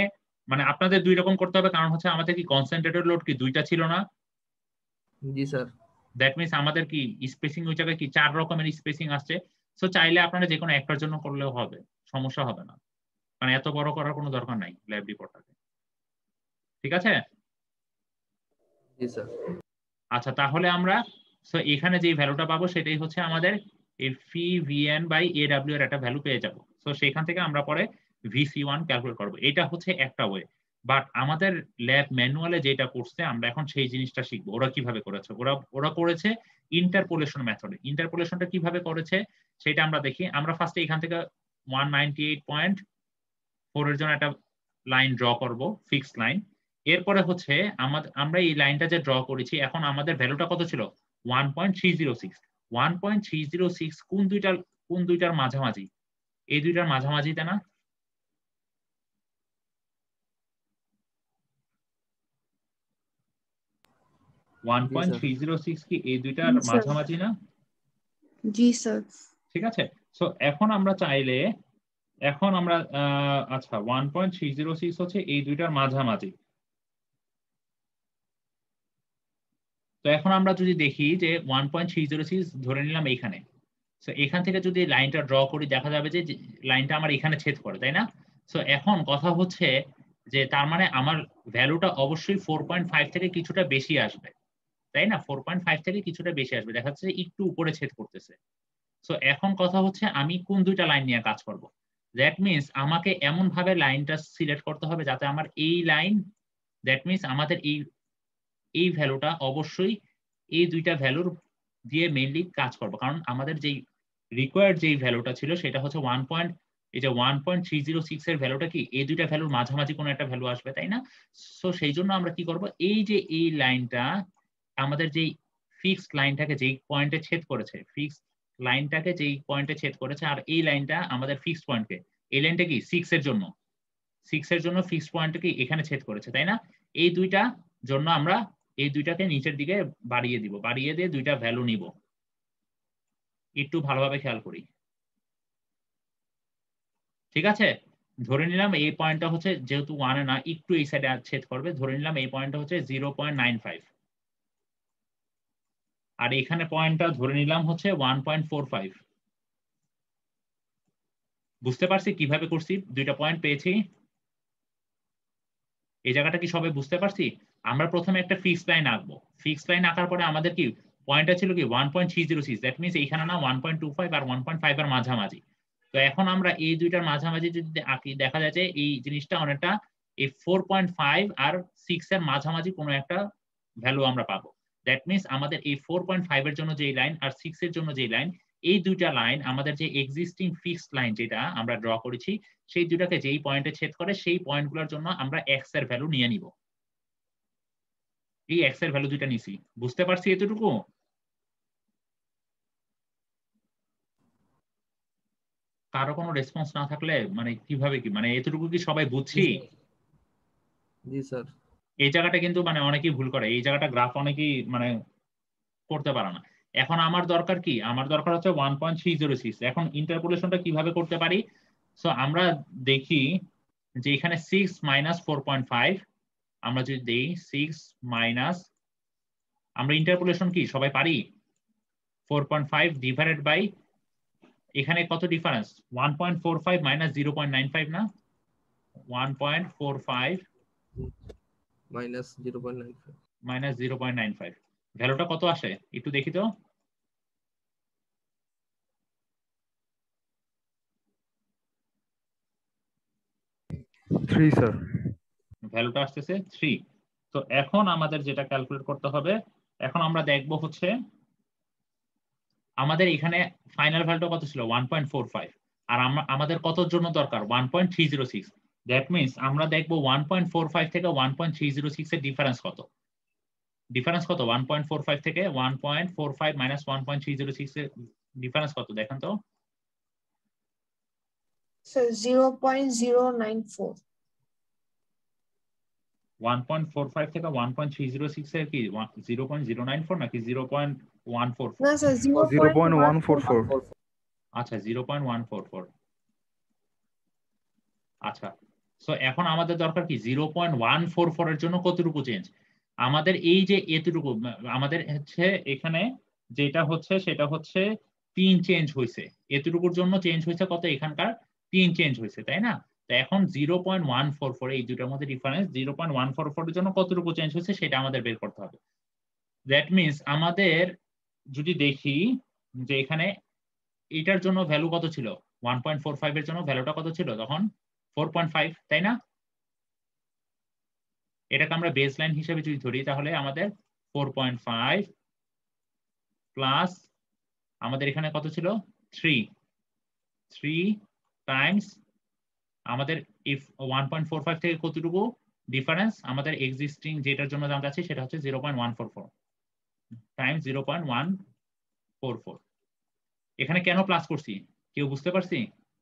মানে আপনাদের দুই রকম করতে হবে কারণ হচ্ছে আমাদের কি কনসেন্ট্রেটেড লোড কি দুইটা ছিল না? জি স্যার। দ্যাট মিনস আমাদের কি স্পেসিং ওই জায়গায় কি 4 রকমের স্পেসিং আসছে। সো চাইলে আপনারা যে কোনো একটার জন্য করলেও হবে, সমস্যা হবে না। মানে এত বড় করার কোনো দরকার নাই ল্যাব রিপোর্টটাকে। ঠিক আছে? জি স্যার। আচ্ছা তাহলে আমরা সো এখানে যে ভ্যালুটা পাবো সেটাই হচ্ছে আমাদের এই ফি ভিএন বাই এডব্লিউ এর একটা ভ্যালু পেয়ে যাব। সো সেখান থেকে আমরা পরে ভিসি1 ক্যালকুলেট করব। এটা হচ্ছে একটা ওয়ে। বাট আমাদের ল্যাব ম্যানুয়ালে যেটা করছে আমরা এখন সেই জিনিসটা শিখবো ওরা কিভাবে করেছে। ওরা করেছে ইন্টারপোলেশন মেথডে। ইন্টারপোলেশনটা কিভাবে করেছে সেটা আমরা দেখি। আমরা ফার্স্টে এখান থেকে 198.4 এর জন্য একটা লাইন ড্র করব, ফিক্সড লাইন। এরপরে হচ্ছে আমরা এই লাইনটা যে ড্র করেছি এখন আমাদের ভ্যালুটা কত ছিল 1.306। 1.306 কোন দুইটার মাঝামাঝি? এই দুইটার মাঝামাঝিতে না? জি 1.306 কি এই দুইটার জি, স্যার। মাঝামাঝি না? জি স্যার। ঠিক আছে। সো এখন আমরা চাইলে আচ্ছা 1.306 হচ্ছে এই দুইটার মাঝামাঝি। তো এখন আমরা যদি দেখি যে 1.306 ধরে নিলাম এইখানে। সো এখান থেকে যদি লাইনটা ড্র করি দেখা যাবে যে লাইনটা আমার এখানে ছেদ করে, তাই না? সো এখন কথা হচ্ছে যে তার মানে আমার ভ্যালুটা অবশ্যই 4.5 থেকে কিছুটা বেশি আসবে, তাই না? 4.5 থেকে কিছুটা বেশি আসবে, দেখা যাচ্ছে একটু উপরে ছেদ করতেছে। সো এখন কথা হচ্ছে আমি কোন দুইটা লাইন নিয়ে কাজ করব। দ্যাট মিনস আমাকে এমন ভাবে লাইনটা সিলেক্ট করতে হবে যাতে আমার এই লাইন, দ্যাট মিনস আমাদের এই ভ্যালুটা অবশ্যই এই দুইটা ভ্যালুর দিয়ে মেইনলি কাজ করব। কারণ আমাদের যেই রিকোয়ার্ড যেই ভ্যালুটা ছিল সেটা হচ্ছে 1.306 এর ভ্যালুটা কি এই দুইটা ভ্যালুর মাঝামাঝি কোনো একটা ভ্যালু আসবে, তাই না? সো সেই জন্য আমরা কি করব, এই যে এই লাইনটা আমাদের যেই ফিক্সড লাইনটাকে যেই পয়েন্টে ছেদ করেছে, ফিক্সড লাইনটাকে যেই পয়েন্টে ছেদ করেছে, আর এই লাইনটা আমাদের ফিক্সড পয়েন্টকে, এই লাইনটা কি 6 এর জন্য ফিক্সড পয়েন্টকে এখানে ছেদ করেছে, তাই না? এই দুইটা জন্য আমরা এই দুইটাকে নিচের দিকে বাড়িয়ে দিব, বাড়িয়ে দিয়ে দুইটা ভ্যালু নিব। একটু ভালোভাবে খেয়াল করি। ঠিক আছে? ধরে নিলাম এই পয়েন্টটা হচ্ছে যেহেতু 1 এ না একটু এই সাইডে ছেদ করবে, ধরে নিলাম এই পয়েন্টটা হচ্ছে 0.95 আর এখানে পয়েন্টটা ধরে নিলাম হচ্ছে 1.45। বুঝতে পারছি কিভাবে করছি? দুইটা পয়েন্ট পেয়েছি। এই জায়গাটা কি সবাই বুঝতে পারছি? আমরা প্রথমে একটা ফিক্সড লাইন আঁকবো। ফিক্সড লাইন আঁকার পরে আমাদের কি পয়েন্টটা ছিল কি 1.306, দ্যাট মিনস এইখানে না 1.25 আর 1.5 এর মাঝামাঝি। তো এখন আমরা এই দুইটার মাঝামাঝি যদি আঁকি দেখা যায় যে এই জিনিসটা অনেকটা এই 4.5 আর 6 এর মাঝামাঝি কোনো একটা ভ্যালু আমরা পাবো। দ্যাট মিনস আমাদের এই 4.5 এর জন্য যে লাইন আর 6 এর জন্য যে লাইন, এই দুইটা লাইন আমাদের যে এক্সিস্টিং ফিক্সড লাইন যেটা আমরা ড্র করেছি সেই দুটাকে যেই পয়েন্টে ছেদ করে সেই পয়েন্টগুলোর জন্য আমরা এক্স এর ভ্যালু নিয়ে নিব। এই এক্স এর ভ্যালু দুইটা নিছি। বুঝতে পারছি এতটুকু? কারো কোনো রেসপন্স না থাকলে মানে কিভাবে কি মানে এতটুকু কি সবাই বুঝছি? জি স্যার। এই জায়গাটা কিন্তু মানে অনেকেই ভুল করে, এই জায়গাটা গ্রাফ অনেকেই মানে করতে পারে না। এখন আমার দরকার কি, আমার দরকার হচ্ছে 1.306। এখন ইন্টারপোলেশনটা কিভাবে করতে পারি? সো আমরা দেখি যে এখানে 6 মাইনাস 4.5 আমরা যদি দেই 6 মাইনাস, আমরা ইন্টারপোলেশন কি সবাই পারি? 4.5 ডিভাইডেড বাই এখানে কত ডিফারেন্স? 1.45 মাইনাস 0.95 না? 1.45 মাইনাস 0.95 মাইনাস 0.95 ভ্যালুটা কত আসে একটু দেখি তো। স্যার ভ্যালুটা আসতেছে 3। তো এখন আমাদের যেটা ক্যালকুলেট করতে হবে, এখন আমরা দেখব হচ্ছে আমাদের এখানে ফাইনাল ভ্যালুটা কত ছিল 1.45 আর আমাদের কতর জন্য দরকার 1.306। দ্যাট মিনস আমরা দেখব 1.45 থেকে 1.306 এর ডিফারেন্স কত। ডিফারেন্স কত 1.45 থেকে 1.45 মাইনাস 1.306 এর ডিফারেন্স কত দেখেন তো? স্যার 0.094। 1.45 থেকে 1.306 এর কি 0.094 নাকি 0.144? না স্যার 0.144 আচ্ছা 0.144। আচ্ছা, সো এখন আমাদের দরকার কি 0.144 এর জন্য কতটুকু চেঞ্জ? আমাদের এই যে এতটুকু আমাদের হচ্ছে এখানে যেটা হচ্ছে সেটা হচ্ছে 3 চেঞ্জ হয়েছে, এতটুকুর জন্য চেঞ্জ হয়েছে কত? এখানকার 3 চেঞ্জ হয়েছে, তাই না? তো এখন 0.144 এই দুটোর মধ্যে ডিফারেন্স, 0.144 এর জন্য কতটুকু চেঞ্জ হয়েছে সেটা আমাদের বের করতে হবে। দ্যাট মিন্স আমাদের যদি দেখি যে এখানে এটার জন্য ভ্যালু কত ছিল, 1.45 এর জন্য ভ্যালুটা কত ছিল তখন? 4.5, তাই না? এটাকে আমরা বেস লাইন হিসেবে যদি ধরি তাহলে আমাদের 4.5 প্লাস আমাদের এখানে কত ছিল 3 টাইমস আমাদের ইফ 1.45 থেকে কতটুকু ডিফারেন্স আমাদের এক্সিস্টিং যেটার জন্য জানতে চাচ্ছি সেটা হচ্ছে 0.144 টাইমস 0.144। এখানে কেন প্লাস করছি কেউ বুঝতে পারছি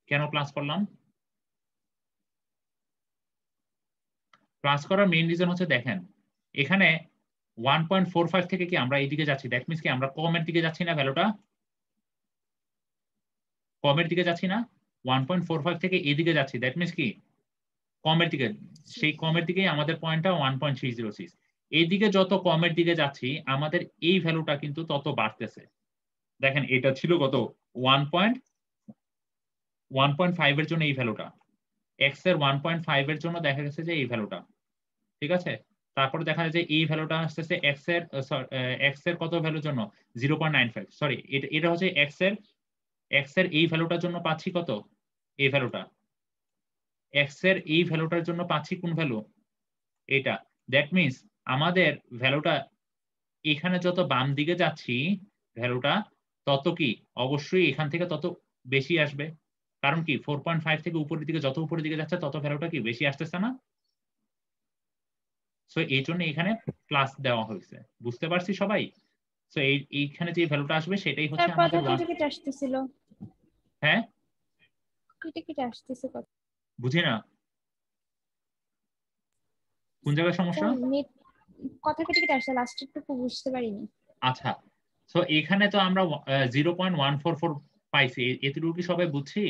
কেন প্লাস করলাম? প্লাস করার মেইন রিজন হচ্ছে দেখেন এখানে 1.45 থেকে কি আমরা এইদিকে যাচ্ছি, দ্যাট মিন্স কি আমরা কমের দিকে যাচ্ছি না, ভ্যালুটা কমের দিকে যাচ্ছি না, 1.45 থেকে এদিকে যাচ্ছি, দ্যাট মিন্স কি কমের দিকে, সেই কমের দিকেই আমাদের পয়েন্টটা 1.306। এইদিকে যত কমের দিকে যাচ্ছি আমাদের এই ভ্যালুটা কিন্তু তত বাড়তেছে। দেখেন এটা ছিল কত 1.5 এর জন্য এই ভ্যালুটা, এক্স এর 1.5 এর জন্য দেখা গেছে যে এই ভ্যালুটা, ঠিক আছে? তারপরে দেখা যায় যে এই ভ্যালুটা আসতেছে এক্স এর কত ভ্যালুর জন্য 0.95, সরি এটা হচ্ছে এক্স এর এই ভ্যালুটার জন্য পাচ্ছি কত, এই ভ্যালুটা এক্স এর এই ভ্যালুটার জন্য পাচ্ছি কোন ভ্যালু, এটা। দ্যাট মিন্স আমাদের ভ্যালুটা এখানে যত বাম দিকে যাচ্ছি ভ্যালুটা তত কি অবশ্যই এখান থেকে তত বেশি আসবে, কারণ কি 4.5 থেকে উপরের দিকে যত উপরের দিকে যাচ্ছে তত ভ্যালুটা কি বেশি আসতেছে না? সো এই জন্য এখানে প্লাস দেওয়া হয়েছে, বুঝতে পারছি সবাই? সো এইখানে যে ভ্যালুটা আসবে সেটাই হচ্ছে স্যার আমাদের কথা কেটে আসতেছিল। হ্যাঁ কেটে আসতেছে কথা। বুঝি না কোন জায়গায় সমস্যা? নেট কথা কেটে আসছে, লাস্টেরটুকু বুঝতে পারিনি। আচ্ছা, সো এখানে তো আমরা 0.144 পাইছি, এতটুকু কি সবাই বুঝছি?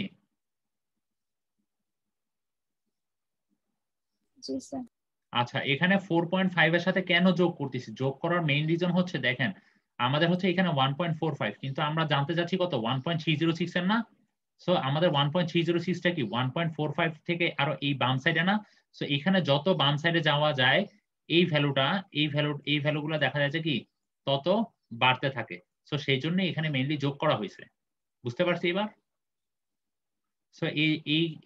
জি স্যার। আচ্ছা, এখানে 4.5 এর সাথে কেন যোগ করতেছি, যোগ করার মেইন রিজন হচ্ছে দেখেন আমাদের হচ্ছে এখানে 1.45 কিন্তু আমরা জানতে যাচ্ছি কত 1.306 এর না? সো আমাদের 1.306 টা কি 1.45 থেকে আরো এই বাম সাইডে না? সো এখানে যত বাম সাইডে যাওয়া যায় এই ভ্যালুগুলো দেখা যাচ্ছে কি তত বাড়তে থাকে। সো সেই জন্য এখানে মেইনলি যোগ করা হয়েছে, বুঝতে পারছি এবার? সো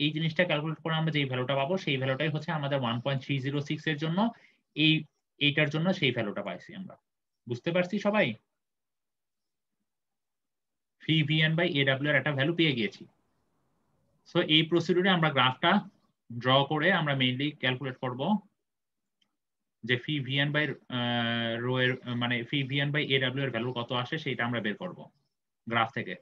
এই জিনিসটা ক্যালকুলেট করে আমরা যে ভ্যালুটা পাবো সেই ভ্যালুটাই হচ্ছে আমাদের 1.306 এর জন্য এইটার জন্য সেই ভ্যালুটা পাইছি আমরা, বুঝতে পারছি সবাই? ফি ভিএন বাই এডব্লিউ এর একটা ভ্যালু পেয়ে গিয়েছি। সো এই প্রসিডিউরে আমরা গ্রাফটা ড্র করে আমরা মেইনলি ক্যালকুলেট করব যে ফি ভিএন বাই রো এর মানে ফি ভিএন বাই এডব্লিউ এর ভ্যালু কত আসে সেটা আমরা বের করব গ্রাফ থেকে।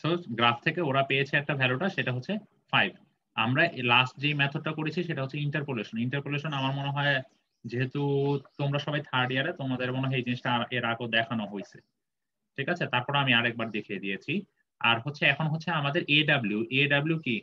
সো গ্রাফ থেকে ওরা পেয়েছে একটা ভ্যালুটা সেটা হচ্ছে 5। আমরা লাস্ট যে মেথডটা করেছি সেটা হচ্ছে ইন্টারপোলেশন আমার মনে হয় যেহেতু তোমরা সবাই থার্ড ইয়ারে তোমাদের মনে হয় এই জিনিসটা এর আগেও দেখানো হয়েছে, ঠিক আছে? তারপর আমি আরেকবার দেখিয়ে দিয়েছি। আর হচ্ছে এখন হচ্ছে আমাদের এডব্লিউ কি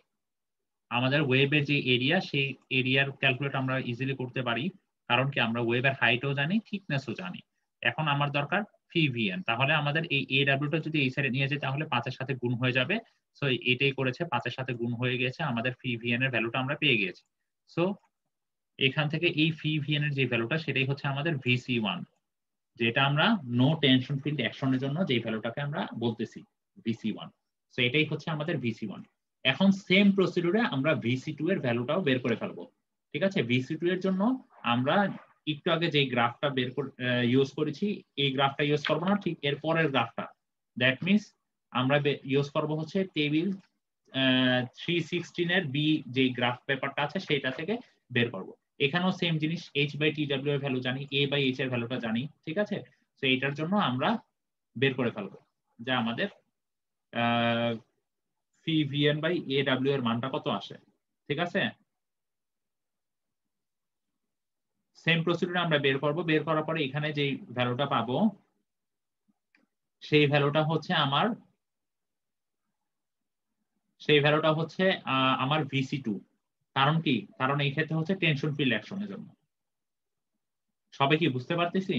আমাদের ওয়েবের যে এরিয়া সেই এরিয়ার ক্যালকুলেট আমরা ইজিলি করতে পারি, কারণ কি আমরা ওয়েবের হাইটও জানি থিকনেসও জানি। এখন আমার দরকার ফি ভিএন, তাহলে আমাদের এই এডব্লিউটা যদি এই সাইডে নিয়ে যাই তাহলে 5 এর সাথে গুণ হয়ে যাবে। সো এটাই করেছে, 5 এর সাথে গুণ হয়ে গেছে, আমাদের ফি ভিএন এর ভ্যালুটা আমরা পেয়ে গেছি। সো এখান থেকে এই ফি ভিএন এর যে ভ্যালুটা সেটাই হচ্ছে আমাদের VC1, যেটা আমরা নো টেনশন ফিল্ড অ্যাকশনের জন্য যে ভ্যালুটাকে আমরা বলতেছি VC1। সো এটাই হচ্ছে আমাদের VC1। এখন সেম প্রসিডিউরে আমরা VC2 এর ভ্যালুটাও বের করে ফেলবো, ঠিক আছে? VC2 এর জন্য আমরা একটু আগে যে গ্রাফটা ইউজ করেছি এই গ্রাফটা ইউজ করবো না, ঠিক এর পরের গ্রাফটা। দ্যাট মিন্স আমরা ইউজ করবো হচ্ছে টেবিল 316 এর বি যে গ্রাফ পেপারটা আছে সেটা থেকে বের করবো। এখানেও সেম জিনিস, h/tw এর ভ্যালু জানি, a/h এর ভ্যালুটা জানি, ঠিক আছে। তো এটার জন্য আমরা বের করে ফেলবো যে আমাদের pvn/aw এর মানটা কত আসে, ঠিক আছে। সেম প্রসিডিউর আমরা বের করব, বের করার পরে এখানে যে ভ্যালুটা পাবো সেই ভ্যালুটা হচ্ছে আমার VC2। কারণ কি, কারণ এই ক্ষেত্রে হচ্ছে টেনশন ফিল্ড অ্যাকশনের জন্য। সবাই কি বুঝতে পারতেছি?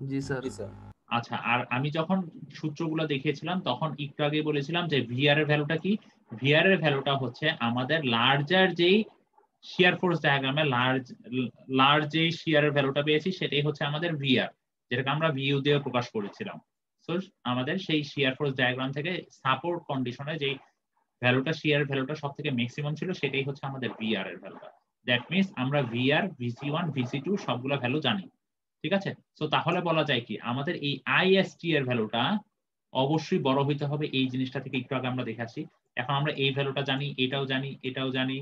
জি স্যার। জি স্যার। আচ্ছা, আর আমি যখন সূত্রগুলো দেখিয়েছিলাম তখন একটু আগে বলেছিলাম যে ভিআর এর ভ্যালুটা কি। ভিআর এর ভ্যালুটা হচ্ছে আমাদের লার্জার যেই শিয়ার ফোর্স ডায়াগ্রামে লার্জ যেই শিয়ারের ভ্যালুটা পেয়েছি সেটাই হচ্ছে আমাদের ভিআর, যেটাকে আমরা ভিইউ দিয়ে প্রকাশ করেছিলাম। সো আমাদের সেই শিয়ার ফোর্স ডায়াগ্রাম থেকে সাপোর্ট কন্ডিশনে যেই ভ্যালুটা শিয়ারের ভ্যালুটা সবথেকে ম্যাক্সিমাম ছিল সেটাই হচ্ছে আমাদের ভিআর এর ভ্যালুটা। দ্যাট মিন্স আমরা ভিআর, VC1, VC2 সবগুলো ভ্যালু জানি, ঠিক আছে। সো তাহলে বলা যায় কি আমাদের এই আইএসটি এর ভ্যালুটা অবশ্যই বড় হইতে হবে, এই জিনিসটা থেকে একটু আগে আমরা দেখাচ্ছি। এখন আমরা এই ভ্যালুটা জানি, এটাও জানি, এটাও জানি,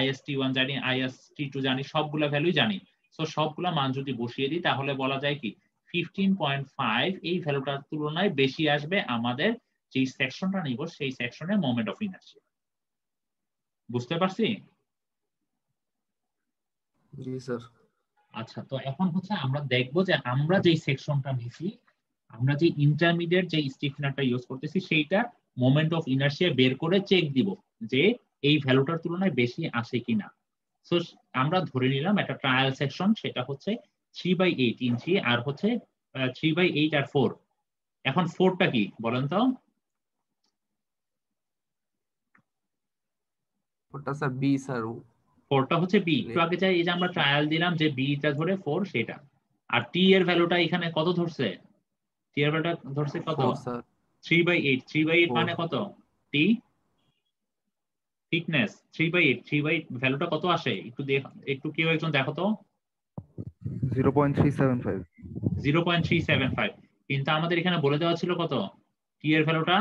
IST1 জানি, IST2 জানি, সবগুলা ভ্যালুই জানি। সো সবগুলা মান যদি বসিয়ে দিই তাহলে বলা যায় কি 15.5 এই ভ্যালুটার তুলনায় বেশি আসবে আমাদের যে সেকশনটা নিব সেই সেকশনে মোমেন্ট অফ ইনার্শিয়া। বুঝতে পারছি? জি স্যার। আচ্ছা, তো এখন হচ্ছে আমরা দেখবো যে আমরা যেই সেকশনটা নিছি, আমরা যে ইন্টারমিডিয়েট যে স্টিফেনারটা ইউজ করতেছি সেইটা মোমেন্ট অফ ইনার্শিয়া বের করে চেক দিব যে এই ভ্যালুটার তুলনায় বেশি আসে কিনা। সো আমরা ধরে নিলাম একটা ট্রায়াল সেকশন, সেটা হচ্ছে 3/8 ইঞ্চি আর হচ্ছে 3/8 আর 4। এখন 4টা কি বলেন তো? ওটা স্যার বি স্যার। 4টা হচ্ছে বি। একটু আগে চাই এই যে আমরা ট্রায়াল দিলাম যে বিটা ধরে 4 সেটা। আর টি এর ভ্যালুটা এখানে কত ধরছে? টি এর ভ্যালুটা ধরছে কত? 4 স্যার। 3/8। 3/8 মানে কত? টি থিকনেস 3/8। 3/8 ভ্যালুটা কত আসে একটু কেউ একজন দেখো তো। 0.375 0.375। কিন্তু আমাদের এখানে বলে দেওয়া ছিল কত? টি এর ভ্যালুটা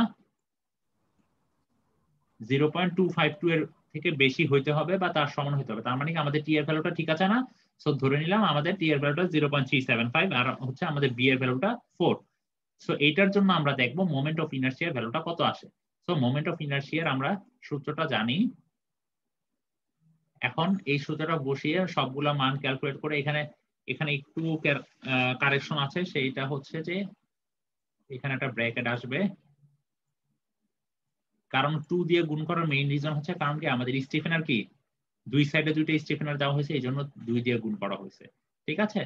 0.252 এর থেকে বেশি হইতে হবে বা তার সমান হইতে হবে। তার মানে কি আমাদের টি এর ভ্যালুটা ঠিক আছে না? সো ধরে নিলাম আমাদের টি এর ভ্যালুটা 0.375 আর হচ্ছে আমাদের বি এর ভ্যালুটা 4। সো এইটার জন্য আমরা দেখব মোমেন্ট অফ ইনার্শিয়ার ভ্যালুটা কত আসে। সো মোমেন্ট অফ ইনার্শিয়ার আমরা সূত্রটা জানি। এখন এই সূত্রটা বসিয়ে সবগুলা মান ক্যালকুলেট করে এখানে একটু কারেকশন আছে, সেইটা হচ্ছে যে এখানে একটা ব্র্যাকেট আসবে, কারণ 2 দিয়ে গুণ করার মেইন রিজন হচ্ছে কারণ কি আমাদের স্টিফেনার কি দুই সাইডে দুইটা স্টিফেনার দেওয়া হয়েছে, এই জন্য 2 দিয়ে গুণ করা হয়েছে, ঠিক আছে।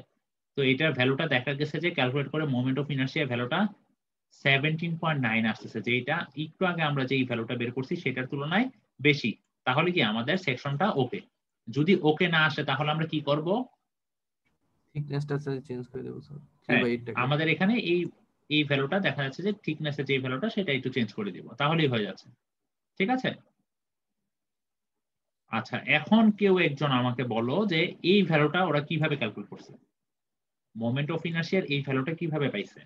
তো এটার ভ্যালুটা দেখা গেছে যে ক্যালকুলেট করে মোমেন্ট অফ ইনার্শিয়া ভ্যালুটা 17.9 আসতেছে, যেটা একটু আগে আমরা যে ভ্যালুটা বের করছি সেটার তুলনায় বেশি। তাহলে কি আমাদের সেকশনটা ওকে। যদি ওকে না আসে তাহলে আমরা কি করব? থিকনেসটা স্যার চেঞ্জ করে দেব স্যার। হ্যাঁ, 3/8 টাকে আমাদের এখানে এই ভ্যালুটা দেখা যাচ্ছে যে থিকনেসের যে ভ্যালুটা সেটা একটু চেঞ্জ করে দিব, তাহলেই হয়ে যাচ্ছে, ঠিক আছে। আচ্ছা, এখন কেউ একজন আমাকে বলো যে এই ভ্যালুটা ওরা কিভাবে ক্যালকুলেট করছে, মোমেন্ট অফ ইনার্শিয়ার এই ভ্যালুটা কিভাবে পাইছে?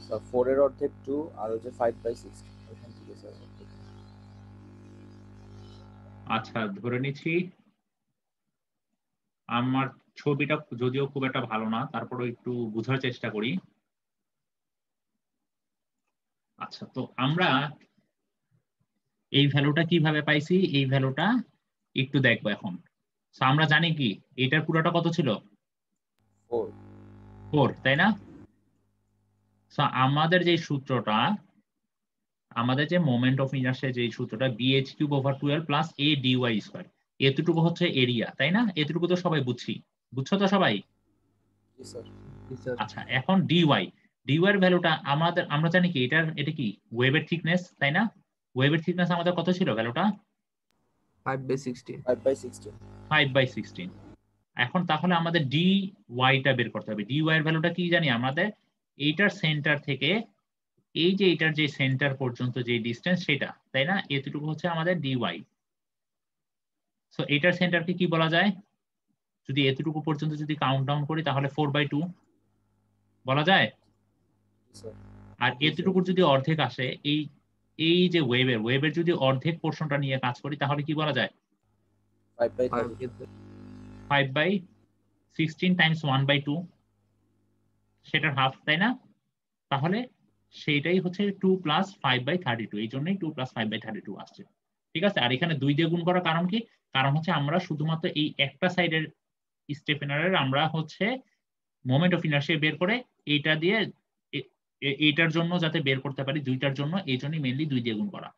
স্যার 4 এর অর্ধেক 2 আর হচ্ছে 5/6 এখান থেকে স্যার। আচ্ছা, ধরে নিচ্ছি আমার ছবিটা যদিও খুব একটা ভালো না, তারপরে একটু বোঝার চেষ্টা করি। আচ্ছা, তো আমরা এই ভ্যালুটা কিভাবে পাইছি, এই ভ্যালুটা একটু দেখবো এখন। তো আমরা জানি কি এটার পুরোটা কত ছিল? 4, তাই না? তো আমাদের যে সূত্রটা, আমাদের যে মোমেন্ট অফ ইনার্শিয়া যে সূত্রটা bh³/12 প্লাস a dy², এতটুকু হচ্ছে এরিয়া, তাই না? এতটুকু তো সবাই বুঝছো তো সবাই? জি স্যার। আচ্ছা, এখন dy এর ভ্যালুটা আমরা জানি কি এটা কি ওয়েভের থিকনেস, তাই না? ওয়েভের থিকনেস আমাদের কত ছিল ভ্যালুটা? 5/16। 5/16। 5/16। এখন তাহলে আমাদের ডি ওয়াইটা বের করতে হবে। ডি ওয়াই এর ভ্যালুটা কি জানি আমাদের, এইটার সেন্টার থেকে এই যে এটার যে সেন্টার পর্যন্ত যে ডিসটেন্স সেটা, তাই না? এতটুকু হচ্ছে আমাদের ডি ওয়াই। সো এটার সেন্টারকে কি বলা যায়? যদি এতটুকু পর্যন্ত যদি কাউন্ট ডাউন করি তাহলে 4/2 বলা যায়। স্যার আর এতটুকুর যদি অর্ধেক আসে, এই এই যে ওয়েবের যদি অর্ধেক পোর্শনটা নিয়ে কাজ করি তাহলে কি বলা যায়? 5/30 5/16 টাইমস 1/2 সেটার হাফ, তাই না? তাহলে সেইটাই হচ্ছে 2 + 5/32, এই জন্যই 2 + 5/32 আসছে। ঠিক আছে, আর এখানে 2 দিয়ে গুণ করার কারণ কি? কারণ হচ্ছে আমরা শুধুমাত্র এই একটা সাইডের স্টেফেনারের আমরা হচ্ছে মোমেন্ট অফ ইনার্শিয়া বের করে এইটা দিয়ে এইটার জন্য যাতে বের করতে পারি, দুইটার জন্য, এই জন্যই মেইনলি 2 দিয়ে গুণ করা।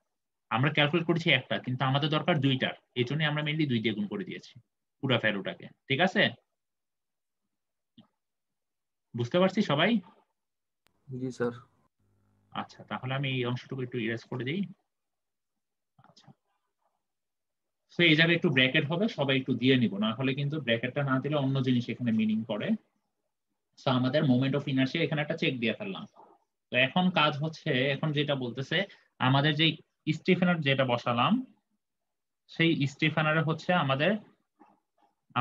আমরা ক্যালকুলেট করেছি একটা, কিন্তু আমাদের দরকার দুইটার, এই জন্যই আমরা মেইনলি 2 দিয়ে গুণ করে দিয়েছি পুরো ভ্যালুটাকে। ঠিক আছে, বুঝতে পারছি সবাই? জি স্যার। আচ্ছা, তাহলে আমি এই অংশটুকু একটু ইরেজ করে দিই। আচ্ছা, তো এই জায়গায় একটু ব্র্যাকেট হবে, সবাই একটু দিয়ে নিব, না হলে কিন্তু ব্র্যাকেটটা না দিলে অন্য জিনিস এখানে মিনিং করে। সো আমাদের মোমেন্ট অফ ইনার্শিয়া এখানে একটা চেক দিয়ে ফেললাম। তো এখন কাজ হচ্ছে, এখন যেটা বলতেছে আমাদের যে স্টিফেনার যেটা বসালাম, সেই স্টিফেনারে হচ্ছে আমাদের,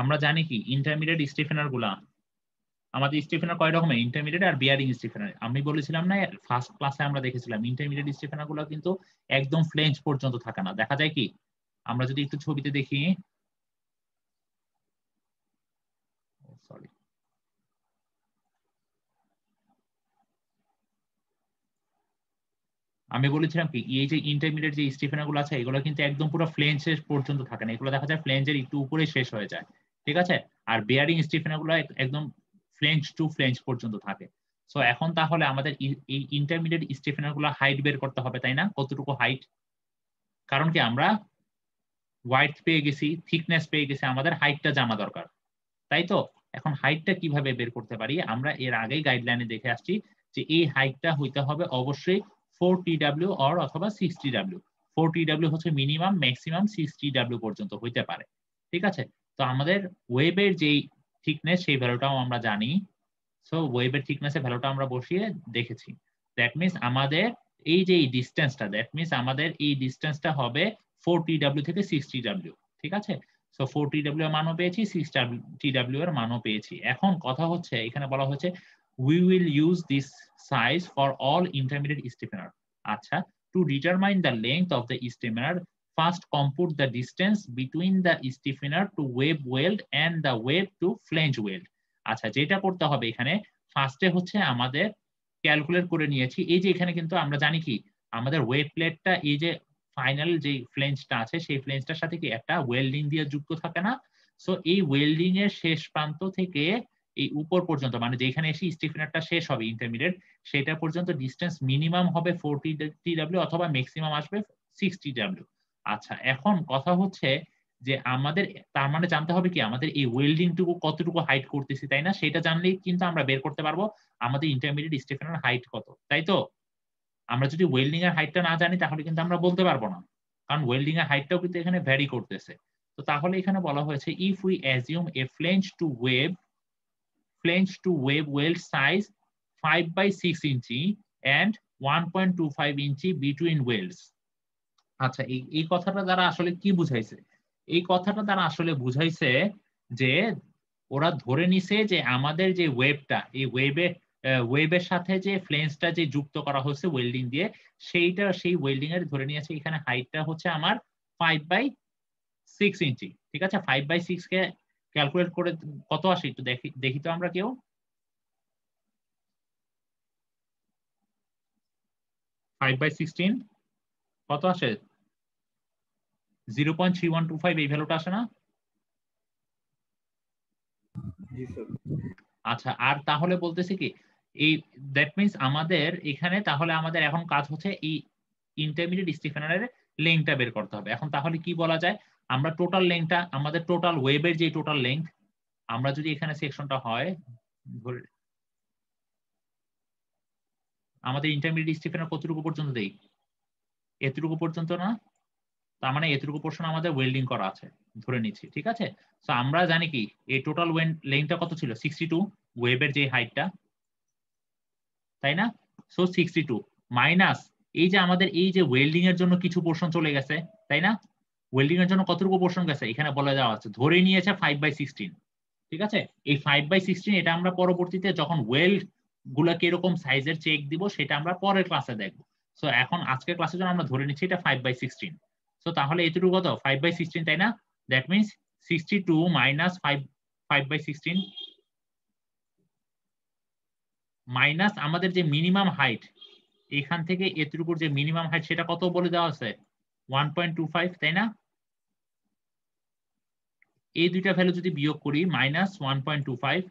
আমরা জানি কি ইন্টারমিডিয়েট স্টিফেনার গুলা, আমাদের স্টিফেনার কয় রকমের, ইন্টারমিডিয়েট আর বিয়ারিং স্টিফেনার। আমি বলেছিলাম না ফার্স্ট ক্লাসে আমরা দেখেছিলাম ইন্টারমিডিয়েট স্টিফেনার গুলো কিন্তু একদম ফ্লেঞ্জ পর্যন্ত থাকে না। দেখা যায় কি, আমরা যদি একটু ছবিতে দেখি, সরি, আমি বলেছিলাম কি এই যে ইন্টারমিডিয়েট যে স্টিফেনার গুলো আছে এগুলো কিন্তু একদম পুরো ফ্লেঞ্জের পর্যন্ত থাকে না, এগুলো দেখা যায় ফ্লেঞ্জের একটু উপরে শেষ হয়ে যায়। ঠিক আছে, আর বিয়ারিং স্টিফেনার গুলো একদম ফ্লেঞ্জ টু ফ্লেঞ্জ পর্যন্ত থাকে। সো এখন তাহলে আমাদের এই ইন্টারমিডিয়েট স্টিফেনার গুলো হাইট বের করতে হবে, তাই না? কতটুকু হাইট, কারণ কি আমরা ওয়াইড পেয়ে গেছি, থিকনেস পেয়ে গেছি, আমাদের হাইটটা জানা দরকার, তাই তো? এখন হাইটটা কিভাবে বের করতে পারি, আমরা এর আগেই গাইডলাইনে দেখে আসছি যে এই হাইটটা হইতে হবে অবশ্যই 4TW অথবা 6TW। 4TW হচ্ছে মিনিমাম, ম্যাক্সিমাম 6TW পর্যন্ত হইতে পারে। ঠিক আছে, তো আমাদের ওয়েবের যেই থিকনেস সেই ভ্যালুটাও আমরা জানি। সো ওয়েবের থিকনেসের ভ্যালুটা আমরা বসিয়ে দেখেছি। দ্যাট মিনস আমাদের এই যে ডিসটেন্সটা, দ্যাট মিনস আমাদের এই ডিসটেন্সটা হবে 4TW থেকে 6TW। ঠিক আছে, সো 4TW এর মানও পেয়েছি, 6TW এর মানও পেয়েছি। এখন কথা হচ্ছে এখানে বলা হচ্ছে we will use this size for all intermediate stiffener. আচ্ছা, to determine the length of the stiffener, first compute the distance between the stiffener to web weld and the web to flange weld. আচ্ছা, যেটা করতে হবে এখানে ফার্স্টে হচ্ছে আমাদের calculate করে নিয়েছি, এই যে এখানে কিন্তু আমরা জানি কি আমাদের ওয়েব প্লেটটা এই যে ফাইনাল যে ফ্লেঞ্জটা আছে সেই ফ্লেঞ্জটার সাথে কি একটা ওয়েল্ডিং দিয়ে যুক্ত থাকে না? সো এই ওয়েল্ডিং এর শেষ প্রান্ত থেকে এই উপর পর্যন্ত, মানে যেখানে এসে স্টিফেনারটা শেষ হবে ইন্টারমিডিয়েট, সেটা পর্যন্ত ডিসটেন্স মিনিমাম হবে 4TW অথবা ম্যাক্সিমাম আসবে 6TW। আচ্ছা, এখন কথা হচ্ছে যে আমাদের তার মানে জানতে হবে কি আমাদের এই ওয়েল্ডিংটুকু কতটুকু হাইট করতেছি, তাই না? সেটা জানলেই কিন্তু আমরা বের করতে পারবো আমাদের ইন্টারমিডিয়েট স্টিফেনার হাইট কত, তাই তো? আমরা যদি ওয়েল্ডিং এর হাইটটা না জানি তাহলে কিন্তু আমরা বলতে পারবো না, কারণ ওয়েল্ডিং এর হাইটটাও কিন্তু এখানে ভ্যারি করতেছে। তো তাহলে এখানে বলা হয়েছে if we assume a flange to web weld size 5/6 inch and 1.25 inch between welds. আচ্ছা, এই কথাটা দ্বারা আসলে কি বুঝাইছে? এই কথাটা দ্বারা আসলে বুঝাইছে যে ওরা ধরে নিছে যে আমাদের যে ওয়েবটা, এই ওয়েবের সাথে যে ফ্লেঞ্জটা যে যুক্ত করা হয়েছে ওয়েল্ডিং দিয়ে, সেই ওয়েল্ডিং এর ধরে নিয়েছে এখানে হাইটটা হচ্ছে আমার 5/6 ইঞ্চি। ঠিক আছে, 5/6 কে ক্যালকুলেট করে কত আসে একটু দেখি তো আমরা কেউ। 5/16 কত আসে? 0.3125, এই ভ্যালুটা আসে না? আচ্ছা, আর তাহলে বলতেছে কি এই দ্যাট মিন্স আমাদের এখানে তাহলে আমাদের এখন কাজ হচ্ছে এই ইন্টারমিডিয়েট স্টিফেনারের লেংথটা বের করতে হবে। এখন তাহলে কি বলা যায়, আমরা টোটাল লেংথটা, আমাদের টোটাল ওয়েবের যে টোটাল লেংথ, আমরা যদি এখানে সেকশনটা হয় আমাদের ইন্টারমিডিয়েট স্টিফেনার কতটুকু পর্যন্ত দেই, এতটুকু পর্যন্ত না? তার মানে এতটুকু পোর্শন আমাদের ওয়েল্ডিং করা আছে ধরে নিচ্ছি, ঠিক আছে। সো আমরা জানি কি এই টোটাল লেন্থটা কত ছিল 62 ওয়েবের যে হাইটটা, তাই না? সো 62 মাইনাস এই যে আমাদের এই যে ওয়েল্ডিং এর জন্য কিছু পোর্শন চলে গেছে, তাই না? ওয়েল্ডিং এর জন্য কতটুকু পোর্শন গেছে এখানে বলে দেওয়া আছে, ধরে নিয়েছে 5/16, ঠিক আছে। এই 5/16 এটা আমরা পরবর্তীতে যখন ওয়েল্ড গুলা কিরকম সাইজের চেক দিব সেটা আমরা পরের ক্লাসে দেখবো। সো এখন আজকের ক্লাসের জন্য আমরা ধরে নিচ্ছি এটা 5/16। সো তাহলে এতটুকু কত 5/16, তাই না? দ্যাট মিনস 62 মাইনাস 5/16 মাইনাস আমাদের যে মিনিমাম হাইট এখান থেকে এতটুকুর যে মিনিমাম হাইট সেটা কত বলে দেওয়া আছে 1.25, তাই না? এই দুইটা ভ্যালু যদি বিয়োগ করি minus 1.25,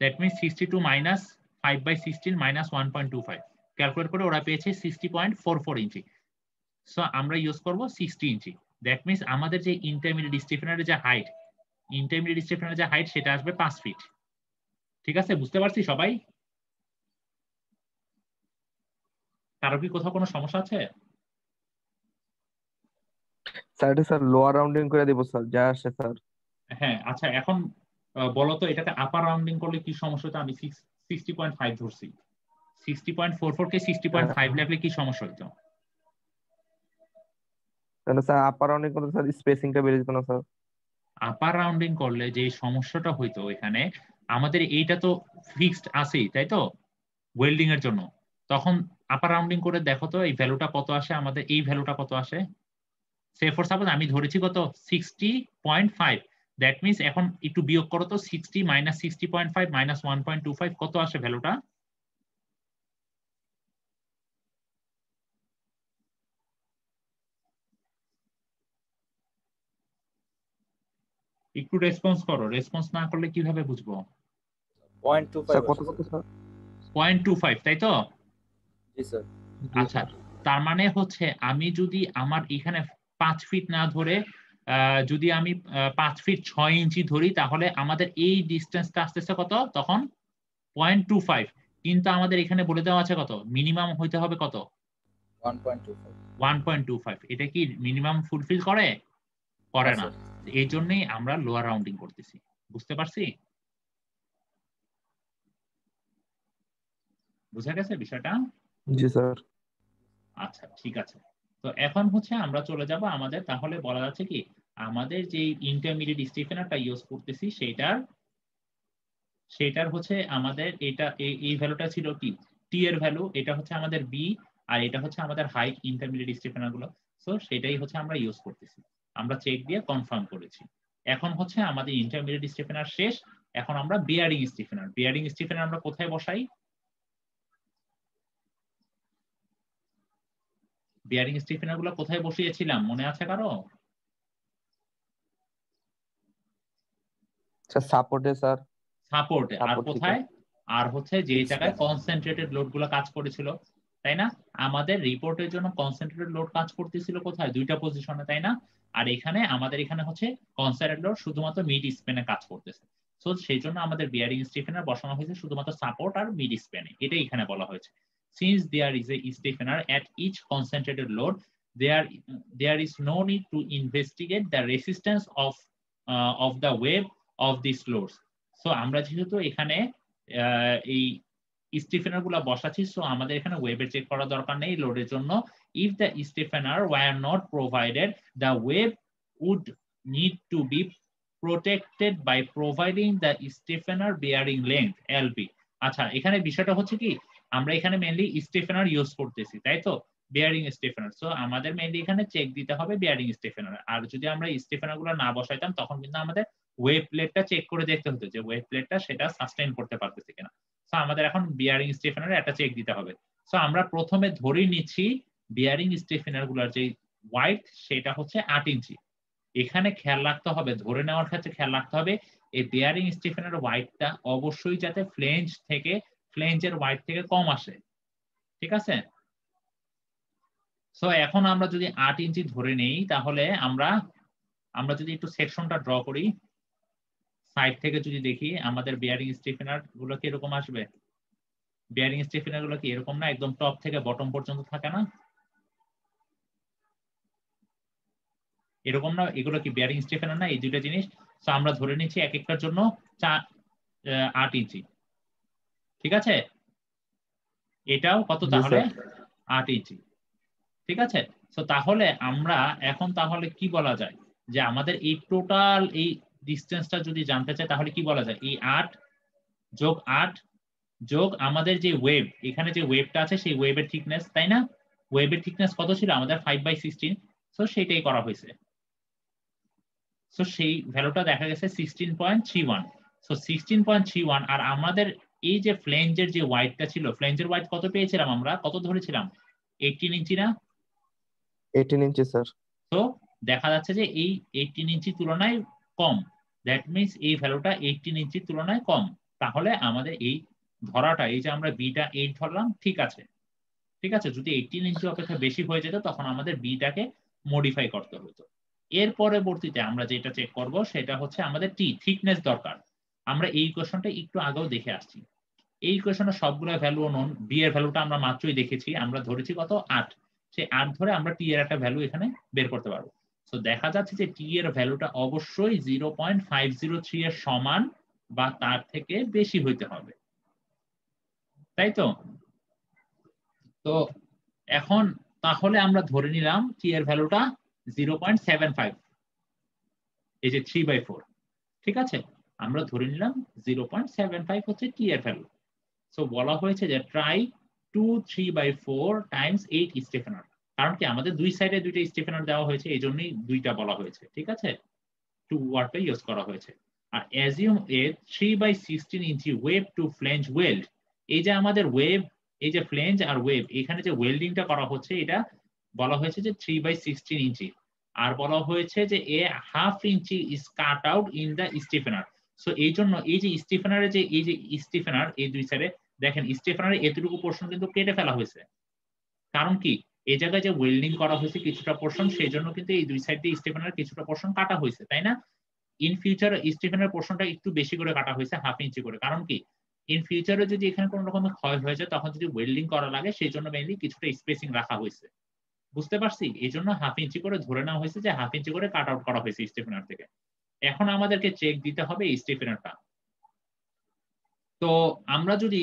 that means 62 minus 5/16 minus 1.25 calculate করে ওরা পেয়েছে 60.44 ইঞ্চি। সো আমরা ইউজ করব 60 ইঞ্চি। দ্যাট মিনস আমাদের যে ইন্টারমিডিয়েট স্টিফেনারের যে হাইট সেটা আসবে 5 ফিট। ঠিক আছে, বুঝতে পারছি সবাই? কারো কি কোথাও কোনো সমস্যা আছে? স্যার এটা স্যার লোয়ার রাউন্ডিং করে দিব স্যার, যা আসে স্যার। হ্যাঁ আচ্ছা, এখন বলো তো এটাতে আপার রাউন্ডিং করলে কি সমস্যা হতো? আমি 60.5 ধরছি, 60.44 কে 60.5 লাগলে কি সমস্যা হতো? তাহলে স্যার আপার রাউন্ডিং করলে স্যার স্পেসিংটা বেড়ে যেত না স্যার? আপার রাউন্ডিং করলে যে সমস্যাটা হইতো এখানে, আমাদের এইটা তো ফিক্সড আছেই, তাই তো, ওয়েল্ডিং এর জন্য। তখন আপার রাউন্ডিং করে দেখো তো এই ভ্যালুটা কত আসে, আমাদের এই ভ্যালুটা কত আসে। সে ফর সাপোজ আমি ধরেছি কত 60.5, দ্যাট মিনস এখন একটু বিয়োগ করো তো 60 মাইনাস 60.5 মাইনাস 1.25 কত আসে ভ্যালুটা? একটু রেসপন্স করো, রেসপন্স না করলে কিভাবে বুঝবো? 0.25 কত কত স্যার? 0.25, তাই তো? জি স্যার। আচ্ছা, তার মানে হচ্ছে আমি যদি আমার এখানে 5 ফিট না ধরে যদি আমি 5 ফিট 6 ইঞ্চি ধরি, তাহলে আমাদের এই ডিস্টেন্সটা আসতেছে কত তখন 0.25। কিন্তু আমাদের এখানে বলে দেওয়া আছে কত মিনিমাম হইতে হবে কত 1.25। এটা কি মিনিমাম ফুলফিল করে না? এই জন্যই আমরা লোয়ার রাউন্ডিং করতেছি। বুঝতে পারছি? বুঝা গেছে বিষয়টা? জি স্যার। আচ্ছা ঠিক আছে। তো এখন হচ্ছে আমরা চলে যাব আমাদের, তাহলে বলা যাচ্ছে কি আমাদের যে ইন্টারমিডিয়েট স্টিফেনারটা ইউজ করতেছি সেটার হচ্ছে আমাদের এটা এই ভ্যালুটা ছিল কি টি এর ভ্যালু, এটা হচ্ছে আমাদের বি, আর এটা হচ্ছে আমাদের হাইট ইন্টারমিডিয়েট স্টিফেনার গুলো। সো সেটাই হচ্ছে আমরা ইউজ করতেছি, আমরা চেক দিয়ে কনফার্ম করেছি। এখন হচ্ছে আমাদের ইন্টারমিডিয়েট স্টিফেনার শেষ, এখন আমরা বিয়ারিং স্টিফেনার আমরা কোথায় বসাই? বিয়ারিং স্টিফেনার গুলো কোথায় বসিয়েছিলাম মনে আছে কারো? স্যার সাপোর্টে স্যার। সাপোর্টে। আর কোথায়? আর হচ্ছে যে জায়গায় Fixed. কনসেন্ট্রেটেড লোড গুলো কাজ করেছিল, তাই না? আমাদের রিপোর্টের জন্য কনসেন্ট্রেটেড লোড কাজ করতেছিল কোথায়? দুইটা পজিশনে, তাই না? আর এখানে আমাদের এখানে হচ্ছে কনসেন্ট্রেটেড লোড শুধুমাত্র মিড স্প্যানে কাজ করতেছে। সো সেই জন্য আমাদের বিয়ারিং স্টিফেনার বসানো হয়েছে শুধুমাত্র সাপোর্ট আর মিড স্প্যানে, এটাই এখানে বলা হয়েছে। Since there is a stiffener at each concentrated load, there is no need to investigate the resistance of the wave of these loads. So আমরা যেহেতু এখানে এই স্টিফেনার গুলা বসাচ্ছি, সো আমাদের এখানে ওয়েভের চেক করার দরকার নেই লোডের জন্য। If the stiffener were not provided, the web would need to be protected by providing the stiffener bearing length LB. আচ্ছা, এখানে বিষয়টা হচ্ছে কি আমরা এখানে মেইনলি স্টিফেনার ইউজ করতেছি, তাই তো, বিয়ারিং স্টিফেনার। সো আমাদের মেইনলি এখানে চেক দিতে হবে বিয়ারিং স্টিফেনার। আর যদি আমরা স্টিফেনার গুলো না বসাইতাম তখন কিন্তু আমাদের ওয়েভ প্লেটটা চেক করে দেখতে হতো যে ওয়েভ প্লেটটা সেটা সাস্টেইন করতে পারতেছে কিনা। সো আমাদের এখন বিয়ারিং স্টিফেনারে একটা চেক দিতে হবে। সো আমরা প্রথমে ধরে নিচ্ছি বিয়ারিং স্টিফেনার গুলোর যে ওয়াইড সেটা হচ্ছে 8 ইঞ্চি। এখানে খেয়াল রাখতে হবে, ধরে নেওয়ার ক্ষেত্রে খেয়াল রাখতে হবে এই বিয়ারিং স্টিফেনার ওয়াইডটা অবশ্যই যাতে ফ্লেঞ্জের ওয়াইড থেকে কম আসে, ঠিক আছে? সো এখন আমরা যদি 8 ইঞ্চি ধরে নেই, তাহলে আমরা যদি একটু সেকশনটা ড্র করি, সাইড থেকে যদি দেখি আমাদের বিয়ারিং স্টিফেনার গুলো কি এরকম আসবে? বিয়ারিং স্টিফেনার গুলো কি এরকম না, একদম টপ থেকে বটম পর্যন্ত থাকে না? এরকম না, এগুলো কি বিয়ারিং স্টিফেনার না, এই দুইটা জিনিস। তো আমরা ধরে নিচ্ছি এক একটার জন্য 8 ইঞ্চি, ঠিক আছে। এটাও কত তাহলে 8 ইঞ্চি, ঠিক আছে। তো তাহলে আমরা এখন তাহলে কি বলা যায় যে আমাদের এই টোটাল এই ডিসটেন্সটা যদি জানতে চাই তাহলে কি বলা যায়, এই 8 যোগ 8 যোগ আমাদের যে ওয়েভ, এখানে যে ওয়েভটা আছে সেই ওয়েভের থিকনেস, তাই না? ওয়েভের থিকনেস কত ছিল আমাদের 5/16, সো সেটাই করা হয়েছে। সো সেই ভ্যালুটা দেখা গেছে 16.31। সো 16.31, আর আমাদের এই যে ফ্লেঞ্জের যে ওয়াইডটা ছিল, ফ্লেঞ্জের ওয়াইড কত পেয়েছিলাম আমরা, কত ধরেছিলাম 18 ইঞ্চি না? 18 ইঞ্চি স্যার। তো দেখা যাচ্ছে যে এই 18 ইঞ্চির তুলনায় কম, দ্যাট মিনস এই ভ্যালুটা 18 ইঞ্চির তুলনায় কম। তাহলে আমাদের এই ধরাটা, এই যে আমরা বিটা 8 ধরলাম, ঠিক আছে, ঠিক আছে। যদি 18 ইঞ্চি অপেক্ষা বেশি হয়ে যেত তখন আমাদের বিটাকে মডিফাই করতে হতো। এর পরবর্তীতে আমরা যেটা চেক করব সেটা হচ্ছে আমাদের টি থিকনেস দরকার। আমরা এই কোশ্চেনটা একটু আগেও দেখে আসছি। এই কোশ্চেনে সবগুলো ভ্যালু অননোন, বি এর ভ্যালুটা আমরা মাত্রই দেখেছি, আমরা ধরেছি কত 8, সেই 8 ধরে আমরা টি এর একটা ভ্যালু এখানে বের করতে পারবো। তো দেখা যাচ্ছে যে টি এর ভ্যালুটা অবশ্যই 0.503 এর সমান বা তার থেকে বেশি হইতে হবে, তাই তো? তো এখন তাহলে আমরা ধরে নিলাম টি এর ভ্যালুটা 0.75, এই যে 3/4, ঠিক আছে। আমরা ধরে নিলাম 0.75 হচ্ছে টি এর ভ্যালু। সো বলা হয়েছে যে ট্রাই 2 3/4 টাইমস 8 স্টিফেনার, কারণ কি আমাদের দুই সাইডে দুইটা স্টিফেনার দেওয়া হয়েছে, এই জন্যই দুইটা বলা হয়েছে, ঠিক আছে, 2 ওয়ার্ডটা ইউজ করা হয়েছে। আর অ্যাজিউম এ 3/16 ইঞ্চি ওয়েভ টু ফ্লেঞ্জ ওয়েল্ড, এই যে আমাদের ওয়েভ, এই যে ফ্লেঞ্জ আর ওয়েভ, এখানে যে ওয়েল্ডিংটা করা হচ্ছে এটা বলা হয়েছে যে 3/16 ইঞ্চি, আর বলা হয়েছে যে a half inch is cut out in the stiffener. So এই জন্য এই যে স্টিফেনারের যে এই যে স্টিফেনার এই দুই সাইডে দেখেন স্টিফেনারের এতটুকু পোর্শন কিন্তু কেটে ফেলা হয়েছে, কারণ কি এই জায়গায় যে ওয়েল্ডিং করা হয়েছে কিছুটা পোর্শন, সেই জন্য কিন্তু এই দুই সাইড দিয়ে স্টিফেনারের কিছুটা পোর্শন কাটা হয়েছে, তাই না? ইন ফিউচার স্টিফেনের পোর্শনটা একটু বেশি করে কাটা হয়েছে, হাফ ইঞ্চি করে, কারণ কি ইন ফিউচারে যদি এখানে কোনো রকমের ক্ষয় হয়ে যায় তখন যদি ওয়েল্ডিং করা লাগে, সেই জন্য মেইনলি কিছুটা স্পেসিং রাখা হয়েছে, বুঝতে পারছি? এই জন্য হাফ ইঞ্চি করে ধরে নেওয়া হয়েছে যে হাফ ইঞ্চি করে কাট আউট করা হয়েছে স্টিফেনার থেকে। এখন আমাদেরকে চেক দিতে হবে এই স্টিফেনারটা। তো আমরা যদি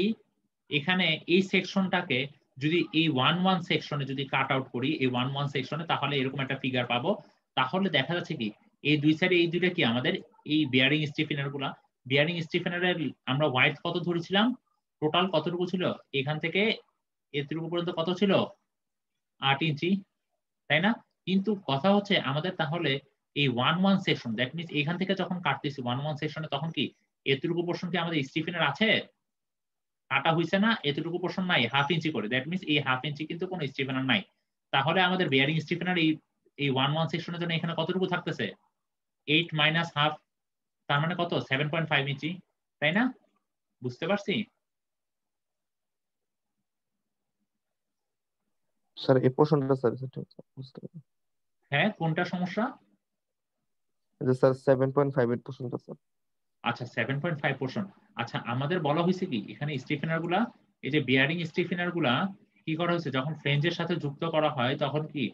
এখানে এই সেকশনটাকে যদি এই 1-1 সেকশনে যদি কাট আউট করি, এই 1-1 সেকশনে, তাহলে এরকম একটা ফিগার পাবো। তাহলে দেখা যাচ্ছে কি এই দুই সাইডে এই দুইটা কি আমাদের এই বিয়ারিং স্টিফেনার গুলা, বিয়ারিং স্টিফেনারের আমরা ওয়াইড কত ধরেছিলাম, টোটাল কতটুকু ছিল, এখান থেকে এতটুকু পর্যন্ত কত ছিল 8 ইঞ্চি, তাই না? কিন্তু কথা হচ্ছে আমাদের তাহলে এই 1-1 সেকশন, দ্যাট মিনস এখান থেকে যখন কাটতেছি 1-1 সেকশনে, তখন কি এতটুকু পোর্শন কি আমাদের স্টিফেনার আছে, কাটা হইছে না, এতটুকু পোর্শন নাই, হাফ ইঞ্চি করে, দ্যাট মিনস এই হাফ ইঞ্চি কিন্তু কোনো স্টিফেনার নাই। তাহলে আমাদের বিয়ারিং স্টিফেনার এই 1-1 সেকশনের জন্য এখানে কতটুকু থাকতেছে, 8 মাইনাস হাফ, তার মানে কত 7.5 ইঞ্চি, তাই না? বুঝতে পারছি? স্যার এই পোর্শনটা স্যার বুঝতে পারলাম। হ্যাঁ, কোনটা সমস্যা? যে স্যার 7.58 পোর্শনটা স্যার। আচ্ছা 7.5 পোর্শন। আচ্ছা আমাদের বলা হয়েছে কি এখানে স্টিফেনার গুলা, এই যে বিয়ারিং স্টিফেনার গুলা কি করা হয়েছে, যখন ফ্লেঞ্জের সাথে যুক্ত করা হয় তখন কি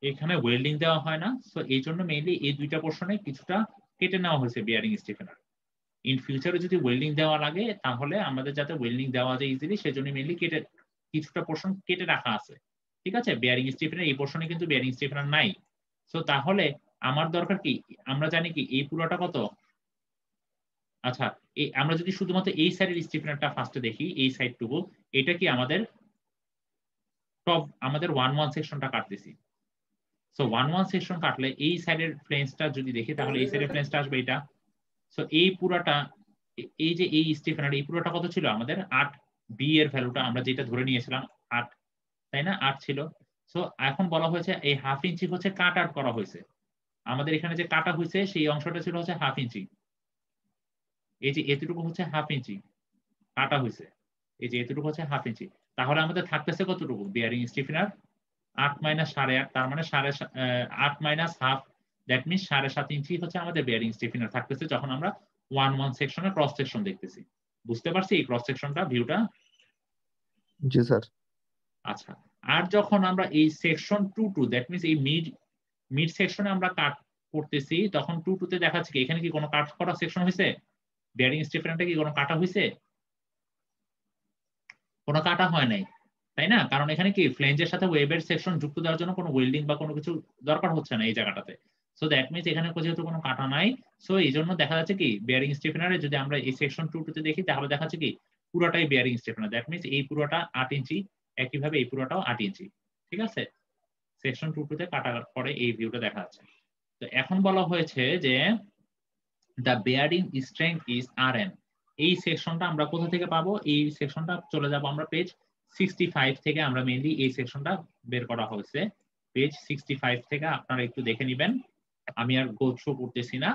এখানে ওয়েল্ডিং দেওয়া হয় না, সো এই জন্য মেইনলি এই দুইটা পোর্শনে কিছুটা কেটে নেওয়া হয়েছে বিয়ারিং স্টিফেনার। ইন ফিউচারে যদি ওয়েল্ডিং দেওয়া লাগে তাহলে আমাদের যাতে ওয়েল্ডিং দেওয়া যায় ইজিলি, সেজন্য মেইনলি কেটে কিছুটা পোর্শন কেটে রাখা আছে, ঠিক আছে। বিয়ারিং স্টিফেনার এই পোর্শনে কিন্তু বিয়ারিং স্টিফেনার নাই। সো তাহলে আমার দরকার কি, আমরা জানি কি এই পুরোটা কত, আচ্ছা এই আমরা যদি শুধুমাত্র এই সাইডের স্টিফেনারটা ফার্স্টে দেখি, এই সাইডটুকু, এটা কি আমাদের টপ, আমাদের 1-1 সেকশনটা কাটতেছি। সো 1-1 সেকশন কাটলে এই সাইডের ফ্লেঞ্জটা যদি দেখি তাহলে এই সাইডের ফ্লেঞ্জটা আসবে এটা। সো এই পুরোটা, এই যে এই স্টিফেনার এই পুরোটা কত ছিল আমাদের 8, বি এর ভ্যালুটা আমরা যেটা ধরে নিয়েছিলাম 8, তাই না, 8 ছিল। সো এখন বলা হয়েছে এই হাফ ইঞ্চি হচ্ছে কাট আউট করা হয়েছে, আমাদের এখানে যে কাটা হয়েছে সেই অংশটা ছিল হচ্ছে হাফ ইঞ্চি, এই যে এতটুকু হচ্ছে হাফ ইঞ্চি কাটা হয়েছে, এই যে এতটুকু হচ্ছে হাফ ইঞ্চি। তাহলে আমাদের থাকতেছে কতটুকু বিয়ারিং স্টিফেনার, 8 মাইনাস 8.5, তার মানে 8 মাইনাস হাফ, দ্যাট মিনস 7.5 ইঞ্চি হচ্ছে আমাদের বিয়ারিং স্টিফেনার থাকতেছে যখন আমরা 1-1 সেকশনের ক্রস সেকশন দেখতেছি। বুঝতে পারছি এই ক্রস সেকশনটা ভিউটা? জি স্যার। আচ্ছা, আর যখন আমরা এই সেকশন 2-2, দ্যাট মিনস এই মিড সেকশনে আমরা কাট করতেছি তখন 2 তে দেখাচ্ছে কি এখানে কি কোনো কাট করা সেকশন হয়েছে, বিয়ারিং স্টিফেনারটা কি কোনো কাটা হয়েছে, কোনো কাটা হয় নাই, তাই না? কারণ এখানে কি ফ্লেঞ্জের সাথে ওয়েবের সেকশন যুক্ত দেওয়ার জন্য কোনো ওয়েল্ডিং বা কোনো কিছু দরকার হচ্ছে না এই জায়গাটাতে। সো দ্যাট মিনস এখানে যেহেতু কোনো কাটা নাই, সো এই জন্য দেখা যাচ্ছে কি বিয়ারিং স্টিফেনারে যদি আমরা এই সেকশন 2 তে দেখি তাহলে দেখা যাচ্ছে কি পুরোটাই বিয়ারিং স্টিফেনার। দ্যাট মিনস এই পুরোটা 8 ইঞ্চি, একইভাবে এই পুরোটাও 8 ইঞ্চি। ঠিক আছে, সেকশন 2 তে কাটার পরে এই ভিউটা দেখা যাচ্ছে। তো এখন বলা হয়েছে যে the bearing strength is Rn। এই সেকশনটা আমরা কোথা থেকে পাবো? এই সেকশনটা চলে যাব আমরা পেজ 65 থেকে, আমরা মেইনলি এই সেকশনটা বের করা হয়েছে পেজ 65 থেকে, আপনারা একটু দেখে নেবেন, আমি আর গো থ্রু করতেছি না।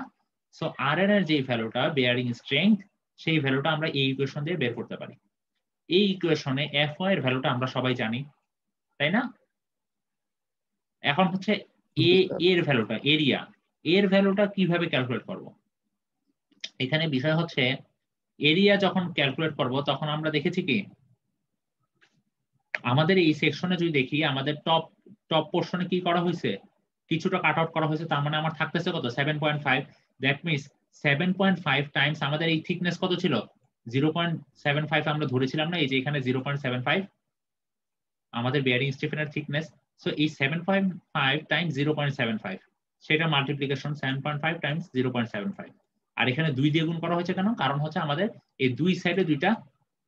সো Rn এর যে ভ্যালুটা বেয়ারিং স্ট্রেংথ, সেই ভ্যালুটা আমরা এই ইকুয়েশন দিয়ে বের করতে পারি। এই ইকুয়েশনে Fy এর ভ্যালুটা আমরা সবাই জানি, তাই না? এখন হচ্ছে এ এর ভ্যালুটা, এরিয়া এর ভ্যালুটা কিভাবে ক্যালকুলেট করব? এখানে বিষয় হচ্ছে এরিয়া যখন ক্যালকুলেট করব তখন আমরা দেখেছি কি আমাদের এই সেকশনে যদি দেখি আমাদের টপ পোরশনে কি করা হয়েছে, কিছুটা কাট আউট করা হয়েছে, তার মানে আমার থাকতেছে কত 7.5। দ্যাট মিনস 7.5 টাইমস আমাদের এই থিকনেস কত ছিল 0.75 আমরা ধরেছিলাম না, এই যে এখানে 0.75 আমাদের বেয়ারিং স্টিফেনার থিকনেস। সো এই 7.5 টাইমস 0.75 সেটা মাল্টিপ্লিকেশন 7.5 টাইমস 0.75, আর এখানে 2 দিয়ে গুণ করা হয়েছে কেন? কারণ হচ্ছে আমাদের এই দুই সাইডে দুইটা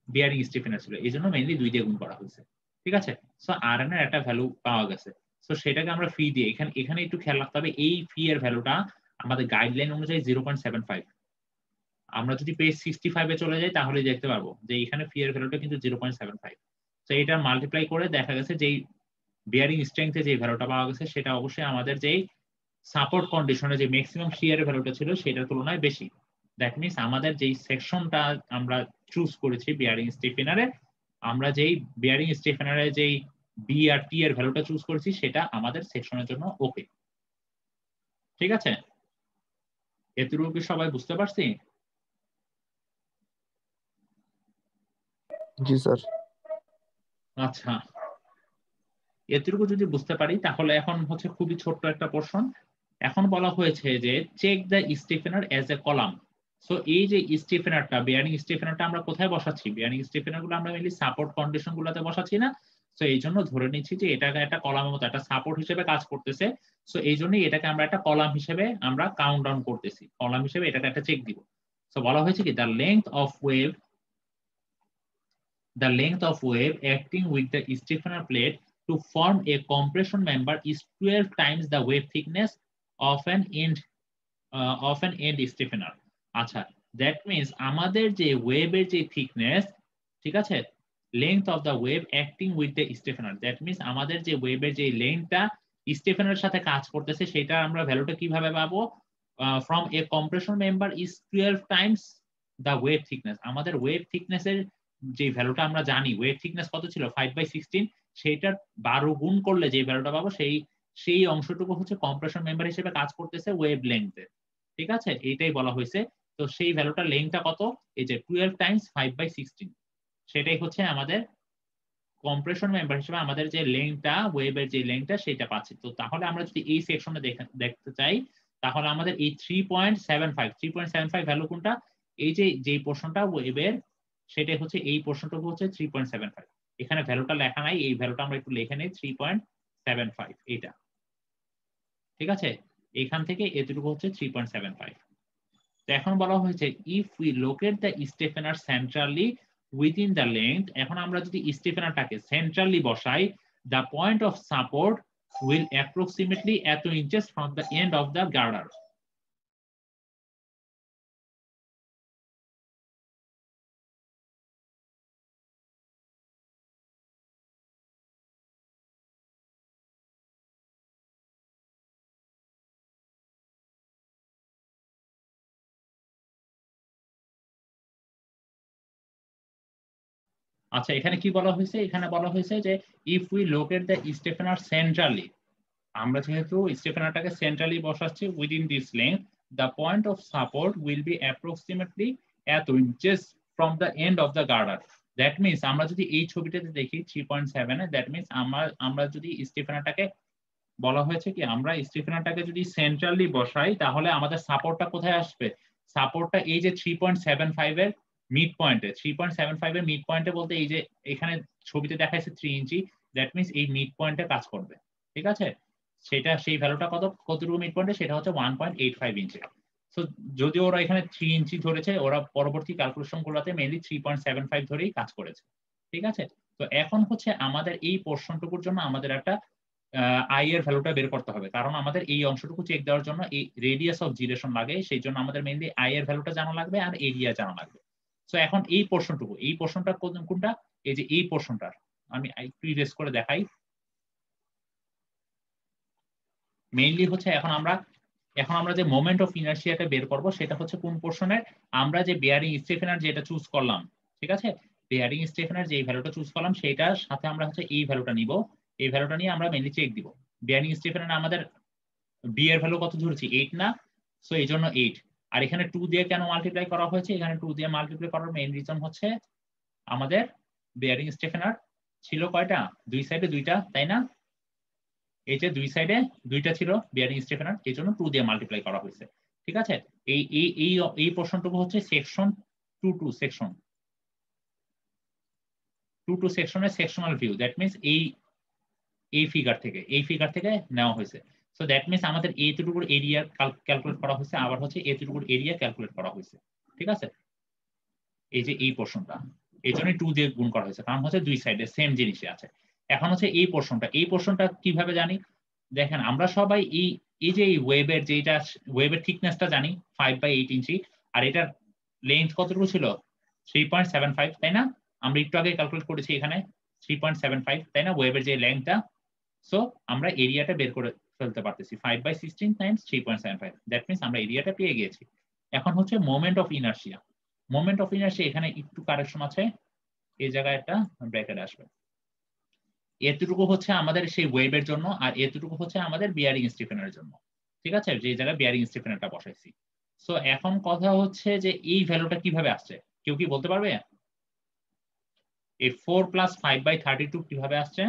বিয়ারিং স্টিফেনার ছিল, এই জন্য মেইনলি 2 দিয়ে গুণ করা হয়েছে। ঠিক আছে, সো Rn এর একটা ভ্যালু পাওয়া গেছে। সো সেটাকে আমরা ফি দিয়ে এখানে একটু খেয়াল রাখতে হবে, এই ফি এর ভ্যালুটা আমাদের গাইডলাইন অনুযায়ী 0.75। আমরা যদি পেজ 65 এ চলে যাই তাহলে দেখতে পারবো যে এখানে ফি এর ভ্যালুটা কিন্তু 0.75। তো এটা মাল্টিপ্লাই করে দেখা গেছে যে বিয়ারিং স্ট্রেংথে যে ভ্যালুটা পাওয়া গেছে সেটা অবশ্যই আমাদের যেই সাপোর্ট কন্ডিশনে যে ম্যাক্সিমাম শিয়ারের ভ্যালুটা ছিল সেটার তুলনায় বেশি। দ্যাট মিনস আমাদের যেই সেকশনটা আমরা চুজ করেছি বিয়ারিং স্টিফেনারে, আমরা যেই বিয়ারিং স্টিফেনারে যেই বি আর টি এর ভ্যালুটা চুজ করেছি সেটা আমাদের সেকশনের জন্য ওকে। ঠিক আছে, এতটুকু কি সবাই বুঝতে পারছি? জি স্যার। আচ্ছা, এতটুকু যদি বুঝতে পারি তাহলে এখন হচ্ছে খুবই ছোট্ট একটা পোরশন। এখন বলা হয়েছে যে check the stiffener as a column. So এই যে স্টিফেনারটা, বিয়ারিং স্টিফেনারটা আমরা কোথায় বসাচ্ছি? বিয়ারিং স্টিফেনার গুলো আমরা মেইনলি সাপোর্ট কন্ডিশন গুলোতে বসাচ্ছি না। সো এই জন্য ধরে নিচ্ছি যে এটাকে একটা কলামের মতো একটা সাপোর্ট হিসেবে কাজ করতেছে। সো এই জন্যই এটাকে আমরা একটা কলাম হিসেবে আমরা কাউন্ট ডাউন করতেছি, কলাম হিসেবে এটাকে একটা চেক দিব। সো বলা হয়েছে কি the length of web acting with the stiffener plate to form a compression member is 12 times the wave thickness of an end stiffener. আচ্ছা, that means আমাদের যে ওয়েভের যে থিকনেস, ঠিক আছে, length of the wave acting with the stiffener, that means আমাদের যে ওয়েভের যে লেন্থটা স্টিফেনারের সাথে কাজ করতেছে সেটা আমরা ভ্যালুটা কিভাবে পাবো? from a compression member is 12 times the wave thickness। আমাদের ওয়েভ থিকনেসের যে ভ্যালুটা আমরা জানি, ওয়েভ থিকনেস কত ছিল 5/16, সেইটার 12 গুণ করলে যে ভ্যালুটা পাবো সেই অংশটুকু হচ্ছে কম্প্রেশন মেম্বার হিসেবে কাজ করতেছে ওয়েভ লেংথে। ঠিক আছে, এইটাই বলা হয়েছে। তো সেই ভ্যালুটার লেংথটা কত? এই যে 12 টাইমস 5/16, সেটাই হচ্ছে আমাদের কম্প্রেশন মেম্বার হিসেবে আমাদের যে লেংথটা, ওয়েভের যে লেংথটা সেটা পাচ্ছি। তো তাহলে আমরা যদি এই সেকশনে দেখতে চাই তাহলে আমাদের এই 3.75 ভ্যালু কোনটা? এই যে পোরশনটা ওয়েভের, সেটাই হচ্ছে এই পোরশনটুকু হচ্ছে 3.75। এখানে ভ্যালুটা লেখা নাই, এই ভ্যালুটা আমরা একটু লিখে নেই 3.75 এটা। ঠিক আছে, এখান থেকে এতটুকু হচ্ছে 3.75। তো এখন বলা হয়েছে if we locate the stiffener centrally within the length, এখন আমরা যদি স্টিফেনারটাকে সেন্ট্রালি বসাই, the point of support will approximately এত inches from the end of the girder. আচ্ছা, এখানে কি বলা হয়েছে? এখানে বলা হয়েছে যে if we locate the stiffener centrally, আমরা যেহেতু স্টিফেনারটাকে সেন্ট্রালি বসাচ্ছি within this length, the point of support will be approximately এত inches from the end of the garter. That means আমরা যদি এই ছবিটাতে দেখি 3.7 এ, দ্যাট মিনস আমরা যদি স্টিফেনারটাকে বলা হয়েছে কি আমরা স্টিফেনারটাকে যদি সেন্ট্রালি বসাই তাহলে আমাদের সাপোর্টটা কোথায় আসবে? সাপোর্টটা এই যে 3.75 এর মিড পয়েন্টে, 3.75 এর মিড পয়েন্টে বলতে এই যে এখানে ছবিতে দেখাইছে 3 ইঞ্চি, দ্যাট মিন্স এই মিড পয়েন্টে কাজ করবে। ঠিক আছে, সেটা সেই ভ্যালুটা কতটুকু মিড পয়েন্টে, সেটা হচ্ছে 1.85 ইঞ্চি। সো যদিও ওরা এখানে 3 ইঞ্চি ধরেছে, ওরা পরবর্তী ক্যালকুলেশন গুলোতে মেইনলি 3.75 ধরেই কাজ করেছে। ঠিক আছে, তো এখন হচ্ছে আমাদের এই পোর্শনটুকুর জন্য আমাদের একটা আই এর ভ্যালুটা বের করতে হবে, কারণ আমাদের এই অংশটুকু চেক দেওয়ার জন্য এই রেডিয়াস অফ জিরেশন লাগে, সেই জন্য আমাদের মেইনলি আই এর ভ্যালুটা জানা লাগবে আর এরিয়া জানা লাগবে। সো এখন এই পোর্শনটুকু, এই পোর্শনটা কোনটা, এই যে এই পোর্শনটার আমি একটু ইরেজ করে দেখাই। মেইনলি হচ্ছে এখন আমরা যে মোমেন্ট অফ ইনার্শিয়াটা বের করব সেটা হচ্ছে কোন পোর্শনের, আমরা যে বেয়ারিং স্টিফেনার যেটা চুজ করলাম, ঠিক আছে, বেয়ারিং স্টিফেনার যে ভ্যালুটা চুজ করলাম সেটার সাথে আমরা হচ্ছে এই ভ্যালুটা নিব, এই ভ্যালুটা নিয়ে আমরা মেইনলি চেক দিব। বেয়ারিং স্টিফেনার আমাদের বি এর ভ্যালু কত ধরেছি, 8 না, সো এই জন্য 8। আর এখানে 2 দিয়ে কেন মাল্টিপ্লাই করা হয়েছে, এখানে 2 দিয়ে মাল্টিপ্লাই করার মেইন রিজন হচ্ছে আমাদের বেয়ারিং স্টিফেনার ছিল কয়টা, দুই সাইডে দুইটা, তাই না? এই যে দুই সাইডে দুইটা ছিল বেয়ারিং স্টিফেনার, এই জন্য 2 দিয়ে মাল্টিপ্লাই করা হয়েছে। ঠিক আছে, এই এই এই এই পোর্শনটুকু হচ্ছে সেকশন 2 সেকশন 2 সেকশনের সেকশনাল ভিউ, দ্যাট মিন্স এই ফিগার থেকে নেওয়া হয়েছে। সো দ্যাট মিন্স আমাদের এতটুকুর এরিয়া ক্যালকুলেট করা হয়েছে, আবার হচ্ছে এতটুকুর এরিয়া ক্যালকুলেট করা হয়েছে। ঠিক আছে, এই যে এই পোর্শনটা এই জন্য 2 দিয়ে গুণ করা হয়েছে, কারণ হচ্ছে দুই সাইডে সেম জিনিসই আছে। এখন হচ্ছে এই পোর্শনটা কিভাবে জানি, দেখেন আমরা সবাই এই যে ওয়েবের যেটা ওয়েবের থিকনেসটা জানি 5/8 ইঞ্চি, আর এটার লেন্থ কতটুকু ছিল 3.75, তাই না? আমরা একটু আগে ক্যালকুলেট করেছি এখানে 3.75, তাই না, ওয়েবের যে লেন্থটা। সো আমরা এরিয়াটা বের করে ফেলতে পারতেছি 5/16 টাইমস 3.75, দ্যাট মিন্স আমরা এরিয়াটা পেয়ে গিয়েছি। এখন হচ্ছে moment of inertia. Moment of inertia এখানে একটু কারেকশন আছে, এই জায়গায় একটা ব্র্যাকেট আসবে। এতটুকু হচ্ছে আমাদের সেই ওয়েবের জন্য, আর এতটুকু হচ্ছে আমাদের বিয়ারিং স্টিফেনারের জন্য। ঠিক আছে, যে জায়গায় বিয়ারিং স্টিফেনারটা বসাইছি। সো এখন কথা হচ্ছে যে এই ভ্যালুটা কিভাবে আসছে, কেউ কি বলতে পারবে? এই 4 + 5/32 কিভাবে আসছে?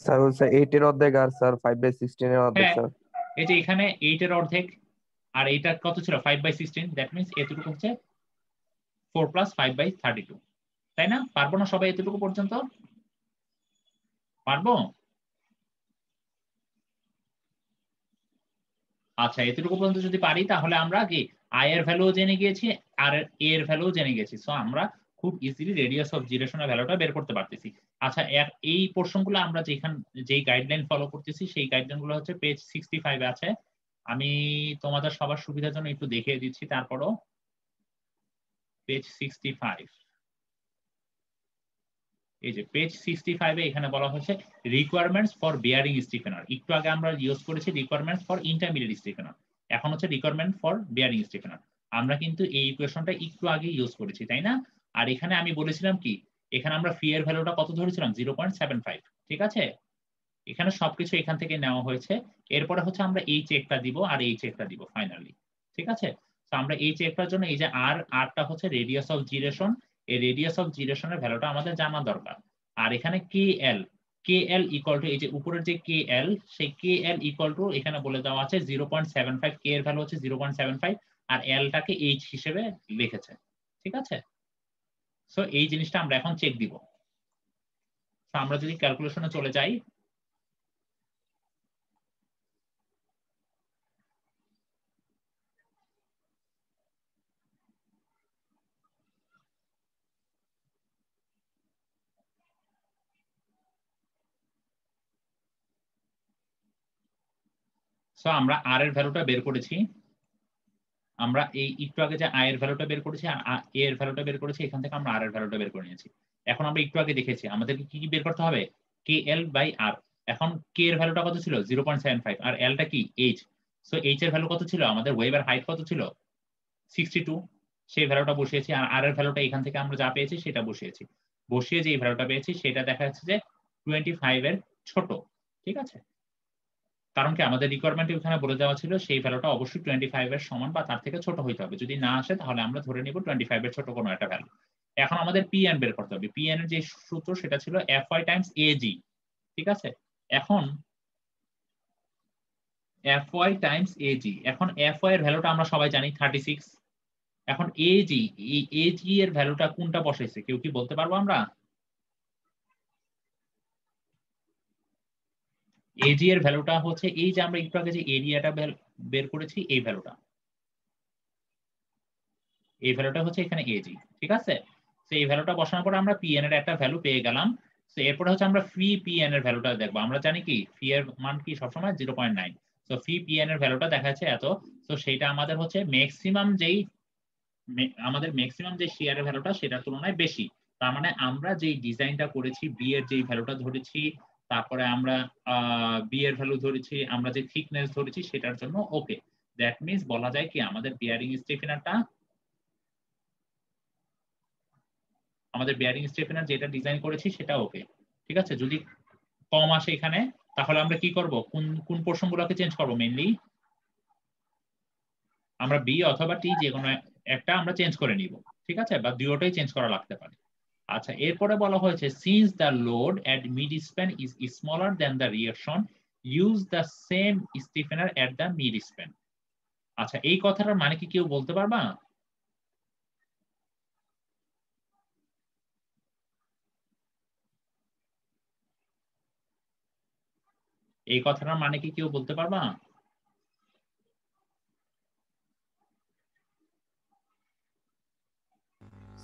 স্যার হচ্ছে 8 এর অর্ধেক আর স্যার 5/16 এর অর্ধেক হ্যাঁ, স্যার। এই যে এখানে 8 এর অর্ধেক আর এইটা কত ছিল 5/16, দ্যাট মিন্স এতটুকু হচ্ছে 4 + 5/32, তাই না? পারবো না সবাই এতটুকু পর্যন্ত? পারবো? আচ্ছা, এতটুকু পর্যন্ত যদি পারি তাহলে আমরা কি আই এর ভ্যালু জেনে গিয়েছি আর এ এর ভ্যালু জেনে গেছি। সো আমরা খুব ইজিলি রেডিয়াস অফ জিরেশনের ভ্যালুটা বের করতে পারতেছি। আচ্ছা, এই পোর্শনগুলো আমরা যেই গাইডলাইন ফলো করতেছি সেই গাইডলাইনগুলো হচ্ছে পেজ 65 এ আছে। আমি তোমাদের সবার সুবিধার জন্য একটু দেখিয়ে দিচ্ছি, তারপরও পেজ 65, এই যে পেজ 65 এ এখানে বলা হয়েছে রিকোয়ারমেন্টস ফর বিয়ারিং স্টিফেনার। একটু আগে আমরা ইউজ করেছি রিকোয়ারমেন্টস ফর ইন্টারমিডিয়েট স্টিফেনার, এখন হচ্ছে রিকোয়ারমেন্ট ফর বিয়ারিং স্টিফেনার। আমরা কিন্তু এই ইকুয়েশনটা একটু আগে ইউজ করেছি, তাই না? আর এখানে আমি বলেছিলাম কি, এখানে আমরা ফি এর ভ্যালুটা কত ধরেছিলাম 0.75। ঠিক আছে, এখানে সবকিছু এখান থেকে নেওয়া হয়েছে। এরপরে হচ্ছে আমরা এই চেকটা দিব আর এই চেকটা দিব ফাইনালি। ঠিক আছে, তো আমরা এই চেকটার জন্য এই যে আরটা হচ্ছে রেডিয়াস অফ জিরেশন, এই রেডিয়াস অফ জিরেশনের ভ্যালুটা আমাদের জানা দরকার। আর এখানে কেএল ইকুয়াল টু এই যে উপরের যে কেএল, সেই কেএল ইকুয়াল টু এখানে বলে দেওয়া আছে 0.75, কে এর ভ্যালু হচ্ছে 0.75 আর এলটাকে এইচ হিসেবে লিখেছে। ঠিক আছে, সো এই জিনিসটা আমরা এখন চেক দিব। তো আমরা যদি ক্যালকুলেশনে চলে যাই, সো আমরা আর এর ভ্যালুটা বের করেছি, আমরা এই একটু আগে যে আই এর ভ্যালুটা বের করেছি আর এ এর ভ্যালুটা বের করেছি, এখান থেকে আমরা আর এর ভ্যালুটা বের করে নিয়েছি। এখন আমরা একটু আগে দেখেছি আমাদেরকে কি কি বের করতে হবে, কে এল বাই আর। এখন কে এর ভ্যালুটা কত ছিল 0.75 আর এলটা কি এইচ। সো এইচ এর ভ্যালু কত ছিল, আমাদের ওয়েবের হাইট কত ছিল 62, সেই ভ্যালুটা বসিয়েছি। আর আর এর ভ্যালুটা এখান থেকে আমরা যা পেয়েছি সেটা বসিয়েছি, বসিয়ে যে ভ্যালুটা পেয়েছি সেটা দেখা যাচ্ছে যে 25 এর ছোট। ঠিক আছে, কারণ কি আমাদের রিকোয়ারমেন্টে ওখানে বলে দেওয়া ছিল সেই ভ্যালুটা অবশ্যই 25 এর সমান বা তার থেকে ছোট হইতে হবে, যদি না আসে তাহলে আমরা ধরে নিব 25 এর ছোট কোনো একটা ভ্যালু। এখন আমাদের পিএন বের করতে হবে। পিএন এর যে সূত্র সেটা ছিল FY টাইমস AG। ঠিক আছে? এখন fy টাইমস ag, এখন fy এর ভ্যালুটা আমরা সবাই জানি 36। এখন ag, এই ag এর ভ্যালুটা কোনটা বসাইছে কেউ কি বলতে পারবো আমরা? ag এর ভ্যালুটা হচ্ছে এই যে আমরা একটু আগে যে এরিয়াটা বের করেছি এই ভ্যালুটা, এই ভ্যালুটা হচ্ছে এখানে ag, ঠিক আছে? তো এই ভ্যালুটা বসানোর পর আমরা pn এর একটা ভ্যালু পেয়ে গেলাম। তো এরপরে হচ্ছে আমরা ফি pn এর ভ্যালুটা দেখবো। আমরা জানি কি ফি এর মান কি সবসময় 0.9। তো ফি pn এর ভ্যালুটা দেখা যাচ্ছে এত। তো সেটা আমাদের হচ্ছে আমাদের ম্যাক্সিমাম যে শেয়ারের ভ্যালুটা সেটার তুলনায় বেশি। তার মানে আমরা যেই ডিজাইনটা করেছি বি এর যেই ভ্যালুটা ধরেছি, তারপরে আমরা বি এর ভ্যালু ধরেছি, আমরা যে থিকনেস ধরেছি সেটার জন্য ওকে। দ্যাট মিন্স বলা যায় কি আমাদের বিয়ারিং স্টিফেনার যেটা ডিজাইন করেছি সেটা ওকে, ঠিক আছে? যদি কম আসে এখানে তাহলে আমরা কি করব, কোন পোরশন গুলোকে চেঞ্জ করব? মেইনলি আমরা বি অথবা টি যে কোনো একটা আমরা চেঞ্জ করে নিব, ঠিক আছে? বা দুটোই চেঞ্জ করা লাগতে পারে। আচ্ছা, এরপরে বলা হয়েছে since the load at mid span is smaller than the reaction use the same stiffener at the mid span. আচ্ছা, এই কথাটার মানে কি কেউ বলতে পারবা? এই কথাটার মানে কি কেউ বলতে পারবা?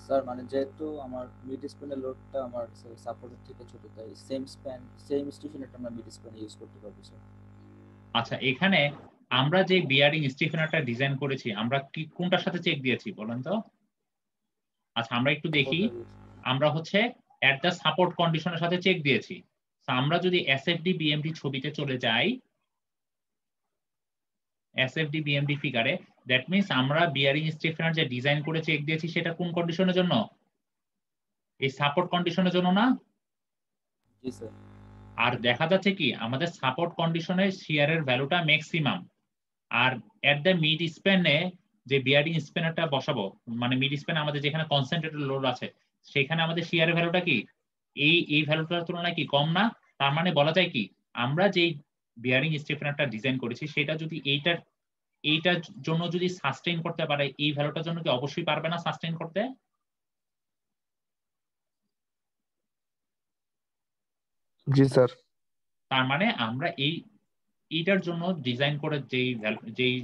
স্যার মানে যেহেতু আমার মিড স্প্যানের লোডটা আমার সাপোর্টের থেকে ছোট, তাই সেম স্টিফেনারটা আমরা মিড স্প্যানে ইউজ করতে পারবো স্যার। আচ্ছা, এখানে আমরা যে বিয়ারিং স্টিফেনারটা ডিজাইন করেছি আমরা কি কোনটার সাথে চেক দিয়েছি বলেন তো? আচ্ছা, আমরা একটু দেখি। আমরা হচ্ছে এট দ্য সাপোর্ট কন্ডিশনের সাথে চেক দিয়েছি। আমরা যদি এসএফডি বিএমডি ছবিতে চলে যাই, এসএফডি বিএমডি ফিগারে, দ্যাট মিন্স আমরা বিয়ারিং স্টিফেনার যে ডিজাইন করে চেক দিয়েছি সেটা কোন কন্ডিশনের জন্য? এই সাপোর্ট কন্ডিশনের জন্য না? জি স্যার। আর দেখা যাচ্ছে কি আমাদের সাপোর্ট কন্ডিশনে শিয়ারের ভ্যালুটা ম্যাক্সিমাম, আর এট দ্য মিড স্প্যানে যে বিয়ারিং স্প্যানারটা বসাবো, মানে মিড স্প্যান আমাদের যেখানে কনসেন্ট্রেটেড লোড আছে সেখানে আমাদের শিয়ারের ভ্যালুটা কি এই ভ্যালুটার তুলনায় কি কম না? তার মানে বলা যায় কি আমরা যেই বিয়ারিং স্টিফেনারটা ডিজাইন করেছি সেটা যদি এইটার জন্য যদি সাস্টেইন করতে পারে, এই ভ্যালুটার জন্য কি অবশ্যই পারবে না সাস্টেইন করতে? জি স্যার। তার মানে আমরা এইটার জন্য ডিজাইন করে যেই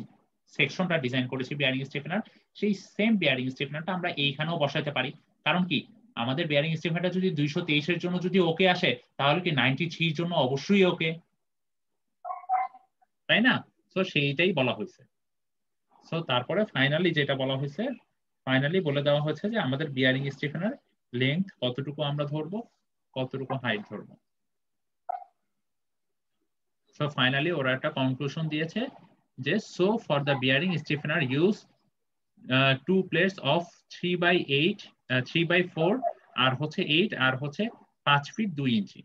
সেকশনটা ডিজাইন করেছি বিয়ারিং স্টিফেনার, সেই সেম বিয়ারিং স্টিফেনারটা আমরা এইখানেও বসাতে পারি। কারণ কি আমাদের বিয়ারিং স্টিফেনারটা যদি 223 এর জন্য যদি ওকে আসে তাহলে কি 93 এর জন্য অবশ্যই ওকে, তাই না? তো সেইটাই বলা হয়েছে। সো তারপরে ফাইনালি যেটা বলা হয়েছে, ফাইনালি বলে দেওয়া হয়েছে যে আমাদের বিয়ারিং স্টিফেনার লেংথ কতটুকু আমরা ধরবো, কতটুকু হাইট ধরবো। সো ফাইনালি ওরা একটা কনক্লুশন দিয়েছে যে so for the bearing stiffener use 2 plates of 3/8 3/4 আর হচ্ছে 8 আর হচ্ছে 5 ফিট 2 ইঞ্চি।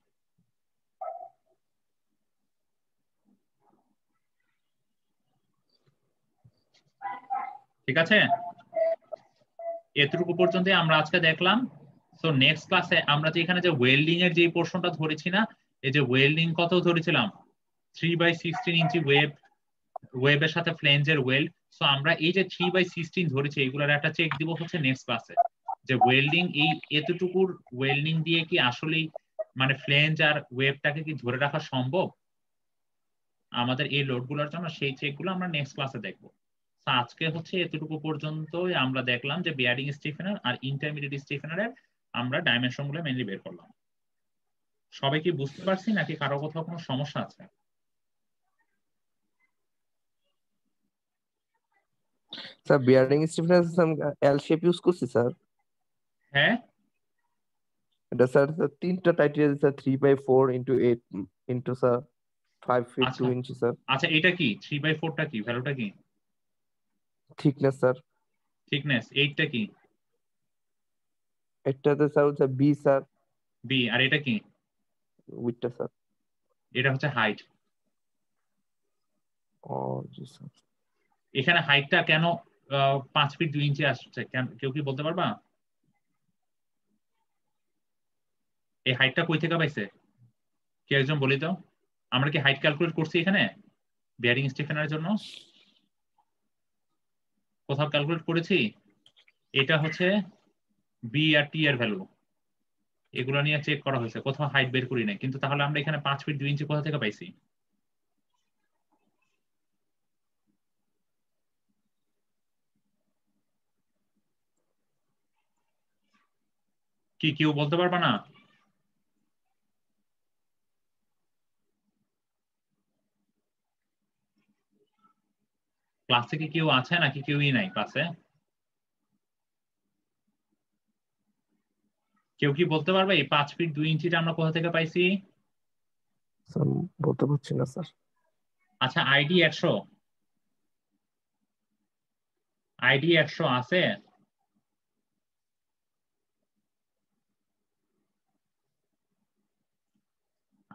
ঠিক আছে, এতটুকু পর্যন্ত আমরা আজকে দেখলাম। সো নেক্সট ক্লাসে আমরা যে এখানে যে ওয়েল্ডিং এর যে পোর্শনটা ধরেছি না, এই যে ওয়েল্ডিং কত ধরেছিলাম 3/16 ইঞ্চি ওয়েবের সাথে ফ্লেঞ্জের ওয়েল্ড। সো আমরা এই যে 3/16 ধরেছি এগুলোর একটা চেক দিব হচ্ছে নেক্সট ক্লাসে, যে ওয়েল্ডিং এই এতটুকুর ওয়েল্ডিং দিয়ে কি আসলেই মানে ফ্লেঞ্জ আর ওয়েবটাকে কি ধরে রাখা সম্ভব আমাদের এই লোডগুলোর জন্য, সেই চেকগুলো আমরা নেক্সট ক্লাসে দেখবো। আজকে হচ্ছে এতটুকু পর্যন্তই আমরা দেখলাম যে বিয়ারিং স্টিফেনার আর ইন্টারমিডিয়েট স্টিফেনারের আমরা ডাইমেনশন গুলো মেনলি বের করলাম। সবাই কি বুঝতে পারছি নাকি কারো কোথাও কোনো সমস্যা আছে? Sir bearing stiffener L shape use করছি স্যার। হ্যাঁ, এটা স্যার তিনটা title sir 3/4 into 8 into sir 5 feet 2 inch sir. আচ্ছা, এটা কি 3/4 টা কি ভ্যালুটা কি? Thickness sir. থিকনেস 8 টা কি? এটাতে স্যার হচ্ছে বি স্যার। বি। আর এটা কি? উইডটা স্যার। এটা হচ্ছে হাইট। ও জি স্যার। এখানে হাইটটা কেন 5 ফিট 2 ইঞ্চি আসছে কেউ কি বলতে পারবা? এই হাইটটা কই থেকে পাইছে? কি একজন বলি তো, আমরা কি হাইট ক্যালকুলেট করছি এখানে বিয়ারিং স্টিফেনারের জন্য? কোথাও ক্যালকুলেট করেছি? এটা হচ্ছে বি আর টি এর ভ্যালু, এগুলো নিয়ে চেক করা হয়েছে, কোথাও হাইট বের করি নাই। কিন্তু তাহলে আমরা এখানে 5 ফিট 2 ইঞ্চি কোথা থেকে পাইছি? কি কেউ বলতে পারবা না? ক্লাসে কি কেউ আছে নাকি কেউই নাই ক্লাসে? কেউ কি বলতে পারবে এই 5 ফিট 2 ইঞ্চিটা আমরা কোথা থেকে পাইছি? স্যার বলতে পারছি না স্যার। আচ্ছা, আইডি 100, আইডি 100 আছে?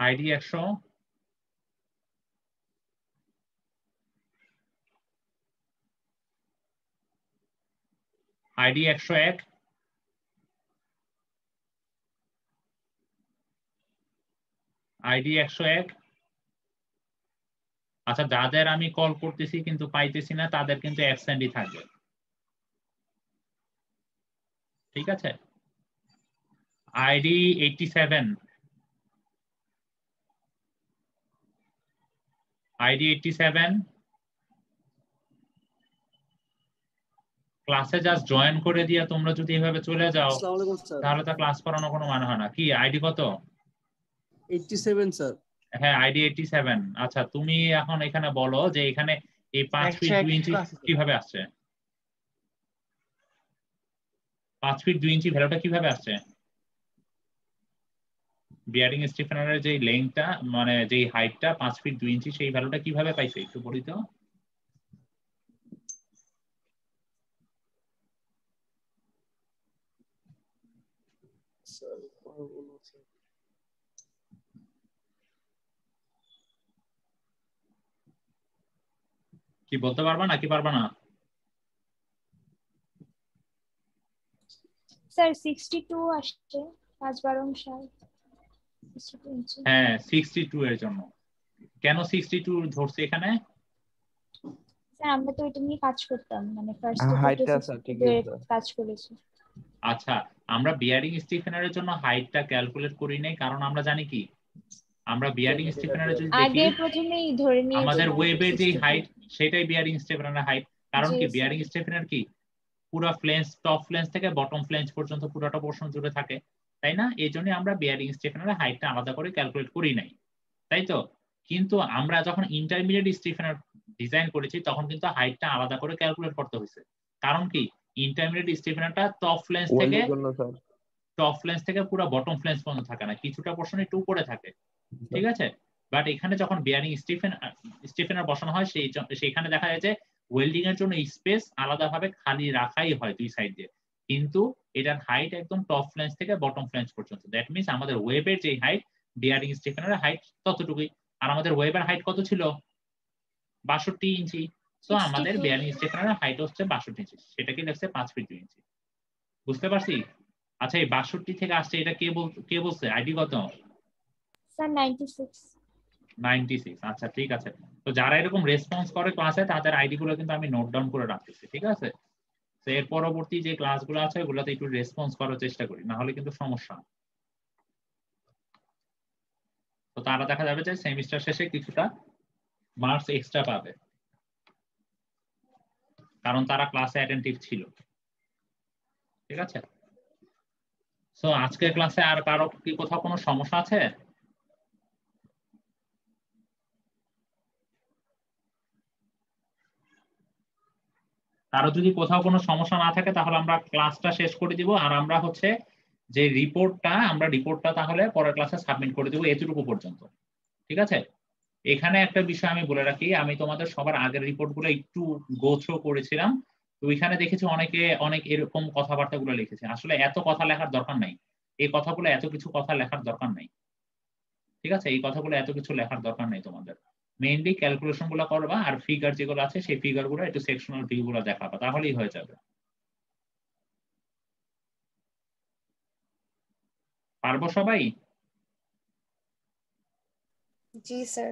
ID 100, ID 101, ID 101। আচ্ছা, যাদের আমি কল করতেছি কিন্তু পাইতেছি না তাদের কিন্তু অ্যাবসেন্টই থাকবে, ঠিক আছে? আইডি 87, আইডি 87 ক্লাসে জাস্ট জয়েন করে দিয়ে তোমরা যদি এভাবে চলে যাও আসসালামু আলাইকুম স্যার। তাহলে তো ক্লাস করানো কোনো মানে হয় না। কি আইডি কত? 87 স্যার। হ্যাঁ, আইডি 87। আচ্ছা, তুমি এখন এখানে বলো যে এখানে এই 5 ফিট 2 ইঞ্চি কিভাবে আসছে? 5 ফিট 2 ইঞ্চি ভ্যালুটা কিভাবে আসছে? বিয়ারিং স্টিফেনারের যে লেন্থটা মানে যে হাইটটা 5 ফিট 2 ইঞ্চি, সেই ভ্যালুটা কিভাবে পাইছে একটু বলি তো। কি বলতে পারবা নাকি পারবা না? স্যার 62 আসছে 5/12 62 ইঞ্চি। হ্যাঁ, 62 এর জন্য। কেন 62 ধরছে এখানে? স্যার আমরা তো এটা নিয়ে কাজ করতাম, মানে ফার্স্ট হাইটটা স্যার ঠিক আছে কাজ করেছি। আচ্ছা, আমরা বিয়ারিং স্টিফেনারের জন্য হাইটটা ক্যালকুলেট করি নাই, কারণ আমরা জানি কি, আমরা বিয়ারিং স্টিফেনারে যদি দেখি আগে প্রথমেই ধরে নিয়ে আমাদের ওয়েবের যে হাইট সেটাই বিয়ারিং স্টিফেনারের হাইট। কারণ কি, বিয়ারিং স্টিফেনার কি পুরো ফ্লেঞ্জ, টপ ফ্লেঞ্জ থেকে বটম ফ্লেঞ্জ পর্যন্ত পুরোটা পোরশন জুড়ে থাকে, তাই না? এই জন্য আমরা বিয়ারিং স্টিফেনারের হাইটটা আলাদা করে ক্যালকুলেট করি নাই, তাই তো? কিন্তু আমরা যখন ইন্টারমিডিয়েট স্টিফেনার ডিজাইন করেছি তখন কিন্তু হাইটটা আলাদা করে ক্যালকুলেট করতে হয়েছে। কারণ কি, ইন্টারমিডিয়েট স্টিফেনারটা টপ ফ্লেঞ্জ থেকে পুরো বটম ফ্লেঞ্জ পর্যন্ত থাকে না, কিছুটা পোরশন একটু উপরে থাকে, ঠিক আছে? বাট এখানে যখন বিয়ারিং স্টিফেনার বসানো হয় সেইখানে দেখা যায় যে ওয়েল্ডিং এর জন্য স্পেস আলাদাভাবে খালি রাখাই হয় দুই সাইড দিয়ে, কিন্তু এটার হাইট একদম টপ ফ্লেঞ্জ থেকে বটম ফ্লেঞ্জ পর্যন্ত। দ্যাট মিন্স আমাদের ওয়েবের যে হাইট বিয়ারিং স্টিফেনারের হাইট ততটুকুই। আর আমাদের ওয়েবের হাইট কত ছিল? 62 ইঞ্চি। তো আমাদের বিয়ারিং স্টিফেনারের হাইট হচ্ছে 62 ইঞ্চি, সেটাকে লিখছে 5 ফিট 2 ইঞ্চি। বুঝতে পারছি? আচ্ছা, এই 62 থেকে আসছে এটা কে বলছে? আইডি কত? স্যার 96। 96। আচ্ছা, ঠিক আছে। তো যারা এরকম রেসপন্স করে ক্লাসে তাদের আইডি গুলো কিন্তু আমি নোট ডাউন করে রাখতেছি, ঠিক আছে? তো এর পরবর্তী যে ক্লাসগুলো আছে ওগুলোতে একটু রেসপন্স করার চেষ্টা করি, না হলে কিন্তু সমস্যা। তো তারা দেখা যাবে যে সেমিস্টার শেষে কিছুটা মার্কস এক্সট্রা পাবে, কারণ তারা ক্লাসে অ্যাটেন্টিভ ছিল, ঠিক আছে? সো আজকের ক্লাসে আর কারো কি কোথাও কোনো সমস্যা আছে? কারো যদি কোথাও কোনো সমস্যা না থাকে তাহলে আমরা ক্লাসটা শেষ করে দিব, আর আমরা হচ্ছে যে রিপোর্টটা তাহলে পরের ক্লাসে সাবমিট করে দিব এতটুকু পর্যন্ত, ঠিক আছে? এখানে একটা বিষয় আমি বলে রাখি, আমি তোমাদের সবার আগের রিপোর্টগুলো একটু গো থ্রু করেছিলাম, তো ওইখানে দেখেছি অনেকে অনেক এরকম কথাবার্তাগুলো লিখেছে। আসলে এত কথা লেখার দরকার নাই, এই কথাগুলো এত কিছু কথা লেখার দরকার নাই, ঠিক আছে? এই কথাগুলো এত কিছু লেখার দরকার নেই তোমাদের। মেইনলি ক্যালকুলেশন গুলো করবা, আর ফিগার যেগুলো আছে সেই ফিগার গুলো একটু সেকশনাল ভিউ গুলো দেখাবা, তাহলেই হয়ে যাবে। পারবো সবাই? জি স্যার।